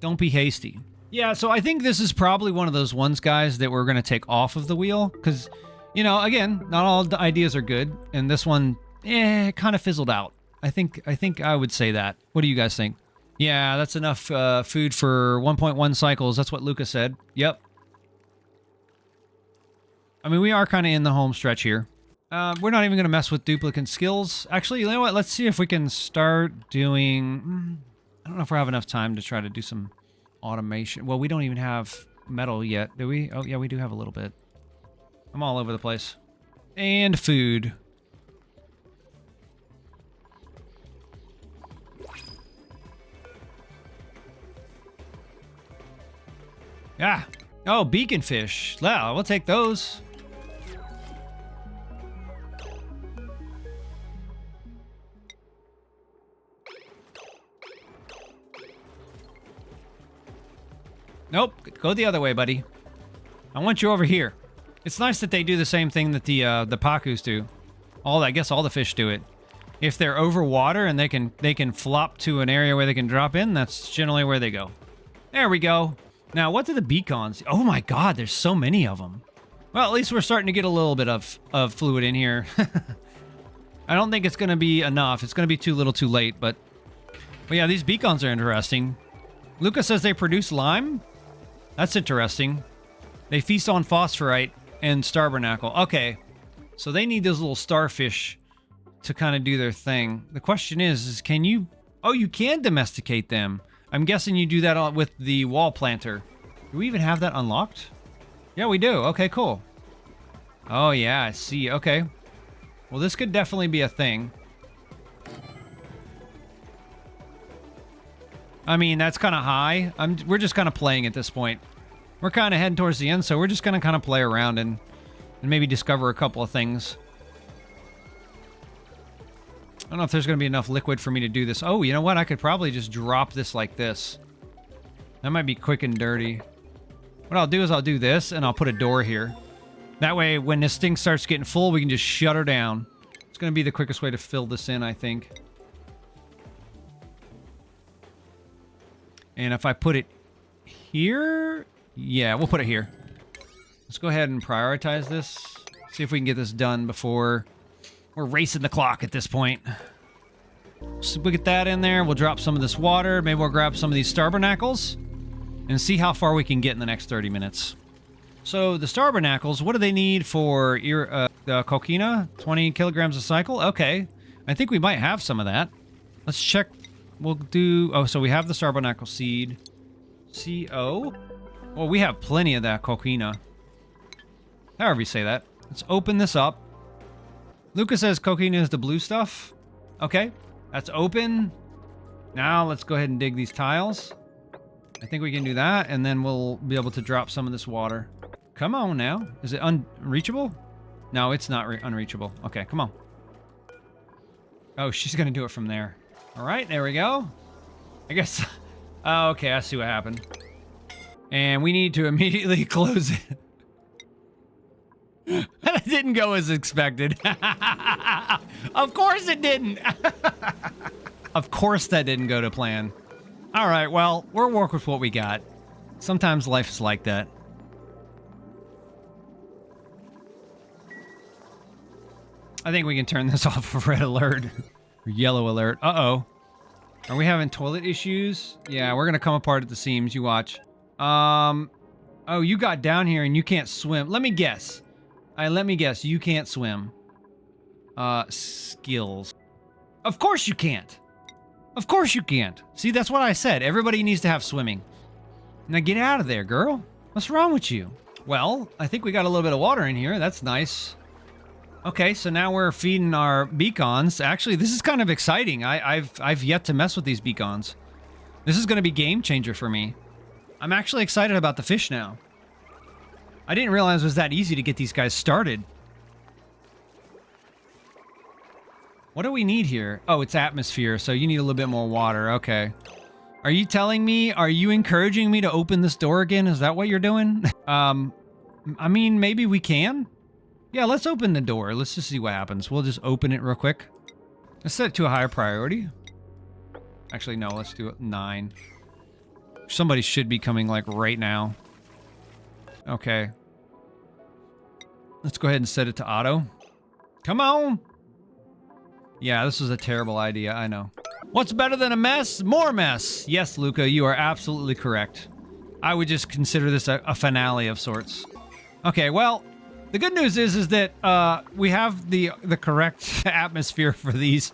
Don't be hasty. Yeah, so I think this is probably one of those ones, guys, that we're going to take off of the wheel. Because, you know, again, not all the ideas are good. And this one, kind of fizzled out. I think I would say that. What do you guys think? Yeah, that's enough food for 1.1 cycles. That's what Lucas said. Yep. I mean, we are kind of in the home stretch here. We're not even going to mess with duplicate skills. Actually, you know what? Let's see if we can start doing... I don't know if we have enough time to try to do some automation. Well, we don't even have metal yet, do we? Oh, yeah, we do have a little bit. I'm all over the place. And food. Ah! Oh, beacon fish. Well, we'll take those. Nope, go the other way, buddy. I want you over here. It's nice that they do the same thing that the Pacus do. I guess all the fish do it. If they're over water and they can flop to an area where they can drop in, that's generally where they go. There we go. Now, what do the beacons? Oh my God, there's so many of them. Well, at least we're starting to get a little bit of fluid in here. I don't think it's going to be enough. It's going to be too little, too late. But yeah, these beacons are interesting. Lucas says they produce lime. That's interesting. They feast on phosphorite and starbernacle. Okay, so they need those little starfish to kind of do their thing. The question is can you... Oh, you can domesticate them. I'm guessing you do that with the wall planter. Do we even have that unlocked? Yeah, we do. Okay, cool. Oh, yeah, I see. Okay. Well, this could definitely be a thing. I mean, that's kind of high. We're just kind of playing at this point. We're kind of heading towards the end, so we're just going to kind of play around and maybe discover a couple of things. I don't know if there's going to be enough liquid for me to do this. Oh, you know what? I could probably just drop this like this. That might be quick and dirty. What I'll do is I'll do this, and I'll put a door here. That way, when this thing starts getting full, we can just shut her down. It's going to be the quickest way to fill this in, I think. And if I put it here... Yeah, we'll put it here. Let's go ahead and prioritize this. See if we can get this done before... We're racing the clock at this point. So we get that in there. We'll drop some of this water. Maybe we'll grab some of these starbernacles and see how far we can get in the next 30 minutes. So the starbernacles, what do they need for the coquina? 20 kilograms a cycle? Okay. I think we might have some of that. Let's check. We'll do... Oh, so we have the starbernacle seed. CO? Well, we have plenty of that coquina. However you say that. Let's open this up. Lucas says coquina is the blue stuff. Okay, that's open. Now let's go ahead and dig these tiles. I think we can do that, and then we'll be able to drop some of this water. Come on now. Is it unreachable? No, it's not unreachable. Okay, come on. Oh, she's going to do it from there. All right, there we go. I guess... Oh, okay, I see what happened. And we need to immediately close it. That didn't go as expected. Of course it didn't. Of course that didn't go to plan. All right, well, we'll work with what we got. Sometimes life is like that. I think we can turn this off of red alert. Or yellow alert. Uh-oh. Are we having toilet issues? Yeah, we're going to come apart at the seams. You watch. Oh, you got down here and you can't swim. Let me guess. Let me guess. You can't swim. Skills. Of course you can't. Of course you can't. See, that's what I said. Everybody needs to have swimming. Now get out of there, girl. What's wrong with you? Well, I think we got a little bit of water in here. That's nice. Okay, so now we're feeding our beacons. Actually, this is kind of exciting. I've yet to mess with these beacons. This is going to be game changer for me. I'm actually excited about the fish now. I didn't realize it was that easy to get these guys started. What do we need here? Oh, it's atmosphere, so you need a little bit more water. Okay. Are you telling me, are you encouraging me to open this door again? Is that what you're doing? I mean, maybe we can. Yeah, let's open the door. Let's just see what happens. We'll just open it real quick. Let's set it to a higher priority. Actually, no, let's do it 9. Somebody should be coming, like, right now. Okay. Let's go ahead and set it to auto. Come on! Yeah, this was a terrible idea, I know. What's better than a mess? More mess! Yes, Luca, you are absolutely correct. I would just consider this a finale of sorts. Okay, well, the good news is that we have the correct atmosphere for these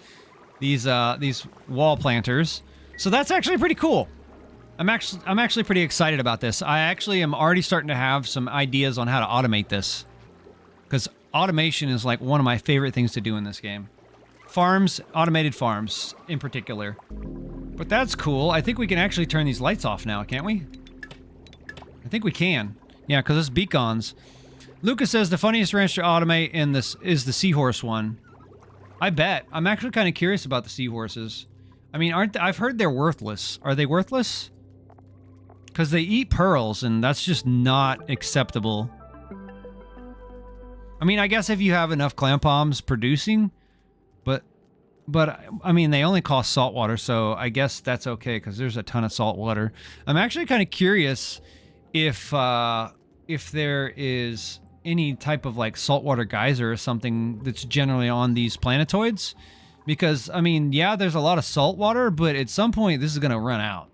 wall planters. So that's actually pretty cool. I'm actually pretty excited about this. I actually am already starting to have some ideas on how to automate this. Because automation is like one of my favorite things to do in this game. Farms, automated farms in particular. But that's cool. I think we can actually turn these lights off now, can't we? I think we can. Yeah, because it's beacons. Lucas says the funniest ranch to automate in this is the seahorse one. I bet. I'm actually kind of curious about the seahorses. I mean, I've heard they're worthless. Are they worthless? Because they eat pearls, and that's just not acceptable. I mean, I guess if you have enough clam palms producing, but I mean, they only cost salt water, so I guess that's okay, because there's a ton of salt water. I'm actually kind of curious if there is any type of like saltwater geyser or something that's generally on these planetoids. Because, I mean, yeah, there's a lot of salt water, but at some point this is going to run out.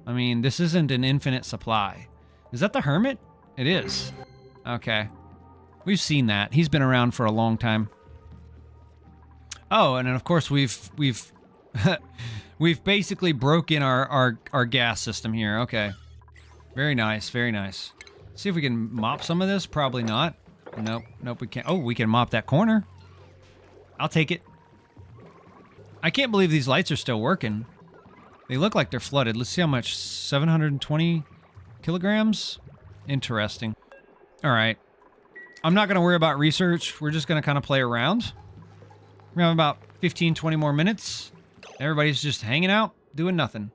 I mean, this isn't an infinite supply. Is that the hermit? It is. Okay. We've seen that. He's been around for a long time. Oh, and then of course we've basically broken our gas system here. Okay. Very nice, very nice. See if we can mop some of this. Probably not. Nope, we can't. Oh, we can mop that corner. I'll take it. I can't believe these lights are still working. They look like they're flooded. Let's see how much. 720 kilograms? Interesting. All right. I'm not going to worry about research. We're just going to kind of play around. We have about 15, 20 more minutes. Everybody's just hanging out, doing nothing.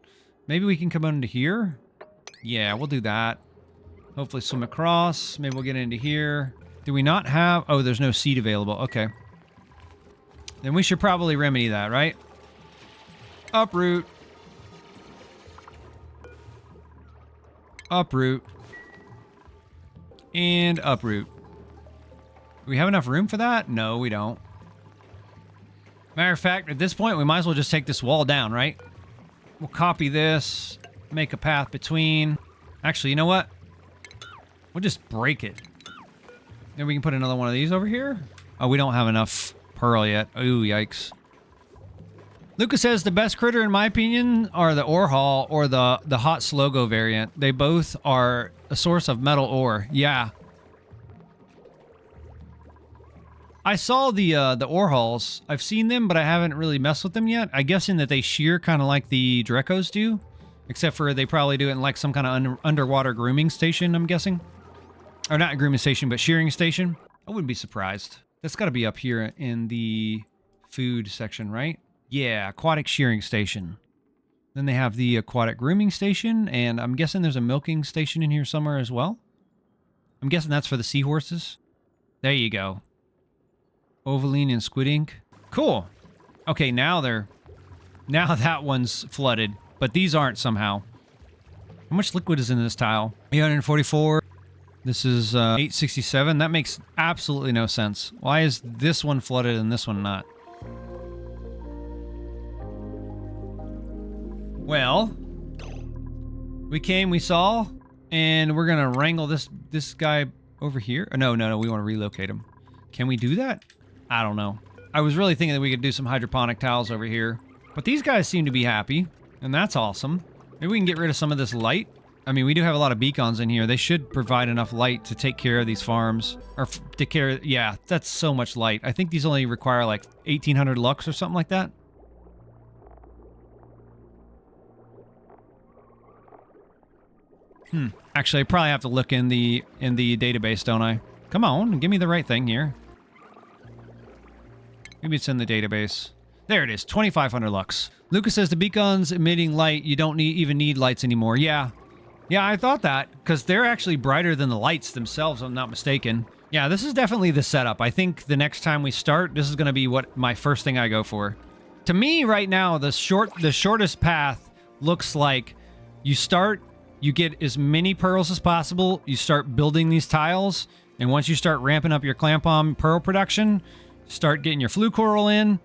Maybe we can come into here. Yeah, we'll do that. Hopefully swim across. Maybe we'll get into here. Do we not have... Oh, there's no seed available. Okay. Then we should probably remedy that, right? Uproot. Uproot. And uproot. Do we have enough room for that? No, we don't. Matter of fact, at this point, we might as well just take this wall down, right? We'll copy this, make a path between. Actually, you know what? We'll just break it. Then we can put another one of these over here. Oh, we don't have enough pearl yet. Ooh, yikes. Lucas says the best critter, in my opinion, are the ore haul or the hot slogo variant. They both are a source of metal ore. Yeah. I saw the ore hauls. I've seen them, but I haven't really messed with them yet. I'm guessing that they shear kind of like the Drecos do, except for they probably do it in like some kind of underwater grooming station, I'm guessing. Or not a grooming station, but shearing station. I wouldn't be surprised. That's got to be up here in the food section, right? Yeah, aquatic shearing station. Then they have the aquatic grooming station, and I'm guessing there's a milking station in here somewhere as well. I'm guessing that's for the seahorses. There you go. Ovaline and squid ink. Cool. Okay, now that one's flooded, but these aren't somehow. How much liquid is in this tile? 844. This is 867. That makes absolutely no sense. Why is this one flooded and this one not? Well, we came, we saw, and we're gonna wrangle this guy over here. No, we want to relocate him. Can we do that? I don't know. I was really thinking that we could do some hydroponic tiles over here. But these guys seem to be happy, and that's awesome. Maybe we can get rid of some of this light. I mean, we do have a lot of beacons in here. They should provide enough light to take care of these farms. Or take care of... Yeah, that's so much light. I think these only require like 1,800 lux or something like that. Actually, I probably have to look in the database, don't I? Come on, give me the right thing here. Maybe it's in the database. There it is, 2,500 lux. Lucas says the beacons emitting light, you don't even need lights anymore. Yeah, I thought that, because they're actually brighter than the lights themselves, if I'm not mistaken. Yeah, this is definitely the setup. I think the next time we start, this is going to be what my first thing I go for. To me, right now, the shortest path looks like you start, you get as many pearls as possible, you start building these tiles, and once you start ramping up your clamp-on pearl production, start getting your flue coral in.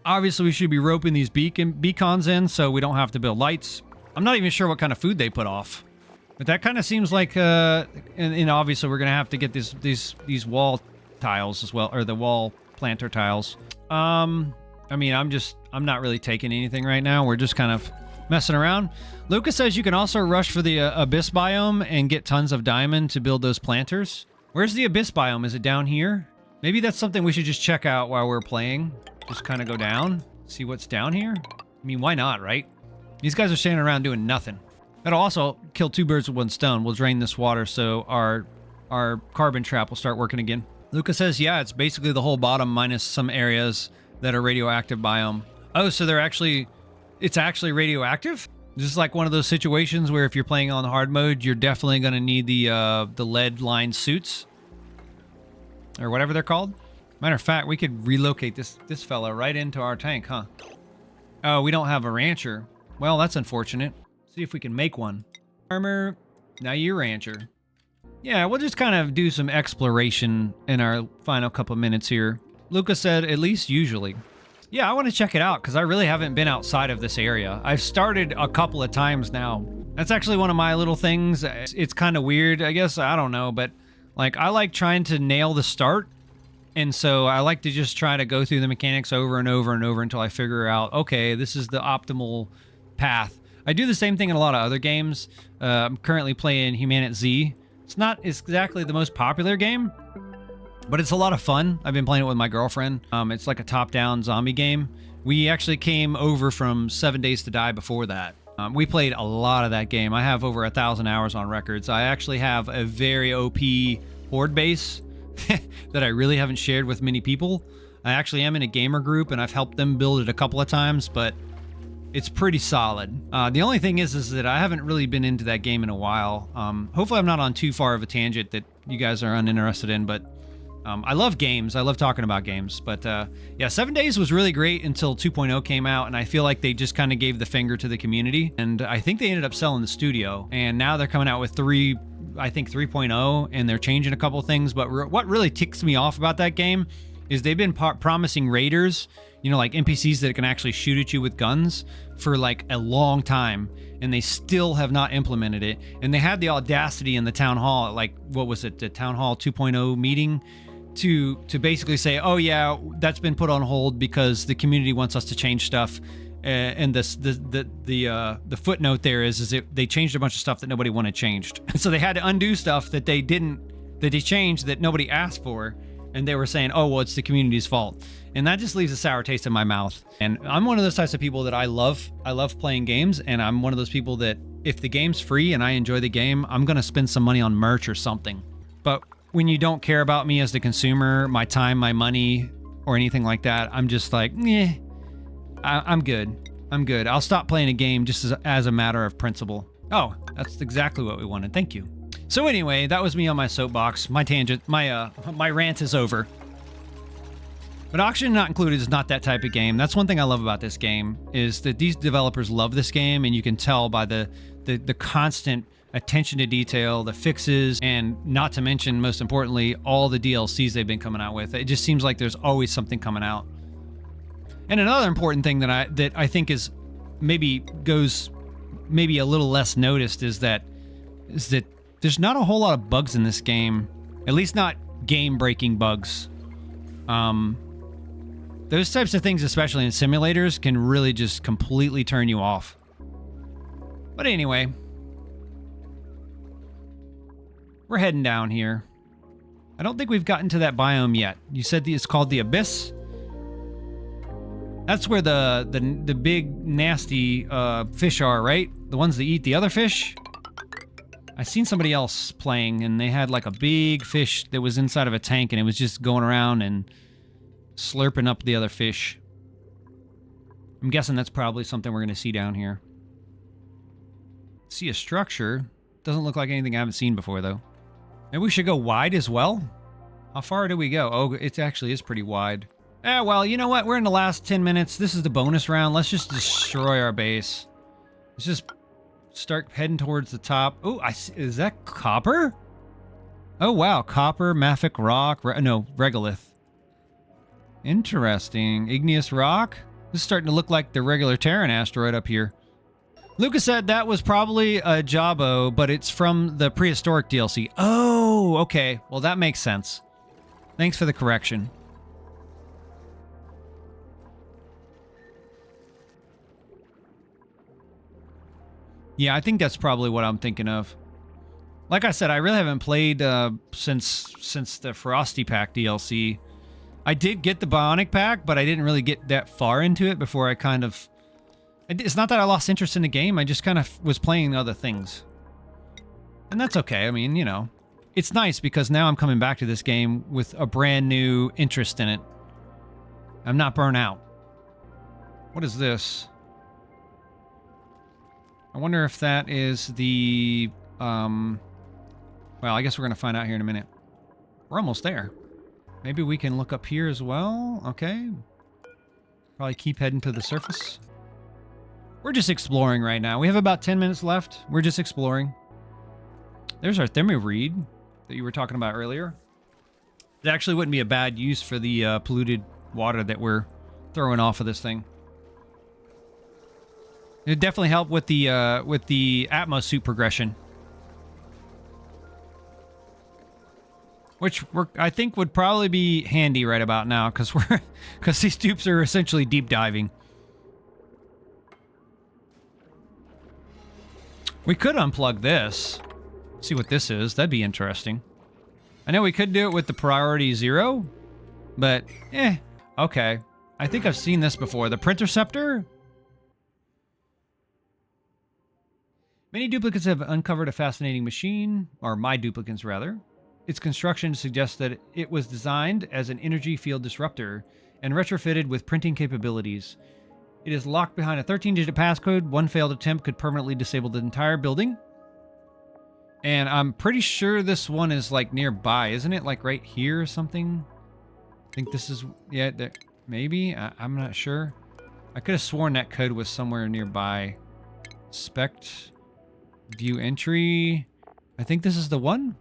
Obviously, we should be roping these beacons in so we don't have to build lights. I'm not even sure what kind of food they put off. But that kind of seems like, and obviously we're going to have to get these wall tiles as well, or the wall planter tiles. I mean, I'm not really taking anything right now. We're just kind of messing around. Lucas says you can also rush for the abyss biome and get tons of diamond to build those planters. Where's the abyss biome? Is it down here? Maybe that's something we should just check out while we're playing. Just kind of go down, see what's down here. I mean, why not, right? These guys are standing around doing nothing. That'll also kill two birds with one stone. We'll drain this water so our carbon trap will start working again. Lucas says, yeah, it's basically the whole bottom minus some areas that are radioactive biome. Oh, so it's actually radioactive? This is like one of those situations where if you're playing on hard mode, you're definitely going to need the lead-lined suits. Or whatever they're called. Matter of fact, we could relocate this fella right into our tank, huh? Oh, we don't have a rancher. Well, that's unfortunate. See if we can make one. Armor, now you're rancher. Yeah, we'll just kind of do some exploration in our final couple minutes here. Lucas said, at least usually. Yeah, I want to check it out because I really haven't been outside of this area. I've started a couple of times now. That's actually one of my little things. It's kind of weird, I guess. I don't know, but like I like trying to nail the start. And so I like to just try to go through the mechanics over and over and over until I figure out, okay, this is the optimal path. I do the same thing in a lot of other games. I'm currently playing Humanit Z. It's not exactly the most popular game, but it's a lot of fun. I've been playing it with my girlfriend. It's like a top-down zombie game. We actually came over from 7 Days to Die before that. We played a lot of that game. I have over 1,000 hours on records. I actually have a very OP horde base that I really haven't shared with many people. I actually am in a gamer group, and I've helped them build it a couple of times, but it's pretty solid. The only thing is that I haven't really been into that game in a while. Hopefully I'm not on too far of a tangent that you guys are uninterested in, but I love games. I love talking about games. But yeah, 7 Days was really great until 2.0 came out, and I feel like they just kind of gave the finger to the community. And I think they ended up selling the studio, and now they're coming out with 3.0, and they're changing a couple things. But what really ticks me off about that game is they've been promising raiders, you know, like NPCs that can actually shoot at you with guns for like a long time, and they still have not implemented it. And they had the audacity in the town hall, like, what was it, the town hall 2.0 meeting, to basically say, oh yeah, that's been put on hold because the community wants us to change stuff. And the footnote there is they changed a bunch of stuff that nobody wanted changed. So they had to undo stuff that they changed that nobody asked for. And they were saying, oh, well, it's the community's fault. And that just leaves a sour taste in my mouth. And I'm one of those types of people that I love playing games. And I'm one of those people that if the game's free and I enjoy the game, I'm going to spend some money on merch or something. But when you don't care about me as the consumer, my time, my money, or anything like that, I'm just like, I'm good. I'm good. I'll stop playing a game just as a matter of principle. Oh, that's exactly what we wanted. Thank you. So anyway, that was me on my soapbox. My tangent, my rant is over. But Oxygen Not Included is not that type of game. That's one thing I love about this game, is that these developers love this game, and you can tell by the constant attention to detail, the fixes, and not to mention, most importantly, all the DLCs they've been coming out with. It just seems like there's always something coming out. And another important thing that I think is goes maybe a little less noticed is that there's not a whole lot of bugs in this game, at least not game-breaking bugs. Those types of things, especially in simulators, can really just completely turn you off. But anyway, we're heading down here. I don't think we've gotten to that biome yet. You said it's called the Abyss? That's where the big nasty fish are, right? The ones that eat the other fish? I seen somebody else playing, and they had like a big fish that was inside of a tank, and it was just going around and slurping up the other fish. I'm guessing that's probably something we're going to see down here. See a structure. Doesn't look like anything I haven't seen before, though. Maybe we should go wide as well? How far do we go? Oh, it actually is pretty wide. Well, you know what? We're in the last 10 minutes. This is the bonus round. Let's just destroy our base. Let's just start heading towards the top. Oh, is that copper? Oh, wow. Copper, mafic rock. No, regolith. Interesting. Igneous rock? This is starting to look like the regular Terran asteroid up here. Lucas said that was probably a Jabo, but it's from the prehistoric DLC. Oh, okay. Well, that makes sense. Thanks for the correction. Yeah, I think that's probably what I'm thinking of. Like I said, I really haven't played since the Frosty Pack DLC. I did get the Bionic Pack, but I didn't really get that far into it before I kind of... It's not that I lost interest in the game, I just kind of was playing other things. And that's okay, I mean, you know. It's nice because now I'm coming back to this game with a brand new interest in it. I'm not burnt out. What is this? I wonder if that is the... Well, I guess we're going to find out here in a minute. We're almost there. Maybe we can look up here as well. Okay. Probably keep heading to the surface. We're just exploring right now. We have about 10 minutes left. We're just exploring. There's our thermoreed that you were talking about earlier. It actually wouldn't be a bad use for the polluted water that we're throwing off of this thing. It'd definitely help with the Atmos suit progression. Which I think would probably be handy right about now, because these tubes are essentially deep diving. We could unplug this. See what this is. That'd be interesting. I know we could do it with the priority 0, but okay. I think I've seen this before. The Printerceptor. Many duplicates have uncovered a fascinating machine, or my duplicates rather. Its construction suggests that it was designed as an energy field disruptor and retrofitted with printing capabilities. It is locked behind a 13-digit passcode. One failed attempt could permanently disable the entire building. And I'm pretty sure this one is like nearby. Isn't it like right here or something? I think this is... Yeah, maybe? I'm not sure. I could have sworn that code was somewhere nearby. Inspect. View entry. I think this is the one.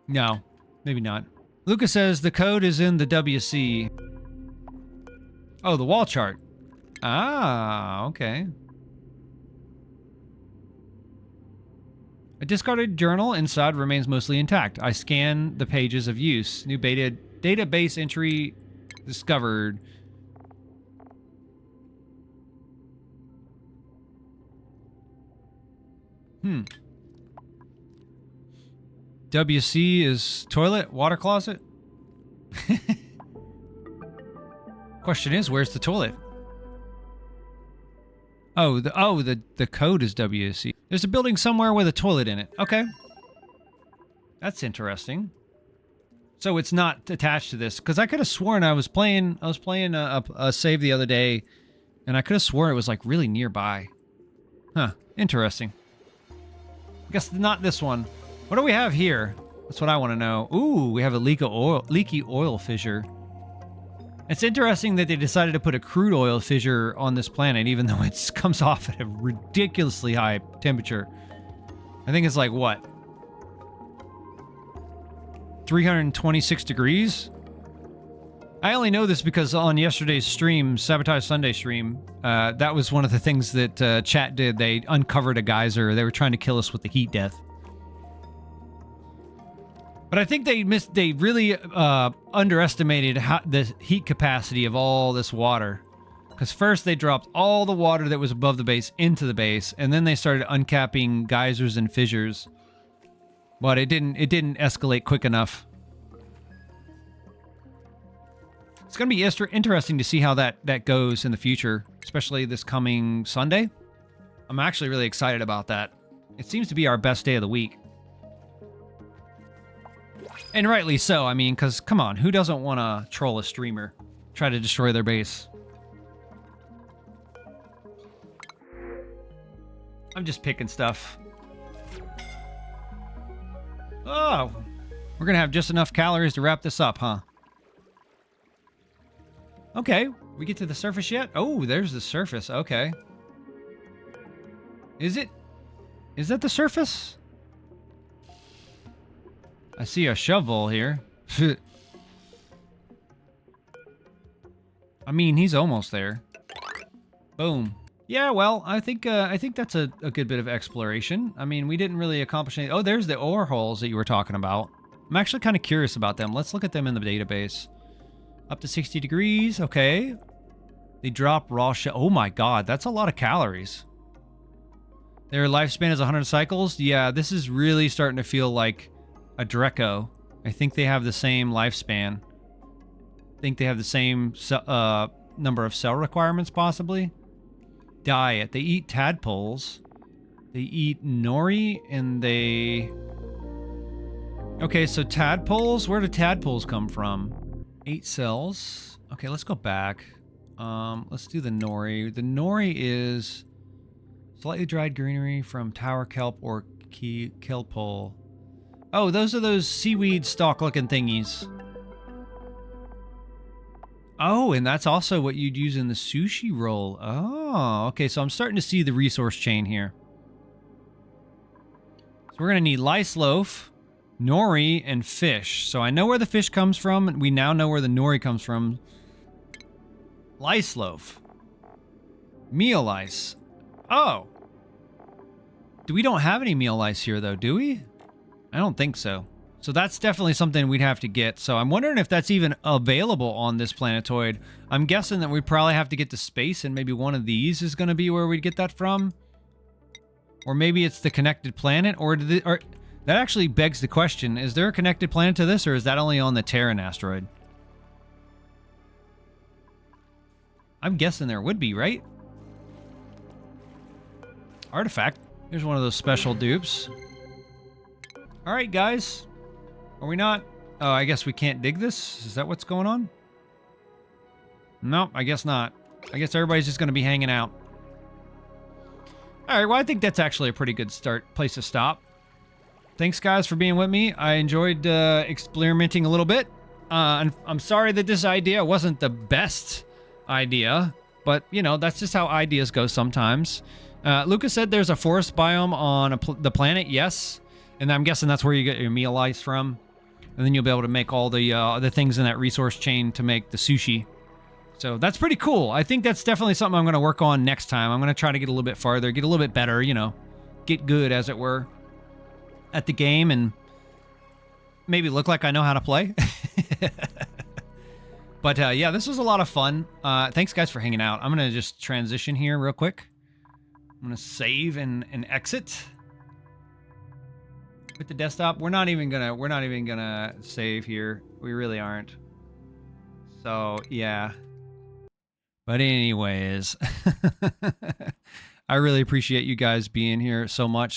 No, maybe not. Lucas says the code is in the WC. Oh, the wall chart. Ah, okay. A discarded journal inside remains mostly intact. I scan the pages of use. New beta database entry discovered. WC is toilet, water closet? Question is, where's the toilet? Oh, the code is WC. There's a building somewhere with a toilet in it. Okay. That's interesting. So it's not attached to this, because I could have sworn I was playing a save the other day, and I could have sworn it was like really nearby. Huh. Interesting. I guess not this one. What do we have here? That's what I want to know. Ooh, we have a leaky oil fissure. It's interesting that they decided to put a crude oil fissure on this planet, even though it comes off at a ridiculously high temperature. I think it's like, what? 326 degrees? I only know this because on yesterday's stream, Sabotage Sunday stream, that was one of the things that chat did. They uncovered a geyser. They were trying to kill us with the heat death. But I think they really underestimated the heat capacity of all this water. Because first they dropped all the water that was above the base into the base, and then they started uncapping geysers and fissures. But it didn't escalate quick enough. It's going to be interesting to see how that goes in the future, especially this coming Sunday. I'm actually really excited about that. It seems to be our best day of the week. And rightly so. I mean, because come on, who doesn't want to troll a streamer? Try to destroy their base. I'm just picking stuff. Oh, we're going to have just enough calories to wrap this up, huh? Okay, we get to the surface yet? Oh, there's the surface. Okay. Is it? Is that the surface? I see a shovel here. I mean, he's almost there. Boom. Yeah, well, I think that's a good bit of exploration. I mean, we didn't really accomplish anything. Oh, there's the ore holes that you were talking about. I'm actually kind of curious about them. Let's look at them in the database. Up to 60 degrees. Okay. They drop raw shell. Oh my god, that's a lot of calories. Their lifespan is 100 cycles. Yeah, this is really starting to feel like a Dreco. I think they have the same lifespan. I think they have the same number of cell requirements, possibly. Diet. They eat tadpoles. They eat nori, and they... Okay, so tadpoles? Where do tadpoles come from? 8 cells. Okay, let's go back. Let's do the nori. The nori is slightly dried greenery from tower kelp or kelpole. Oh, those are those seaweed stalk-looking thingies. Oh, and that's also what you'd use in the sushi roll. Oh, okay, so I'm starting to see the resource chain here. So we're going to need lice loaf, nori, and fish. So I know where the fish comes from. We now know where the nori comes from. Lice loaf. Meal ice. Oh. We don't have any meal ice here, though, do we? I don't think so. So that's definitely something we'd have to get. So I'm wondering if that's even available on this planetoid. I'm guessing that we probably have to get to space, and maybe one of these is going to be where we'd get that from. Or maybe it's the connected planet, or that actually begs the question, is there a connected planet to this, or is that only on the Terran asteroid? I'm guessing there would be, right? Artifact. Here's one of those special dupes. Alright, guys. Are we not? Oh, I guess we can't dig this? Is that what's going on? Nope, I guess not. I guess everybody's just going to be hanging out. Alright, well, I think that's actually a pretty good place to stop. Thanks, guys, for being with me. I enjoyed experimenting a little bit. I'm sorry that this idea wasn't the best idea, but, you know, that's just how ideas go sometimes. Lucas said there's a forest biome on the planet. Yes. And I'm guessing that's where you get your meal ice from. And then you'll be able to make all the things in that resource chain to make the sushi. So that's pretty cool. I think that's definitely something I'm going to work on next time. I'm going to try to get a little bit farther, get a little bit better, you know, get good, as it were, at the game, and maybe look like I know how to play. But yeah, this was a lot of fun. Thanks, guys, for hanging out. I'm going to just transition here real quick. I'm going to save and exit. With the desktop, we're not even gonna save here. We really aren't. So yeah. But anyways, I really appreciate you guys being here so much.